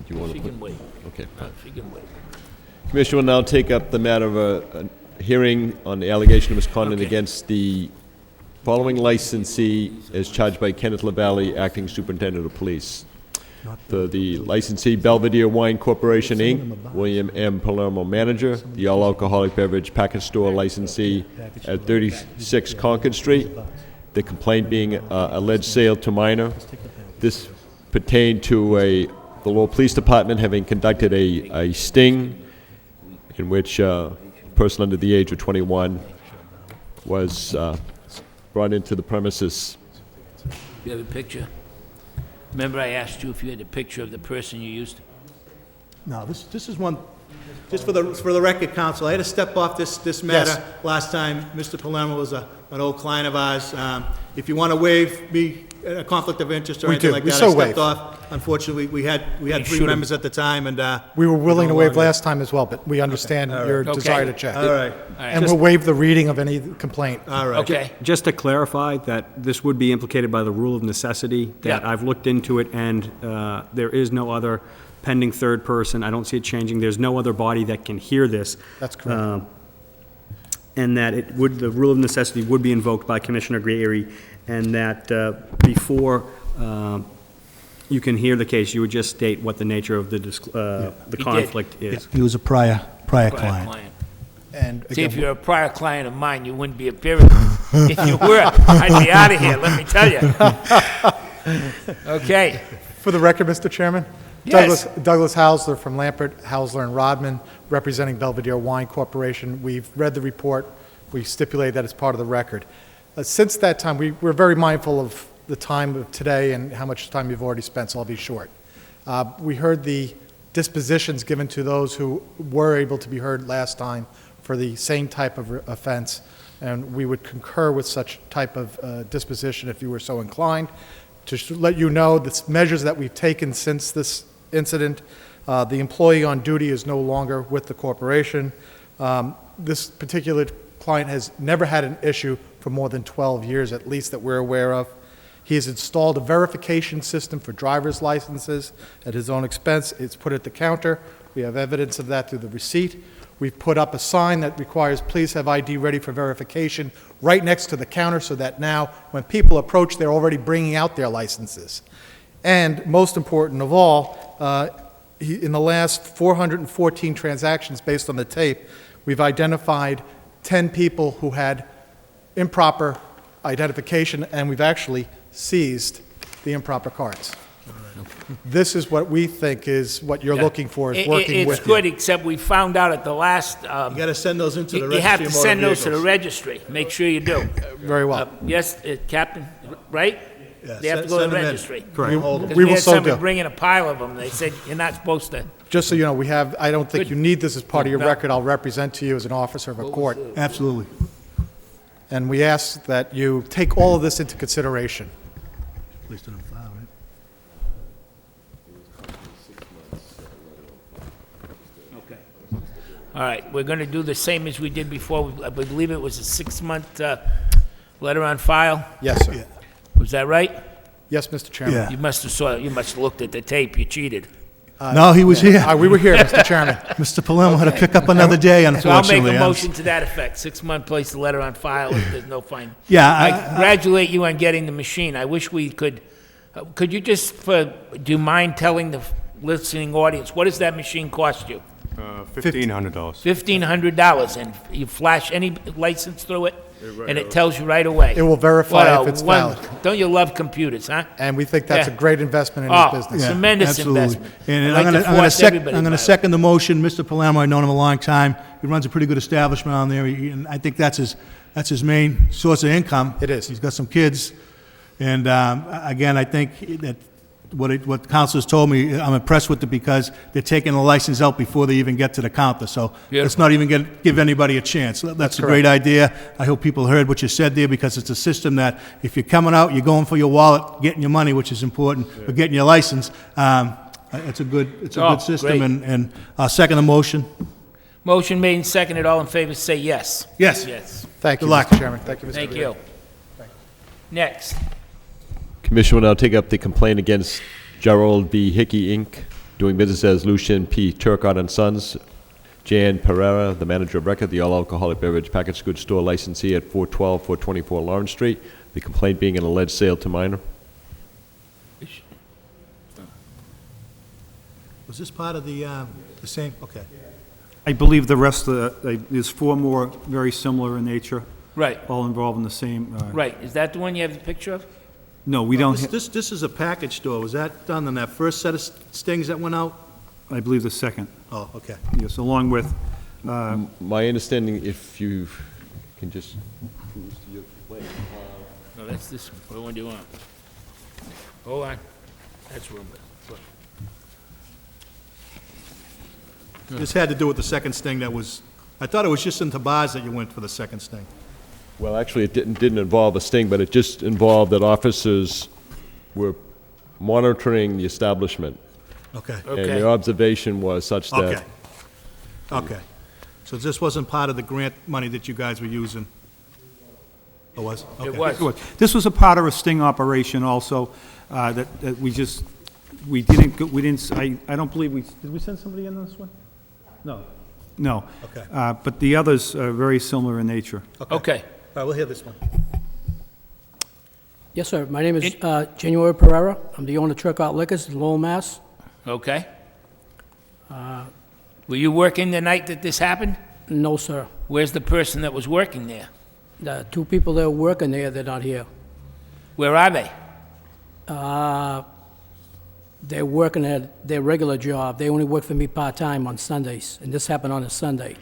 You want She to can wait. Okay. She can wait. Commissioner will now take up the matter of a hearing on the allegation of misconduct against the following licensee as charged by Kenneth LaValle, Acting Superintendent of Police. The licensee, Belvedere Wine Corporation, Inc., William M. Palermo, manager. The all-alcoholic beverage package store licensee at 36 Concord Street. the complaint being alleged sale to minor. This pertained to the Lowell Police Department having conducted a sting in which a person under the age of 21 was brought into the premises. You have a picture? Remember I asked you if you had a picture of the person you used? No, this is one, just for the record, counsel, I had to step off this matter last time. Mr. Palermo was an old client of ours. If you want to waive me a conflict of interest or anything like that, I stepped off. Unfortunately, we had three members at the time, and we were willing to waive last time as well, but we understand your desire to check. All right. And we'll waive the reading of any complaint. All right. Okay. Just to clarify that this would be implicated by the rule of necessity, that I've looked into it, and there is no other pending third person. I don't see it changing. There's no other body that can hear this. That's correct. And that the rule of necessity would be invoked by Commissioner Greery, and that before you can hear the case, you would just state what the nature of the conflict is. He was a prior client. And See, if again, you're a prior client of mine, you wouldn't be appearing. If you were, I'd be out of here, let me tell you. Okay. for the record, Mr. Chairman? Yes. Douglas Hausler from Lampert, Hausler and Rodman, representing Belvedere Wine Corporation. We've read the report. We stipulate that it's part of the record. Since that time, we're very mindful of the time of today and how much time you've already spent, so I'll be short. We heard the dispositions given to those who were able to be heard last time for the same type of offense, and we would concur with such type of disposition if you were so inclined. To let you know, the measures that we've taken since this incident, the employee on duty is no longer with the corporation. This particular client has never had an issue for more than 12 years, at least that we're aware of. He has installed a verification system for driver's licenses at his own expense. It's put at the counter. We have evidence of that through the receipt. We've put up a sign that requires, please have ID ready for verification, right next to the counter, so that now when people approach, they're already bringing out their licenses. And most important of all, in the last 414 transactions based on the tape, we've identified 10 people who had improper identification, and we've actually seized the improper cards. This is what we think is what you're looking for, is working with It's good, except we found out at the last... You got to send those into the registry. You have to of motor send those to the vehicles. registry. Make sure you do. Very well. Yes, Captain, right? Yeah, They have to go to send the them in. registry. Correct. Because We will had so somebody do. bring in a pile of them. They said, you're not supposed to... Just so you know, we have, I don't think Good. you need this as part of your No. record. I'll represent to you as an officer of a court. Absolutely. And we ask that you take all of this into consideration. Placed it on file, right? Okay. All right, we're going to do the same as we did before. I believe it was a 6-month letter on file. Yes, sir. Was that right? Yes, Mr. Chairman. Yeah. You must have looked at the tape. You cheated. No, he was here. We were here, Mr. Chairman. Mr. Palermo had to pick up another day, So I'll unfortunately. make a motion to that effect. 6-month, place the letter on file if there's no fine. Yeah, I congratulate you on getting the machine. I wish we could you just, do you mind telling the listening audience, what does that machine cost you? $1,500. $1,500, and you flash any license through it, and it tells you right away. It will verify What if a it's valid. Don't you love computers, huh? And we think that's Yeah. a great investment in Oh, his business. Yeah, tremendous absolutely. investment. And I'd I'm like to going to force everybody to buy it. second the motion. Mr. Palermo, I've known him a long time. He runs a pretty good establishment on there, and I think that's his main source of income. It is. He's got some kids, and again, I think that what council has told me, I'm impressed with it because they're taking the license out before they even get to the counter. So let's not even give anybody a chance. That's a great idea. I hope people heard what you said there, because it's a system that if you're coming out, you're going for your wallet, getting your money, which is important, but getting your license, it's a good system. great. And I'll second the motion. Motion made and seconded. All in favor, say yes. Yes. Yes. Thank you, Good luck. Mr. Chairman. Thank you, Mr. Thank Chairman. you. Next. Commission will now take up the complaint against Gerald B. Hickey, Inc., doing business as Lucian P. Turcott and Sons. Jan Pereira, the manager of record, the all-alcoholic beverage package goods store licensee at 412, 424 Lawrence Street. The complaint being an alleged sale to minor. Was this part of the same? Okay. I believe the rest of there's 4 more very similar in nature. Right. all involved in the same. Right, is that the one you have the picture of? No, we don't. This is a package store. Was that done on that first set of stings that went out? I believe the second. Oh, okay. Yes, along with. My understanding, if you can just cruise to your plan. No, that's this one. What one do you want? Hold on. That's room. This had to do with the second sting that was, I thought it was just into bars that you went for the second sting. Well, actually, it didn't involve a sting, but it just involved that officers were monitoring the establishment. Okay. And Okay. the observation was such that. Okay. Okay. So this wasn't part of the grant money that you guys were using? It was? It Okay. was. This was a part of a sting operation also, that we didn't, I don't believe did we send somebody in this one? No. No. Okay. But the others are very similar in nature. Okay. All right, we'll hear this one. Yes, sir. My name is January Pereira. I'm the owner of Turcotte Liquors in Lowell, Mass. Okay. Were you working the night that this happened? No, sir. Where's the person that was working there? The two people that are working there, they're not here. Where are they? They're working at their regular job. They only work for me part-time on Sundays, and this happened on a Sunday.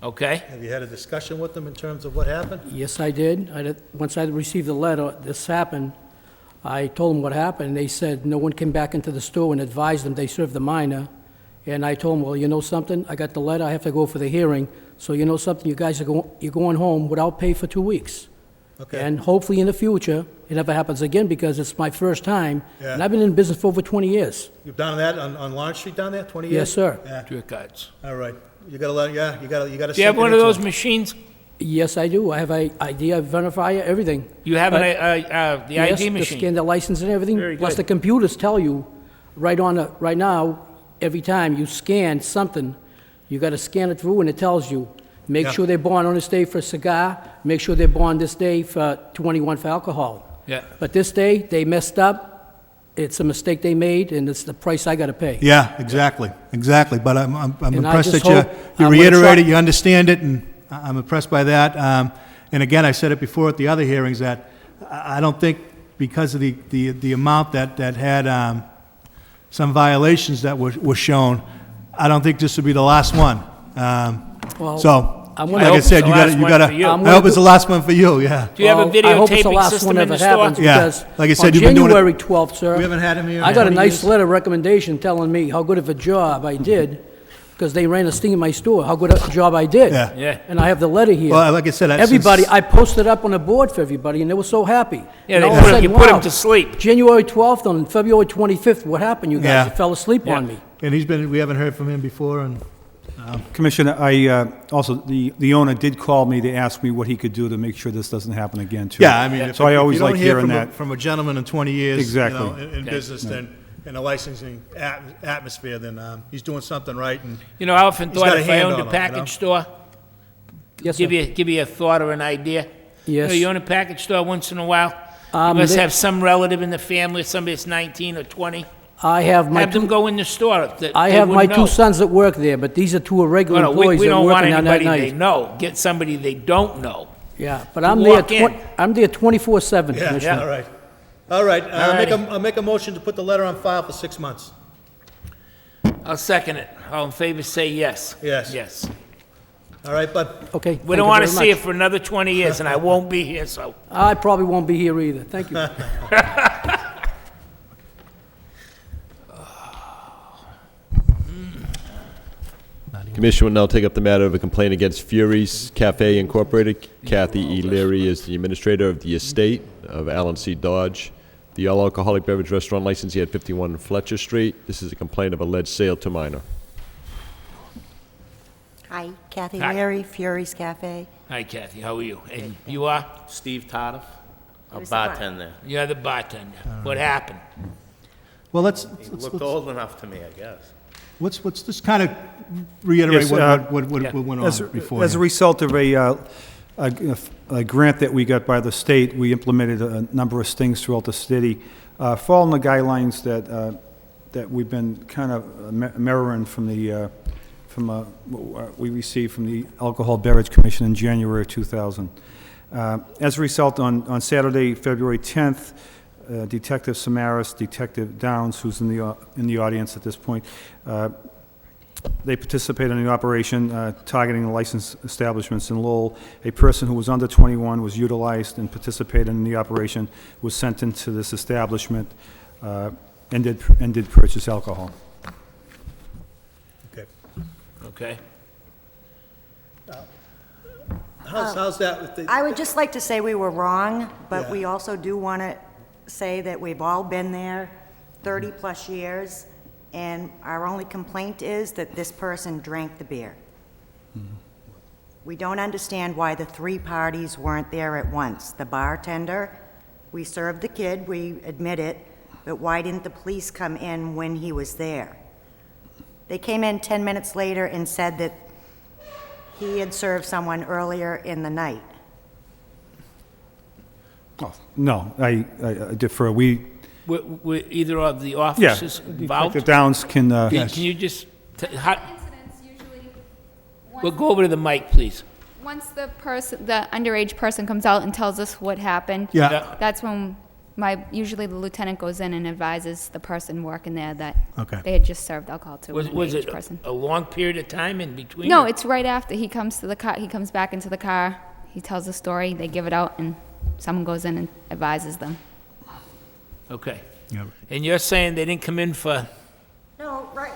Okay. Have you had a discussion with them in terms of what happened? Yes, I did. Once I received the letter, this happened, I told them what happened. They said no one came back into the store and advised them they served the minor. And I told them, well, you know something? I got the letter. I have to go for the hearing. So you know something? You guys you're going home without pay for 2 weeks. Okay. And hopefully in the future, it never happens again because it's my first time. Yeah. And I've been in business for over 20 years. You've done that on Lawrence Street down there, 20 years? Yes, sir. Yeah. Turcottes. All right. You gotta let, yeah, you gotta Do you have one of those machines? Yes, I do. I have a ID, a verifier, everything. You have But- the Yes, ID to machine? scan the license and everything. Very Plus, good. the computers tell you right now, every time you scan something, you got to scan it through, and it tells you, make Yeah. sure they're born on this day for a cigar, make sure they're born this day for 21 for alcohol. Yeah. But this day, they messed up. It's a mistake they made, and it's the price I got to pay. Yeah, exactly, exactly. But I'm And I impressed just that you hope- you I'm gonna reiterated, try- you understand it, and I'm impressed by that. And again, I said it before at the other hearings, that I don't think because of the amount that had some violations that were shown, I don't think this would be the last one. Well, So, I'm like gonna- I said, you gotta, for you. I hope it's the last one for you, yeah. Do you have a I hope it's the videotaping last system one in ever the store? happens, Yeah, because like I said, on you've been doing it- January 12th, sir. We haven't had him here in I got a 20 nice years. letter recommendation telling me how good of a job I did, because they ran a sting in my store, how good a job I did. Yeah. Yeah. And I have the letter here. Well, like I said, that's Everybody, since- I posted up on the board for everybody, and they were so happy. Yeah, And they all put of a 'em- sudden, you put 'em wow, to sleep. January 12th on February 25th, what happened, you guys? Yeah. You fell asleep Yeah. on me. And we haven't heard from him before, and Commissioner, also, the owner did call me to ask me what he could do to make sure this doesn't happen again, too. yeah, I mean, So I if always you don't like hear hearing from that. from a gentleman in 20 years, Exactly. you know, in business, then, in the licensing atmosphere, then he's doing something right, and You know, I often He's thought got a if I hand owned on a 'em, you package know? store, Yes, give sir. you a thought or an idea. Yes. You own a package store once in a while. You must they- have some relative in the family, somebody that's 19 or 20. I have my Have them two, go in the store. I have my two sons that work there, but these are two regular No, employees we that are don't want working on that anybody they night. know. Get somebody they don't know. Yeah, but to I'm there, walk in. I'm there 24/7, yeah, Commissioner. all right. All right, Alrighty. I'll make a motion to put the letter on file for 6 months. I'll second it. All in favor, say yes. Yes. Yes. All right, bud? Okay. We don't want to see it for another 20 years, and I won't be here, so. I probably won't be here either. Thank you. Commission will now take up the matter of a complaint against Fury's Cafe Incorporated. Kathy E. Leary is the administrator of the estate of Alan C. Dodge. The all-alcoholic beverage restaurant licensee at 51 Fletcher Street. This is a complaint of alleged sale to minor. Hi, Kathy Hi. Leary, Fury's Cafe. Hi, Kathy, how are you? And you are? Steve Tardif, a Who's the bar- bartender. You're the bartender. What happened? Well, let's He looked old enough to me, I guess. let's just kind of reiterate Yes, what went on before. As a result of a grant that we got by the state, we implemented a number of stings throughout the city, following the guidelines that we've been kind of mirroring from what we received from the Alcohol Beverage Commission in January of 2000. As a result, on Saturday, February 10th, Detective Samaras, Detective Downs, who's in the audience at this point, they participated in the operation targeting the licensed establishments in Lowell. A person who was under 21 was utilized and participated in the operation, was sent into this establishment, and did purchase alcohol. Okay. Okay. How's that with the... I would just like to say we were wrong, but Yeah. we also do want to say that we've all been there 30-plus years, and our only complaint is that this person drank the beer. We don't understand why the three parties weren't there at once. The bartender, we served the kid, we admit it, but why didn't the police come in when he was there? They came in 10 minutes later and said that he had served someone earlier in the night. No, I defer. Were either of the Yeah, officers involved? Detective Downs can... Can you just, well, go over to the mic, please. Once the underage person comes out and tells us what happened, Yeah. that's when usually the lieutenant goes in and advises the person working there that Okay. they had just served alcohol to an Was underage it person. a long period of time in between? No, or- it's right after he comes to the car. He comes back into the car. He tells the story. They give it out, and someone goes in and advises them. Okay. Yeah. And you're saying they didn't come in for, No, right,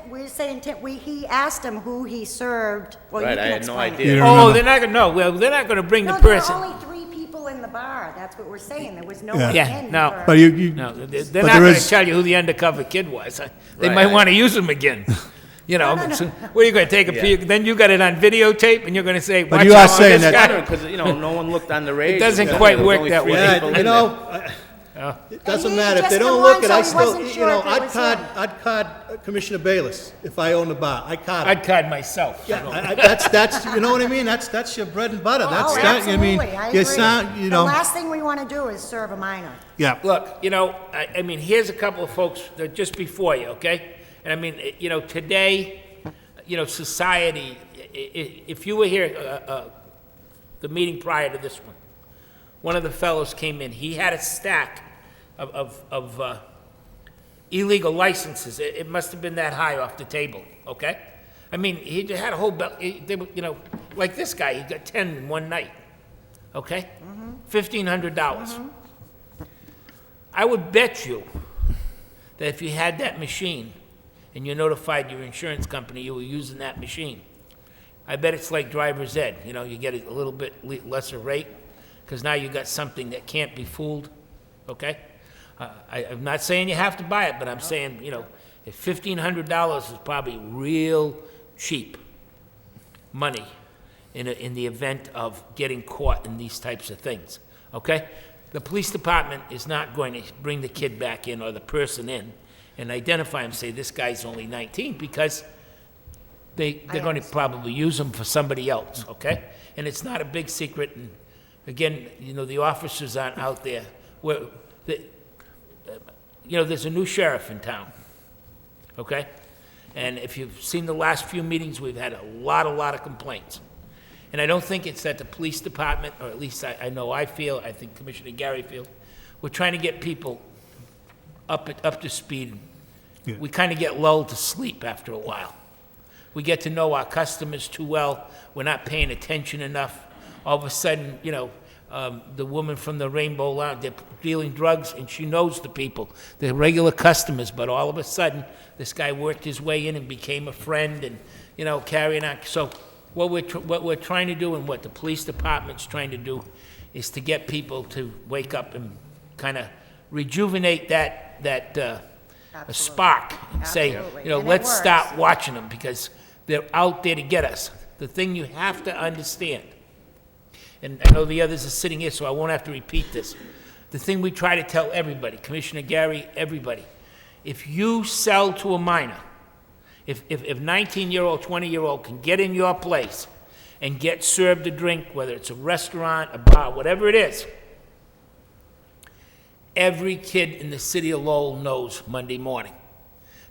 we're saying, he asked him who he served. Well, you Right, can I had no explain it. idea. You don't oh, remember? they're not gonna, no, well, they're not gonna bring No, the there were person. only 3 people in the bar, that's what we're saying, there was no Yeah. one Yeah, in no. for- But you No, they're but not there gonna is- tell you who the undercover kid was. They Right, might I- wanna use him again. You know, so what are you gonna take a peek? Then you got it on videotape, and you're gonna say, But watch you out are for saying this that- guy. Because, you know, no one looked on the radio. doesn't because quite there was work only that 3 way. people in you there. know, it doesn't And he matter. If just they don't come look on, at so I he still, wasn't you sure know, if it I'd was card, him. I'd card Commissioner Bayless if I owned the bar. I'd card him. I'd card myself. Yeah, that's, you know what I mean? That's your bread and butter. That's, Oh, that, I mean, absolutely, I you agree. sound, you The know, last thing we want to do is serve a minor. yeah. Look, you know, I mean, here's a couple of folks that are just before you, okay? And I mean, you know, today, you know, society, if you were here, the meeting prior to this one of the fellows came in, he had a stack of illegal licenses. It must have been that high off the table, okay? I mean, he had a whole, they were, you know, like this guy, he got 10 in one night, okay? $1,500. I would bet you that if you had that machine and you notified your insurance company you were using that machine, I bet it's like driver's ed. You know, you get a little bit lesser rate because now you got something that can't be fooled, okay? I'm not saying you have to buy it, but I'm saying, you know, if $1,500 is probably real cheap money in the event of getting caught in these types of things, okay? The police department is not going to bring the kid back in or the person in and identify him, say this guy's only 19, because they're going to probably use him for somebody else, okay? And it's not a big secret, and again, you know, the officers aren't out there. You know, there's a new sheriff in town, okay? And if you've seen the last few meetings, we've had a lot of complaints. And I don't think it's that the police department, or at least I know I feel, I think Commissioner Gary feels, we're trying to get people up to speed. Yeah. We kind of get lulled to sleep after a while. We get to know our customers too well. We're not paying attention enough. All of a sudden, you know, the woman from the Rainbow Lounge, they're dealing drugs, and she knows the people. They're regular customers, but all of a sudden, this guy worked his way in and became a friend and, you know, carrying on. So what we're trying to do and what the police department's trying to do is to get people to wake up and kind of rejuvenate that spark and say, Absolutely. you know, And it let's works. stop watching them because they're out there to get us. The thing you have to understand, and I know the others are sitting here, so I won't have to repeat this. The thing we try to tell everybody, Commissioner Gary, everybody, if you sell to a minor, if 19-year-old, 20-year-old can get in your place and get served a drink, whether it's a restaurant, a bar, whatever it is, every kid in the city of Lowell knows Monday morning.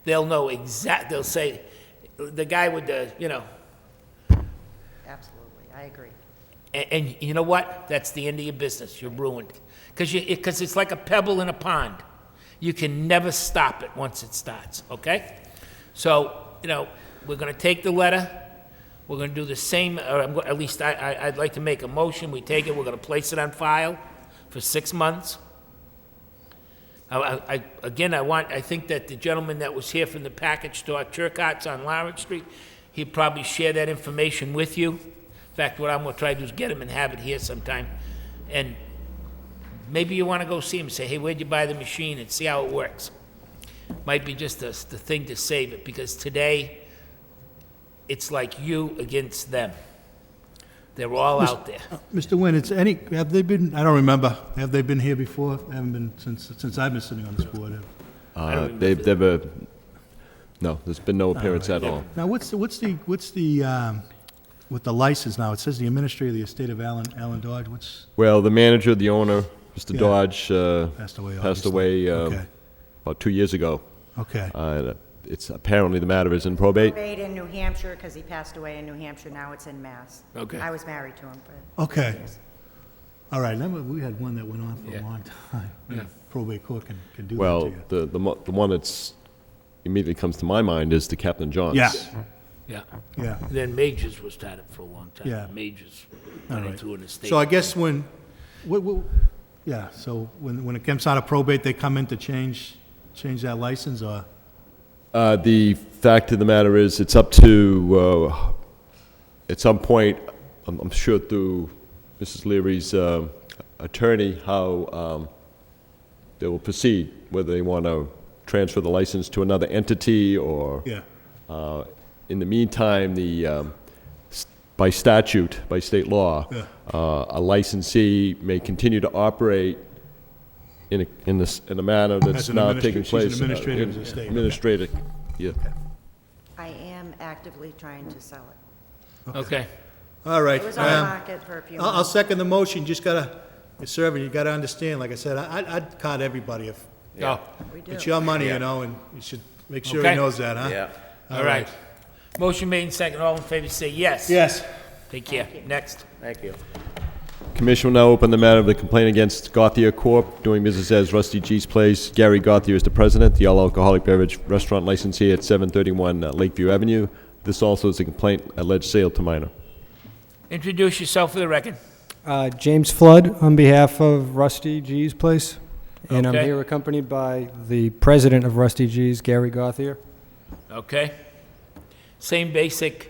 They'll know they'll say, the guy with the, you know. Absolutely, I agree. And you know what? That's the end of your business. You're ruined. Because it's like a pebble in a pond. You can never stop it once it starts, okay? So, we're going to take the letter. We're going to do the same, or at least I'd like to make a motion. We take it, we're going to place it on file for 6 months. I think that the gentleman that was here from the package store, Churcott's on Lawrence Street, he'd probably share that information with you. In fact, what I'm going to try to do is get him and have it here sometime. And maybe you want to go see him and say, hey, where'd you buy the machine, and see how it works. Might be just the thing to save it, because today it's like you against them. They're all out there. Mr. Nguyen, have they been, I don't remember, have they been here before? They haven't been since I've been sitting on this board. They've never, no, there's been no appearance at all. Now, what's the with the license now? It says the administrator of the estate of Alan Dodge. Well, the manager, the owner, Mr. Yeah. Dodge, Passed away, okay. About 2 years ago. Okay. It's apparently the matter is in probate. Probate in New Hampshire, because he passed away in New Hampshire. Now it's in Mass. Okay. I was married to him for Okay. years. All right. We had one that went on for a long time. Yeah. Probate court can do Well, that to you. the one that's immediately comes to my mind is the Captain John's. Yeah. Yeah. Yeah. And then Majors was tied up for a long time. Yeah. Majors All went right. into an estate. So I guess so when it comes out of probate, they come in to change that license, or? The fact of the matter is, it's up to, at some point, I'm sure through Mrs. Leary's attorney, how they will proceed, whether they want to transfer the license to another entity, or Yeah. in the meantime, by statute, by state law, Yeah. a licensee may continue to operate in a manner that's As an now administra- taking she's an place. administrator of the estate. Administrator, yeah. I am actively trying to sell it. Okay. All right. It was on the market for a few I'll months. second the motion. Just gotta, you're serving, you gotta understand, like I said, I'd card everybody if, Yeah. We do. it's your money, Yeah. and you should make sure he Okay. knows that, huh? Yeah. All right. Motion made and second. All in favor, say yes. Yes. Take care. Next. Thank you. Commission will now open the matter of the complaint against Gauthier Corp., doing business as Rusty G's Place. Gary Gauthier is the president, the all-alcoholic beverage restaurant licensee at 731 Lakeview Avenue. This also is a complaint, alleged sale to minor. Introduce yourself for the record. James Flood on behalf of Rusty G's Place. And Okay. I'm here accompanied by the president of Rusty G's, Gary Gauthier. Okay. Same basic.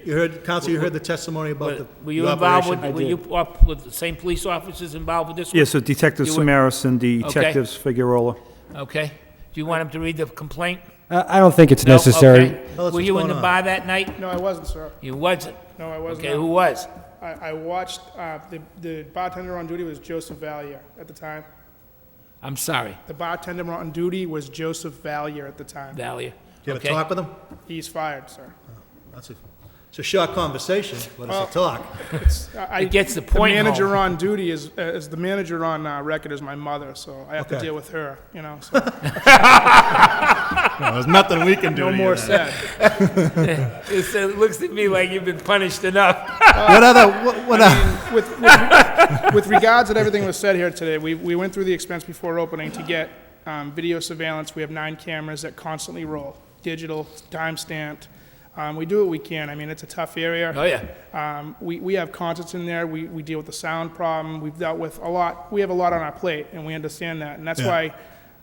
You heard, Counsel, you heard the testimony about the Were you the involved operation? with, were you up with the same police officers involved with this one? Yes, so Detective You were- Samaras and Okay. Detectives Figueroa. Okay. Do you want him to read the complaint? I don't think it's No? necessary. Okay. Tell us Were what's you in going the on. bar that night? No, I wasn't, sir. You wasn't? No, I wasn't. Okay, who was? I watched, the bartender on duty was Joseph Valier at the time. I'm sorry. The bartender on duty was Joseph Valier at the time. Valier. You have Okay. a talk with him? He's fired, sir. It's a short conversation, but it's a talk. It gets the point The manager home. on duty is the manager on record is my mother, so I have to Okay. deal with her, you know, so. There's nothing we can do No to you more then. said. It looks to me like you've been punished enough. With regards to everything that was said here today, we went through the expense before opening to get video surveillance. We have 9 cameras that constantly roll, digital, time-stamped. We do what we can. I mean, it's a tough area. Oh, yeah. We have concerts in there. We deal with the sound problem. We've dealt with a lot. We have a lot on our plate, and we understand that. And that's why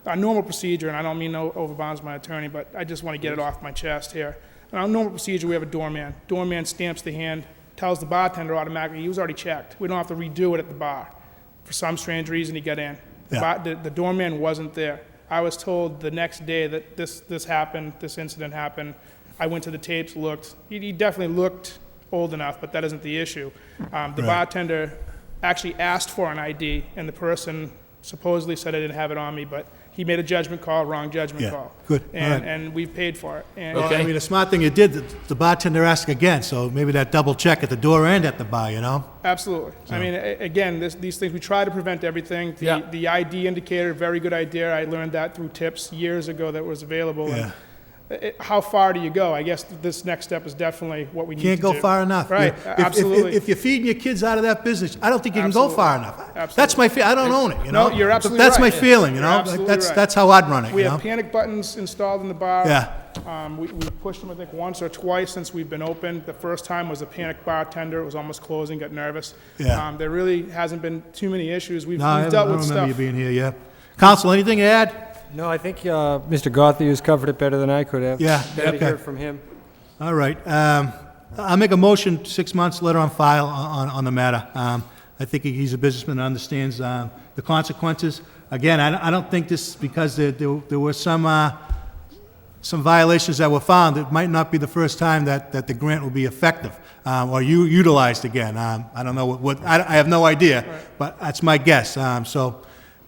our normal procedure, and I don't mean no overbounds my attorney, but I just want to get it off my chest here. In our normal procedure, we have a doorman. Doorman stamps the hand, tells the bartender automatically, he was already checked. We don't have to redo it at the bar. For some strange reason, he got in. The doorman wasn't there. I was told the next day that this happened, this incident happened. I went to the tapes, looked. He definitely looked old enough, but that isn't the issue. The bartender actually asked for an ID, and the person supposedly said I didn't have it on me, but he made a judgment call, wrong judgment call. Good. All right. And we've paid for it. And Well, I mean, the smart thing you did, the bartender asked again, so maybe that double check at the door and at the bar, you know? Absolutely. I mean, again, these things, we try to prevent everything. The ID indicator, very good idea. I learned that through tips years ago that was available. Yeah. how far do you go? I guess this next step is definitely what we need to do. Can't go far enough. Right, absolutely. If you're feeding your kids out of that business, I don't think you can go Absolutely. far enough. Absolutely. That's my I don't own it, you know? No, you're But absolutely that's right. my feeling, you You're know? absolutely right. That's how I'd run it, We you know? have panic buttons installed in the bar. Yeah. We pushed them, I think, once or twice since we've been open. The first time was a panic bartender. It was almost closing, got nervous. Yeah. There really hasn't been too many issues. We've No, I dealt don't with remember you stuff. being here, yeah. Counsel, anything to add? No, I think Mr. Gothy has covered it better than I could have. Yeah, Better to okay. hear it from him. All right. I'll make a motion, 6 months, letter on file on the matter. I think he's a businessman and understands the consequences. Again, I don't think this, because there were some violations that were found, it might not be the first time that the grant will be effective or utilized again. I don't know I have no idea, but that's my guess. So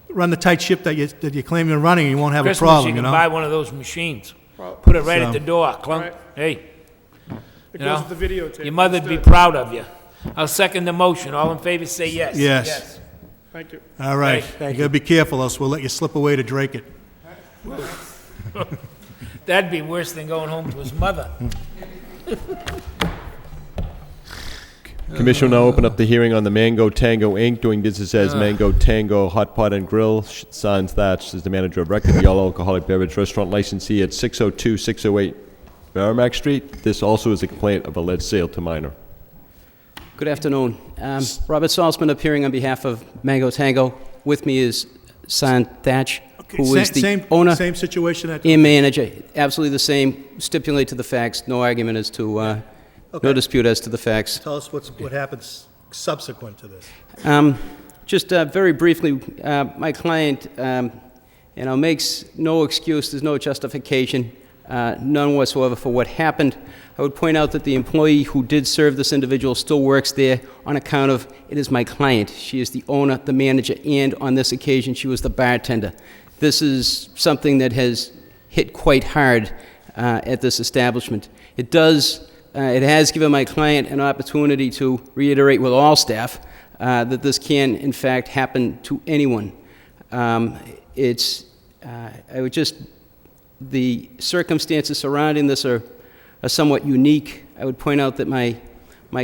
run the tight ship that you claim you're running, and you won't have Christmas, a problem, you you can know? buy one of those machines. Put it right So- at the door. Clunk. Right. Hey. It You goes know, with the videotape. your mother'd be Understood. proud of you. I'll second the motion. All in favor, say yes. Yes. Thank you. All right. Thank You gotta be careful, else we'll let you slip away to Drake it. That'd be worse than going home to his mother. Commission will now open up the hearing on the Mango Tango Inc., doing business as Mango Tango Hot Pot and Grill. Sean Thatch is the manager of record, the all-alcoholic beverage restaurant licensee at 602, 608 Merrimack Street. This also is a complaint of alleged sale to minor. Good afternoon. Robert Salzman appearing on behalf of Mango Tango. With me is San Thatch, who is the owner Same situation that... and manager. Absolutely the same. Stipulate to the facts. No argument as to, no dispute as to the facts. Tell us what happens subsequent to this. Just very briefly, my client, makes no excuse. There's no justification, none whatsoever for what happened. I would point out that the employee who did serve this individual still works there on account of it is my client. She is the owner, the manager, and on this occasion, she was the bartender. This is something that has hit quite hard at this establishment. It has given my client an opportunity to reiterate with all staff that this can, in fact, happen to anyone. The circumstances surrounding this are somewhat unique. I would point out that my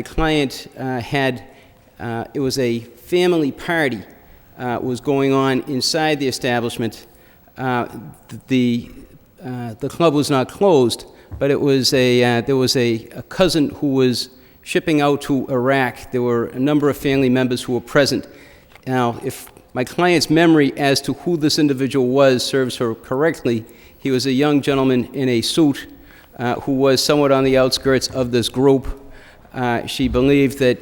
client it was a family party was going on inside the establishment. The club was not closed, but it was there was a cousin who was shipping out to Iraq. There were a number of family members who were present. Now, if my client's memory as to who this individual serves her correctly, he was a young gentleman in a suit who was somewhat on the outskirts of this group. She believed that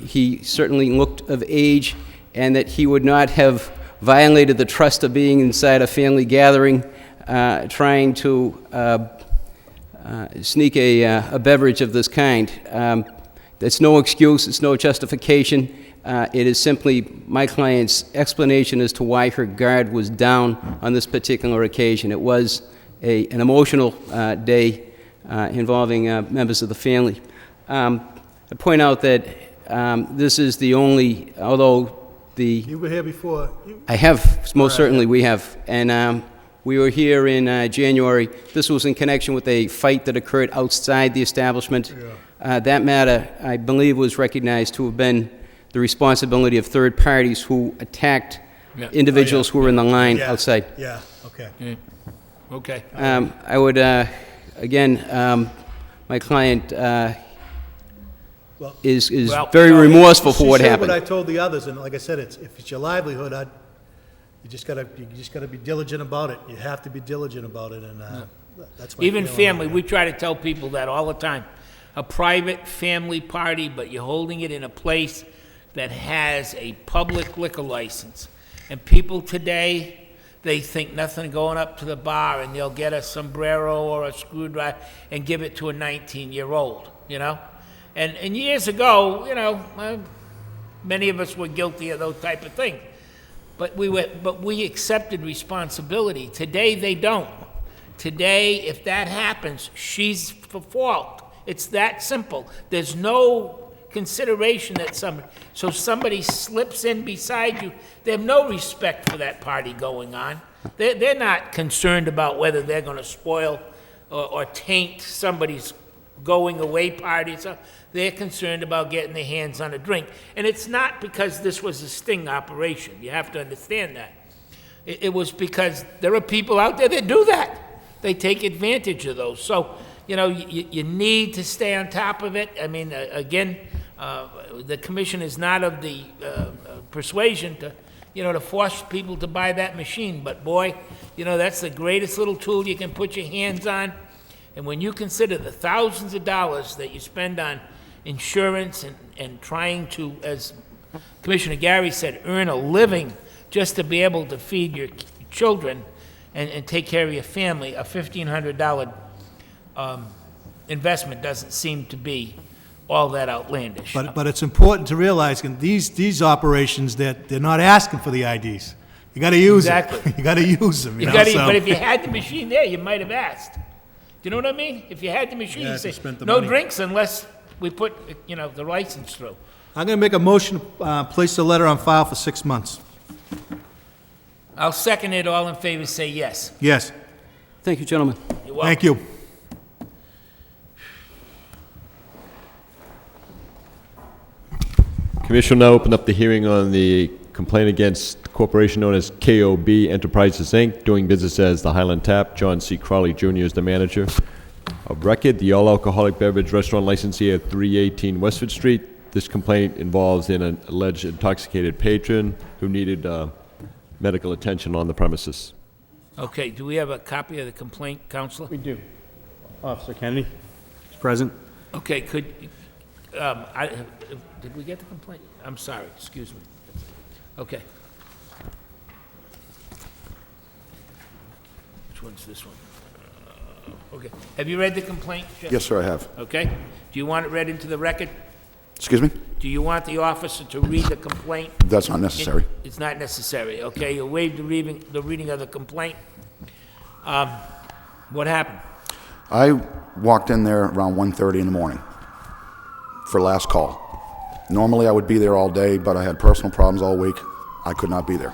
he certainly looked of age and that he would not have violated the trust of being inside a family gathering, trying to sneak a beverage of this kind. That's no excuse, it's no justification. It is simply my client's explanation as to why her guard was down on this particular occasion. It was an emotional day involving members of the family. I point out that this is the only, although You were here before. I have, most certainly we have. And we were here in January. This was in connection with a fight that occurred outside the establishment. That matter, I believe, was recognized to have been the responsibility of third parties who attacked individuals who were in the line outside. Yeah, okay. Okay. I would, again, my client is very remorseful for what She said happened. what I told the others, and like I said, if it's your livelihood, you just gotta be diligent about it. You have to be diligent about it, and that's my Even feeling on family, we try to tell people that all the time. A private family party, but you're holding it in a place that has a public liquor license. And people today, they think nothing going up to the bar and they'll get a sombrero or a screwdriver and give it to a 19-year-old, you know? And years ago, you know, many of us were guilty of those type of things. But we accepted responsibility. Today, they don't. Today, if that happens, she's for fault. It's that simple. There's no consideration that somebody slips in beside you. They have no respect for that party going on. They're not concerned about whether they're going to spoil or taint somebody's going away party. So they're concerned about getting their hands on a drink. And it's not because this was a sting operation. You have to understand that. It was because there are people out there that do that. They take advantage of those. So, you know, you need to stay on top of it. I mean, again, the commission is not of the persuasion to, you know, to force people to buy that machine. But boy, you know, that's the greatest little tool you can put your hands on. And when you consider the thousands of dollars that you spend on insurance and trying to, as Commissioner Gary said, earn a living just to be able to feed your children and take care of your family, a $1,500 investment doesn't seem to be all that outlandish. But it's important to realize in these operations that they're not asking for the IDs. You got to use them. Exactly. You got to use them. But if you had the machine there, you might have asked. Do you know what I mean? If you had the machine, you say, no drinks unless we put, you know, the license through. I'm going to make a motion to place the letter on file for 6 months. I'll second it. All in favor, say yes. Yes. Thank you, gentlemen. You're welcome. Thank you. Commission will now open up the hearing on the complaint against the corporation known as KOB Enterprises, Inc., doing business as the Highland Tap. John C. Crowley Jr. is the manager of record. The all-alcoholic beverage restaurant licensee at 318 Westford Street. This complaint involves an alleged intoxicated patron who needed medical attention on the premises. Okay, do we have a copy of the complaint, Counselor? We do. Officer Kennedy is present. Okay, could, did we get the complaint? I'm sorry, excuse me. Okay. Which one's this one? Okay, have you read the complaint, Jeff? Yes, sir, I have. Okay, do you want it read into the record? Excuse me? Do you want the officer to read the complaint? That's not necessary. It's not necessary, okay? You'll waive the reading of the complaint. What happened? I walked in there around 1:30 in the morning for last call. Normally, I would be there all day, but I had personal problems all week. I could not be there.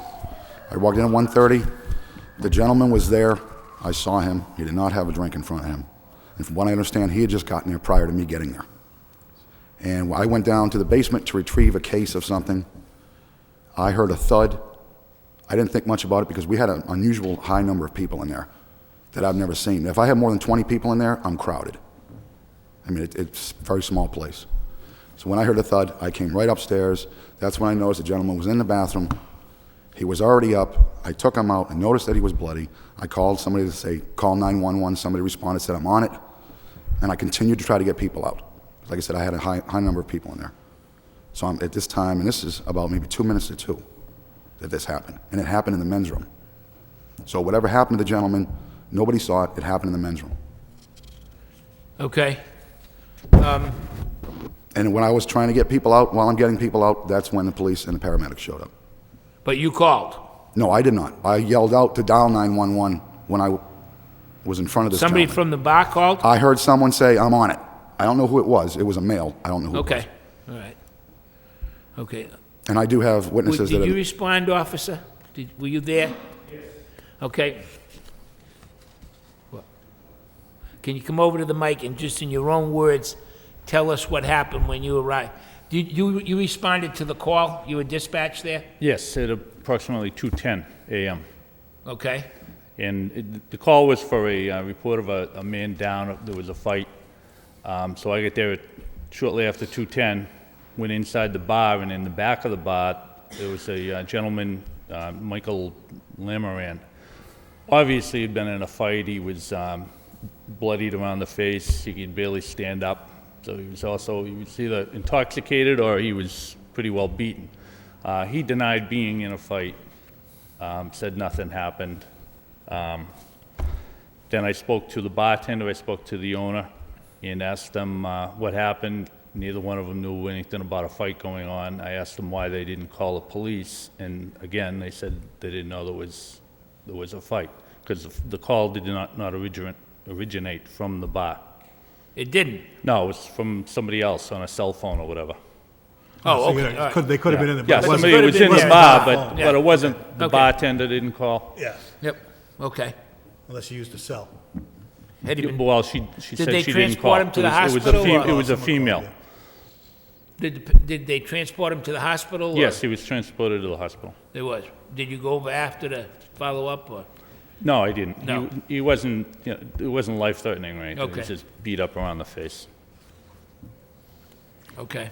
I walked in at 1:30. The gentleman was there. I saw him. He did not have a drink in front of him. And from what I understand, he had just gotten there prior to me getting there. And I went down to the basement to retrieve a case of something. I heard a thud. I didn't think much about it because we had an unusual high number of people in there that I've never seen. If I have more than 20 people in there, I'm crowded. I mean, it's a very small place. So when I heard a thud, I came right upstairs. That's when I noticed the gentleman was in the bathroom. He was already up. I took him out. I noticed that he was bloody. I called somebody to say, call 911. Somebody responded, said, I'm on it. And I continued to try to get people out. Like I said, I had a high number of people in there. So I'm at this time, and this is about maybe 2 minutes to 2 that this happened. And it happened in the men's room. So whatever happened to the gentleman, nobody saw it. It happened in the men's room. Okay. And when I was trying to get people out, while I'm getting people out, that's when the police and the paramedics showed up. But you called? No, I did not. I yelled out to dial 911 when I was in front of this Somebody gentleman. from the bar called? I heard someone say, I'm on it. I don't know who it was. It was a male. I don't know who it was. Okay, all right. Okay. And I do have witnesses that Did you respond, officer? Were you there? Yes. Okay. Well, can you come over to the mic and just in your own words, tell us what happened when you arrived? You responded to the call? You were dispatched there? Yes, at approximately 2:10 a.m. Okay. And the call was for a report of a man down. There was a fight. So I got there shortly after 2:10, went inside the bar, and in the back of the bar, there was a gentleman, Michael Lamoran. Obviously, he'd been in a fight. He was bloodied around the face. He could barely stand up. So he was either intoxicated or he was pretty well beaten. He denied being in a fight, said nothing happened. Then I spoke to the bartender, I spoke to the owner, and asked them what happened. Neither one of them knew anything about a fight going on. I asked them why they didn't call the police, and again, they said they didn't know there was a fight, because the call did not originate from the bar. It didn't? No, it was from somebody else on a cell phone or whatever. Oh, okay. All right. They could have been in the bar. Yeah, somebody was in the bar, but it wasn't, the bartender didn't call. Yeah. Yep, okay. Unless you used a cell. Had he been- Well, she Did said they she didn't call. transport him to the It was a hospital, fem- or- It was a female. Did they transport him to the hospital? or- Yes, he was transported to the hospital. There was. Did you go over after to follow up, or? No, I didn't. No. He wasn't, it wasn't life-threatening or anything. He Okay. was just beat up around the face. Okay.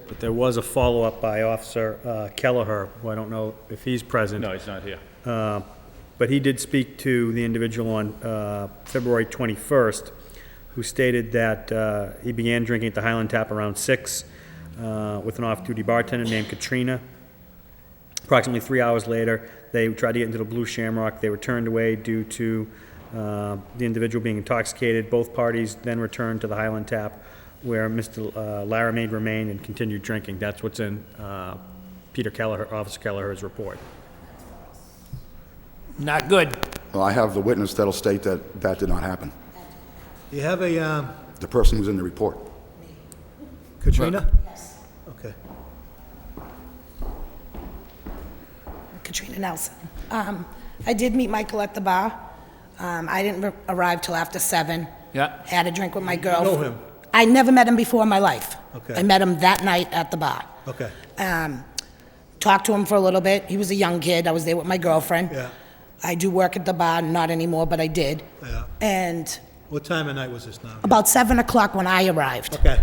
But there was a follow-up by Officer Kelleher, who I don't know if he's present. No, he's not here. But he did speak to the individual on February 21st, who stated that he began drinking at the Highland Tap around 6 with an off-duty bartender named Katrina. Approximately 3 hours later, they tried to get into the Blue Shamrock. They were turned away due to the individual being intoxicated. Both parties then returned to the Highland Tap, where Mr. Laramade remained and continued drinking. That's what's in Peter Kelleher, Officer Kelleher's report. Not good. Well, I have the witness that'll state that that did not happen. You have a, The person who's in the report. Katrina? Yes. Okay. Katrina Nelson. I did meet Michael at the bar. I didn't arrive till after 7. Yeah. Had a drink with my girlfriend. know him? I never met him before in my life. Okay. I met him that night at the bar. Okay. Talked to him for a little bit. He was a young kid. I was there with my girlfriend. Yeah. I do work at the bar, not anymore, but I did. Yeah. And What time of night was this now? about 7 o'clock when I arrived. Okay.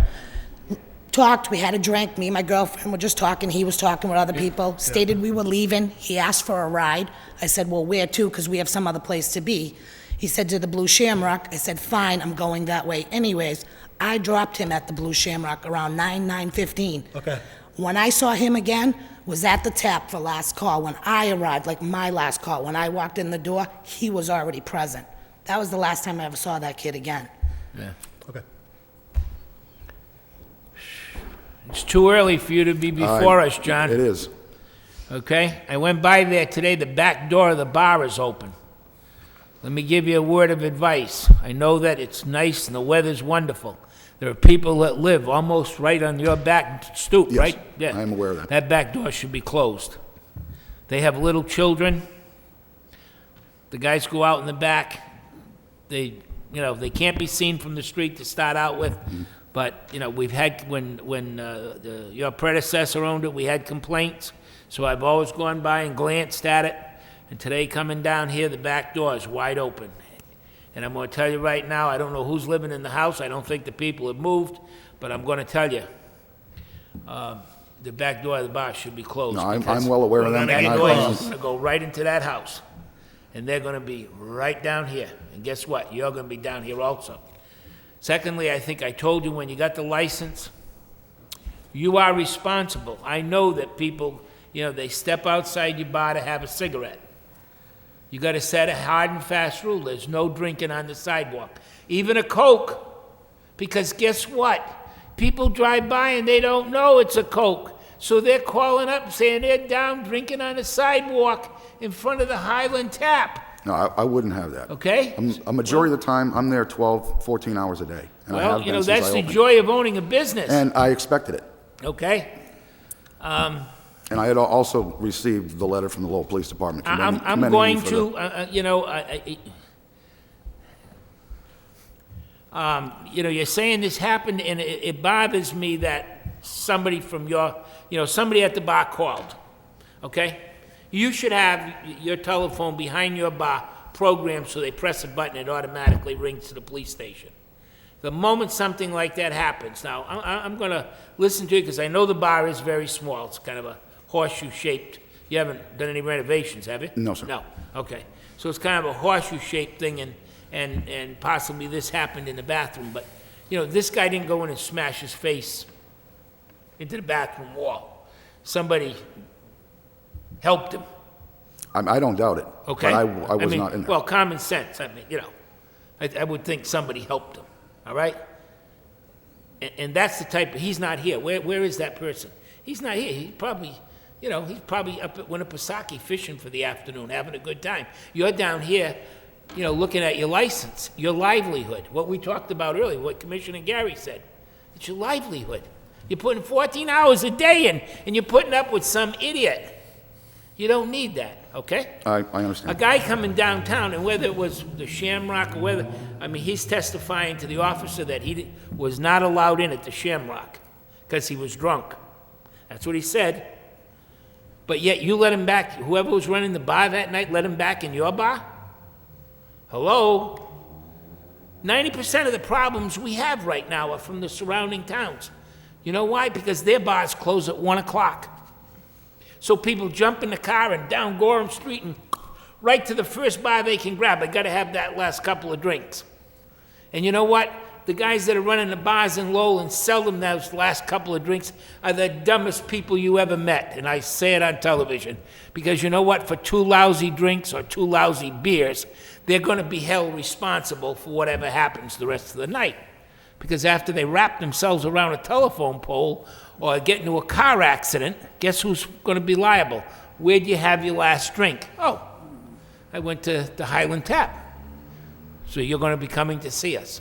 Talked, we had a drink, me and my girlfriend were just talking, he was talking with other people, stated we were leaving, he asked for a ride. I said, well, where to, because we have some other place to be. He said, to the Blue Shamrock. I said, fine, I'm going that way anyways. I dropped him at the Blue Shamrock around 9:15. Okay. When I saw him again, was at the tap for last call. When I arrived, like my last call, when I walked in the door, he was already present. That was the last time I ever saw that kid again. Yeah. Okay. It's too early for you to be before us, John. It is. Okay? I went by there today, the back door of the bar is open. Let me give you a word of advice. I know that it's nice and the weather's wonderful. There are people that live almost right on your back stoop, Yes, right? Yeah. I am aware of that. That back door should be closed. They have little children. The guys go out in the back. They can't be seen from the street to start out with. But, we've had, when your predecessor owned it, we had complaints. So I've always gone by and glanced at it. And today, coming down here, the back door is wide open. And I'm going to tell you right now, I don't know who's living in the house. I don't think the people have moved. But I'm going to tell you, the back door of the bar should be closed. No, I'm because well aware of that, That and I noise promise. is going to go right into that house. And they're going to be right down here. And guess what? You're going to be down here also. Secondly, I think I told you when you got the license, you are responsible. I know that people, they step outside your bar to have a cigarette. You got to set a hard and fast rule. There's no drinking on the sidewalk. Even a Coke, because guess what? People drive by and they don't know it's a Coke. So they're calling up saying they're down drinking on the sidewalk in front of the Highland Tap. No, I wouldn't have that. Okay? A majority of the time, I'm there 12, 14 hours a day. And I Well, have been since that's I the opened. joy of owning a business. And I expected it. Okay? And I had also received the letter from the Lowell Police Department I'm commending going me for to, you're saying this happened, and it bothers me that somebody from somebody at the bar called, okay? You should have your telephone behind your bar programmed so they press a button, it automatically rings to the police station. The moment something like that happens, now, I'm going to listen to you because I know the bar is very small. It's kind of a horseshoe-shaped. You haven't done any renovations, have you? No, sir. No, okay. So it's kind of a horseshoe-shaped thing, and possibly this happened in the bathroom. But, this guy didn't go in and smash his face into the bathroom wall. Somebody helped him. I don't doubt it. Okay. But I was not in there. Well, common sense. I would think somebody helped him. All right? And that's the type he's not here. Where is that person? He's not here. He's probably up at Winnipesaukee fishing for the afternoon, having a good time. You're down here, looking at your license, your livelihood, what we talked about earlier, what Commissioner Gary said. It's your livelihood. You're putting 14 hours a day in, and you're putting up with some idiot. You don't need that. okay? I A understand. guy coming downtown, and whether it was the Shamrock or whether, I mean, he's testifying to the officer that he was not allowed in at the Shamrock because he was drunk. That's what he said. But yet you let him back, whoever was running the bar that night, let him back in your bar? Hello? 90% of the problems we have right now are from the surrounding towns. You know why? Because their bars close at 1 o'clock. So people jump in the car and down Gorham Street and right to the first bar they can grab. They gotta have that last couple of drinks. And you know what? The guys that are running the bars in Lowell and sell them those last couple of drinks are the dumbest people you ever met. And I say it on television. Because you know what? For 2 lousy drinks or 2 lousy beers, they're gonna be held responsible for whatever happens the rest of the night. Because after they wrap themselves around a telephone pole or get into a car accident, guess who's gonna be liable? Where'd you have your last drink? Oh, I went to the Highland Tap. So you're gonna be coming to see us.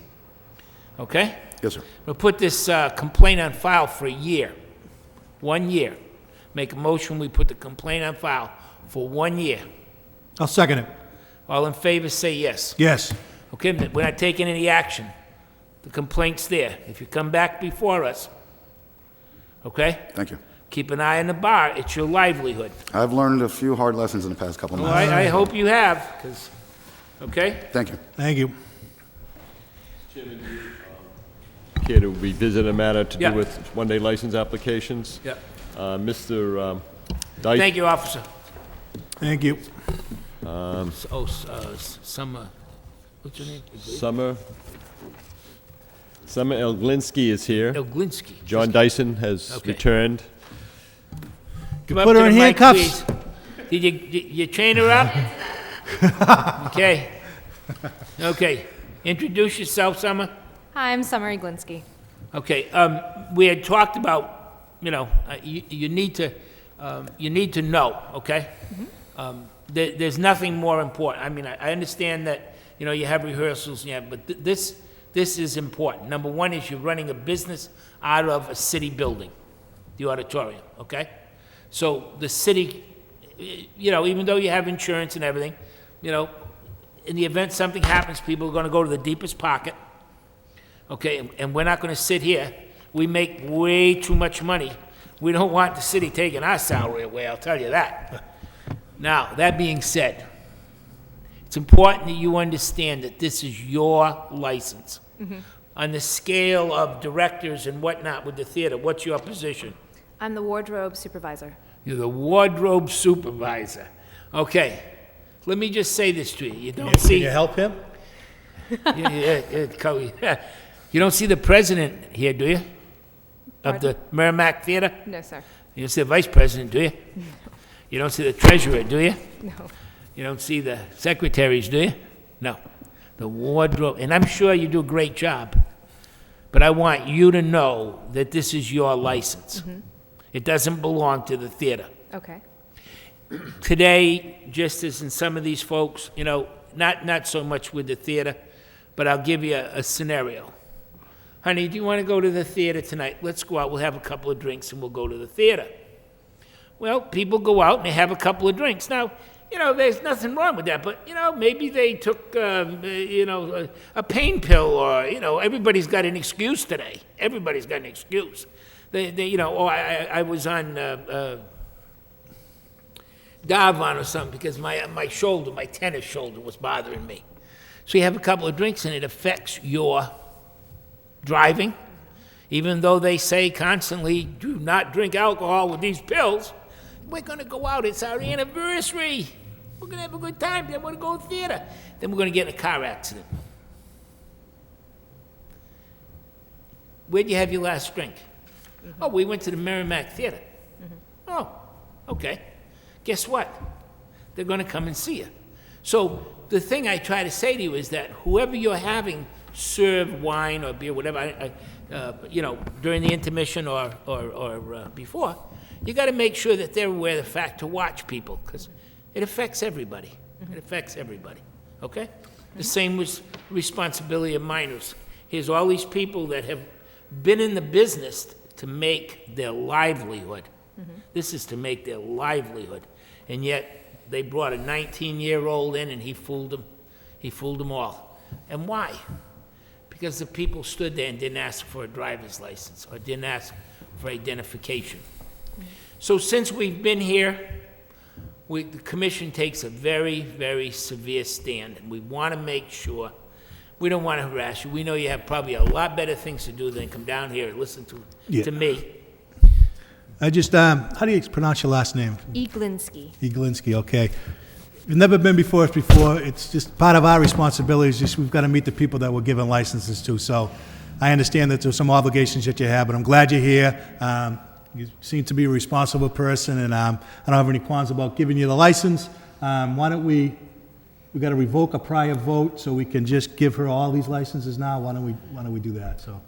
Okay? Yes, sir. We'll put this complaint on file for a year. 1 year. Make a motion, we put the complaint on file for 1 year. I'll second it. All in favor, say yes. Yes. Okay, we're not taking any action. The complaint's there. If you come back before us, okay? Thank you. Keep an eye on the bar. It's your livelihood. I've learned a few hard lessons in the past couple of Well, months. I hope you have, because, okay? Thank you. Thank you. Care to revisit a matter to Yeah. do with one-day license applications? Yeah. Mr. Dyke? Thank you, officer. Thank you. Summer, what's your name? Summer Elglinsky is here. Elglinsky. John Dyson has Okay. returned. Come up Put to her the in mic, handcuffs. please. Did you chain her up? Okay. Okay. Introduce yourself, Summer. Hi, I'm Summer Iglinski. Okay. We had talked about, you need to know, okay? There's nothing more important. I mean, I understand that, you have rehearsals, yeah, but this is important. Number one is you're running a business out of a city building, the auditorium, okay? So the city, even though you have insurance and everything, in the event something happens, people are gonna go to the deepest pocket, okay? And we're not gonna sit here. We make way too much money. We don't want the city taking our salary away, I'll tell you that. Now, that being said, it's important that you understand that this is your license. On the scale of directors and whatnot with the theater, what's your position? I'm the wardrobe supervisor. You're the wardrobe supervisor. Okay, let me just say this to you. You don't see... Can you help him? You don't see the president here, do you? Of the Merrimack Theater? No, sir. You don't see the vice president, do you? No. You don't see the treasurer, do you? No. You don't see the secretaries, do you? No. The wardrobe, and I'm sure you do a great job, but I want you to know that this is your license. It doesn't belong to the theater. Okay. Today, just as in some of these folks, not so much with the theater, but I'll give you a scenario. Honey, do you want to go to the theater tonight? Let's go out, we'll have a couple of drinks and we'll go to the theater. Well, people go out and they have a couple of drinks. Now, there's nothing wrong with that, but, maybe they took, a pain pill or, everybody's got an excuse today. Everybody's got an excuse. I was on Darvon or something because my shoulder, my tennis shoulder was bothering me. So you have a couple of drinks and it affects your driving. Even though they say constantly, do not drink alcohol with these pills, we're going to go out. It's our anniversary. We're going to have a good time. Then we're going to go to the theater. Then we're going to get in a car accident. Where'd you have your last drink? Oh, we went to the Merrimack Theater. Oh, okay. Guess what? They're going to come and see you. So the thing I try to say to you is that whoever you're having serve wine or beer, whatever, during the intermission or before, you got to make sure that they're aware of the fact to watch people, because it affects everybody. It affects everybody, okay? The same with responsibility of minors. Here's all these people that have been in the business to make their livelihood. This is to make their livelihood. And yet, they brought a 19-year-old in and he fooled them. He fooled them all. And why? Because the people stood there and didn't ask for a driver's license or didn't ask for identification. So since we've been here, the commission takes a very, very severe stand, and we want to make sure, we don't want to harass you. We know you have probably a lot better things to do than come down here and listen to me. I just, how do you pronounce your last name? Iglinski. Iglinski, okay. You've never been before us before. It's just part of our responsibility is just we've got to meet the people that we're giving licenses to. So I understand that there's some obligations that you have, but I'm glad you're here. You seem to be a responsible person, and I don't have any qualms about giving you the license. Why don't we got to revoke a prior vote so we can just give her all these licenses now? Why don't we do that? So.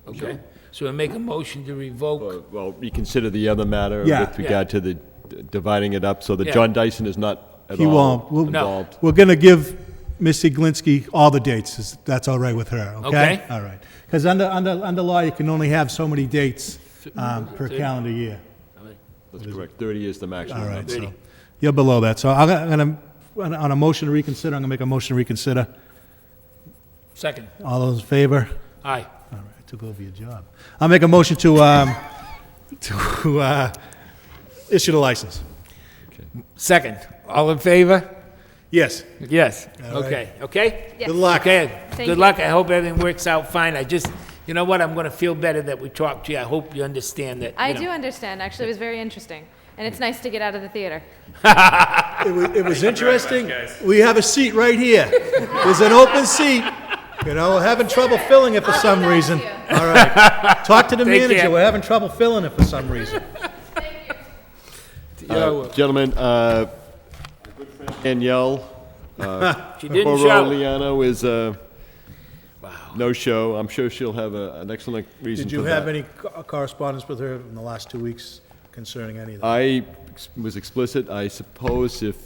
Okay. So we make a motion to revoke. Well, reconsider the other matter Yeah. with regard to the dividing it up, so that Yeah. John Dyson is not at He all won't. involved. We're going to give Ms. Iglinski all the dates. That's all right with her, okay? Okay. All right. Because under law, you can only have so many dates per calendar year. That's correct. 30 is the maximum. All right, number. so you're below that. So I'm going to, on a motion to reconsider, I'm going to make a motion to reconsider. Second. All those in favor? Aye. All right, I took over your job. I'll make a motion to issue the license. Second. All in favor? Yes. Yes. All Okay. right. Okay? Yes. Good luck. Okay. Thank Good you. luck. I hope everything works out fine. You know what? I'm going to feel better that we talked to you. I hope you understand that. I do understand. Actually, it was very interesting. And it's nice to get out of the theater. It was interesting. We have a seat right here. There's an open seat. You know, we're having trouble filling it for some reason. All right. Talk to the Take manager. care. We're having trouble filling it for some reason. Gentlemen, good friend Danielle She didn't show. Liano is no show. I'm sure she'll have an excellent reason Did for you that. have any correspondence with her in the last 2 weeks concerning any of that? I was explicit. I suppose if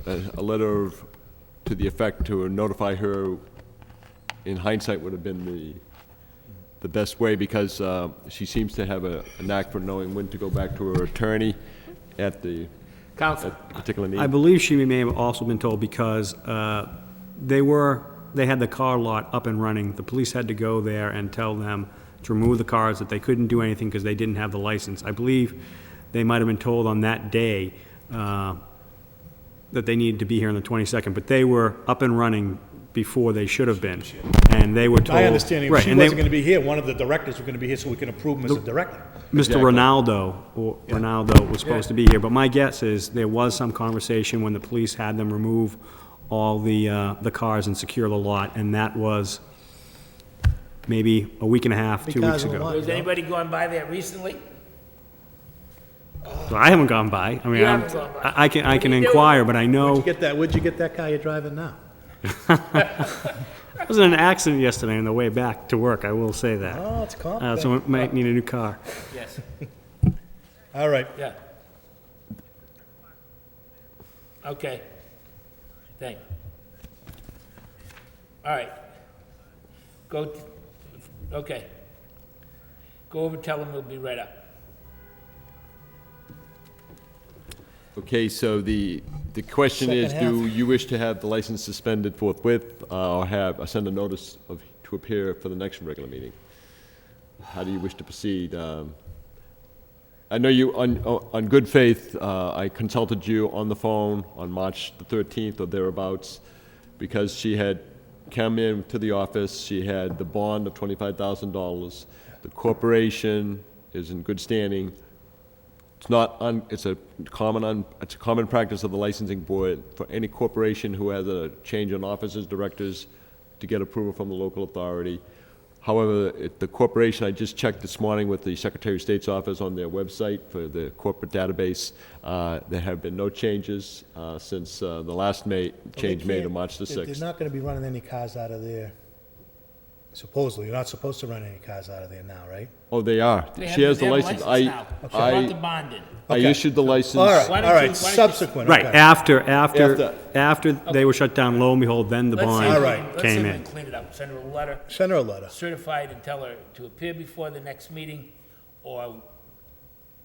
a letter to the effect to notify her in hindsight would have been the best way, because she seems to have a knack for knowing when to go back to her attorney at the Counsel. particular need. I believe she may have also been told because they had the car lot up and running. The police had to go there and tell them to remove the cars, that they couldn't do anything because they didn't have the license. I believe they might have been told on that day that they needed to be here on the 22nd, but they were up and running before they should have been. And they were told... My understanding, Right, if she and they- wasn't going to be here, one of the directors were going to be here so we can approve him as a director. Mr. Exactly. Ronaldo was supposed to be here, but my guess is there was some conversation when the police had them remove all the cars and secure the lot, and that was maybe a week and a half, 2 weeks Because of ago. what? Was anybody gone by there recently? So I haven't gone by. I mean, You haven't gone by. I can What are you doing? inquire, but I know Where'd you get that car you're driving now? I was in an accident yesterday on the way back to work. I will say that. Oh, it's complicated. So I might need a new car. Yes. All right. Yeah. Okay. Thank you. All right. Okay. Go over, tell them we'll be right up. Okay, so the question is, Second do half. you wish to have the license suspended forthwith, or send a notice to appear for the next regular meeting? How do you wish to proceed? I know you, on good faith, I consulted you on the phone on March the 13th or thereabouts, because she had come in to the office, she had the bond of $25,000. The corporation is in good standing. It's a common practice of the licensing board for any corporation who has a change in officers, directors, to get approval from the local authority. However, the corporation, I just checked this morning with the Secretary of State's office on their website for the corporate database. There have been no changes since the last change made on March the 6th. They're not going to be running any cars out of there. Supposedly, you're not supposed to run any cars out of there now, right? Oh, they are. They She have- has they the have a license. license now. She brought the bond in. I Okay. issued the license. All right, Why all don't right, you- subsequent, Right, okay. after they were shut down, lo and behold, then the Let's bond see if we All right. can- let's see came if we in. can clean it up. Send her a letter, Send her a letter. certified, and tell her to appear before the next meeting, or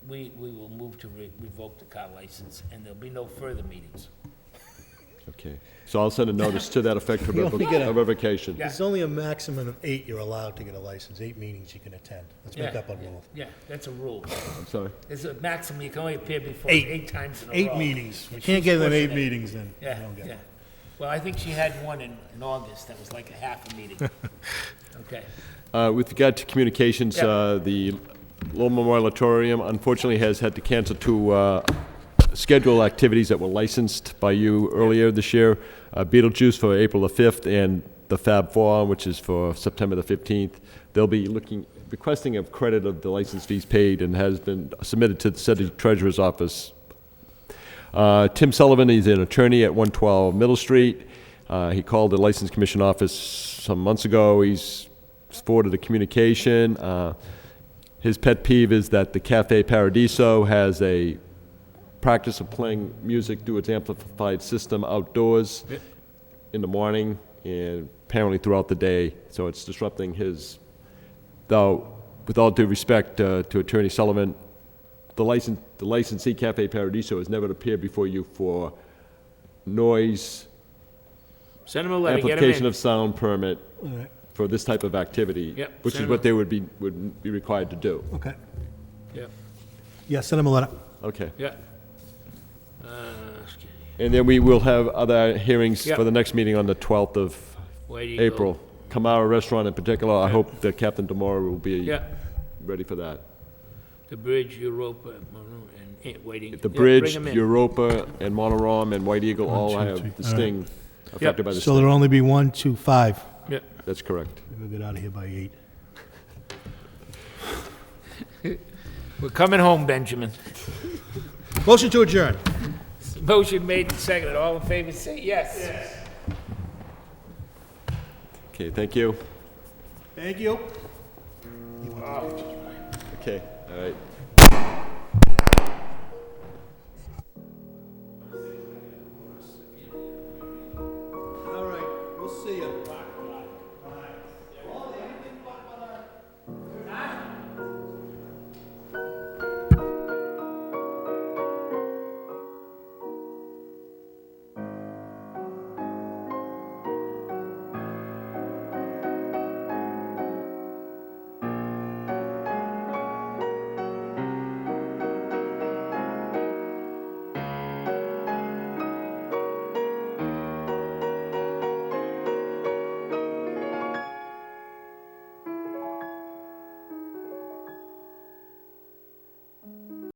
we will move to revoke the car license, and there'll be no further meetings. Okay. So I'll send a notice to that effect for You only get a- revocation. There's only a maximum of 8 you're allowed to get a license, 8 meetings you can attend. Let's make Yeah, up a rule. Yeah, that's a rule. I'm sorry? There's a maximum, you can only appear before Eight. 8 times in a row. 8 meetings. And You can't she's get in pushing 8 it. meetings, then you Yeah, don't get yeah. it. Well, I think she had one in August, that was like a half a meeting. Okay. With regard to communications, Yep. the Lowell Memorial unfortunately has had to cancel 2 scheduled activities that were licensed by you earlier this year. Beetlejuice for April the 5th and the Fab Four, which is for September the 15th. They'll be requesting a credit of the license fees paid and has been submitted to the city treasurer's office. Tim Sullivan is an attorney at 112 Middle Street. He called the License Commission office some months ago. He's forwarded a communication. His pet peeve is that the Cafe Paradiso has a practice of playing music through its amplified system outdoors in the morning and apparently throughout the day, so it's disrupting his, though, with all due respect to Attorney Sullivan, the licensee Cafe Paradiso has never appeared before you for noise, Send him a letter, get him amplification in. of sound permit All right. for this type of activity, Yep, which send is him what a- they would be required to do. Okay. Yeah, Yeah, send them a letter. Okay. yeah. And then we will have other hearings Yep. for the next meeting on the 12th of White Eagle. April. Kamara Restaurant in particular, I hope that Captain Demore will be Yeah. ready for that. The bridge, Europa, and waiting. The bridge, Europa, and Monorom, and White Eagle all 1, 2, have 3. the All right. sting, affected by the So sting. there'll only be 1, 2, 5. Yep. That's correct. We'll get out of here by 8. We're coming home, Benjamin. Motion to adjourn. Motion made and seconded. All in favor, say yes. Okay, thank you. Thank you. Okay, all right.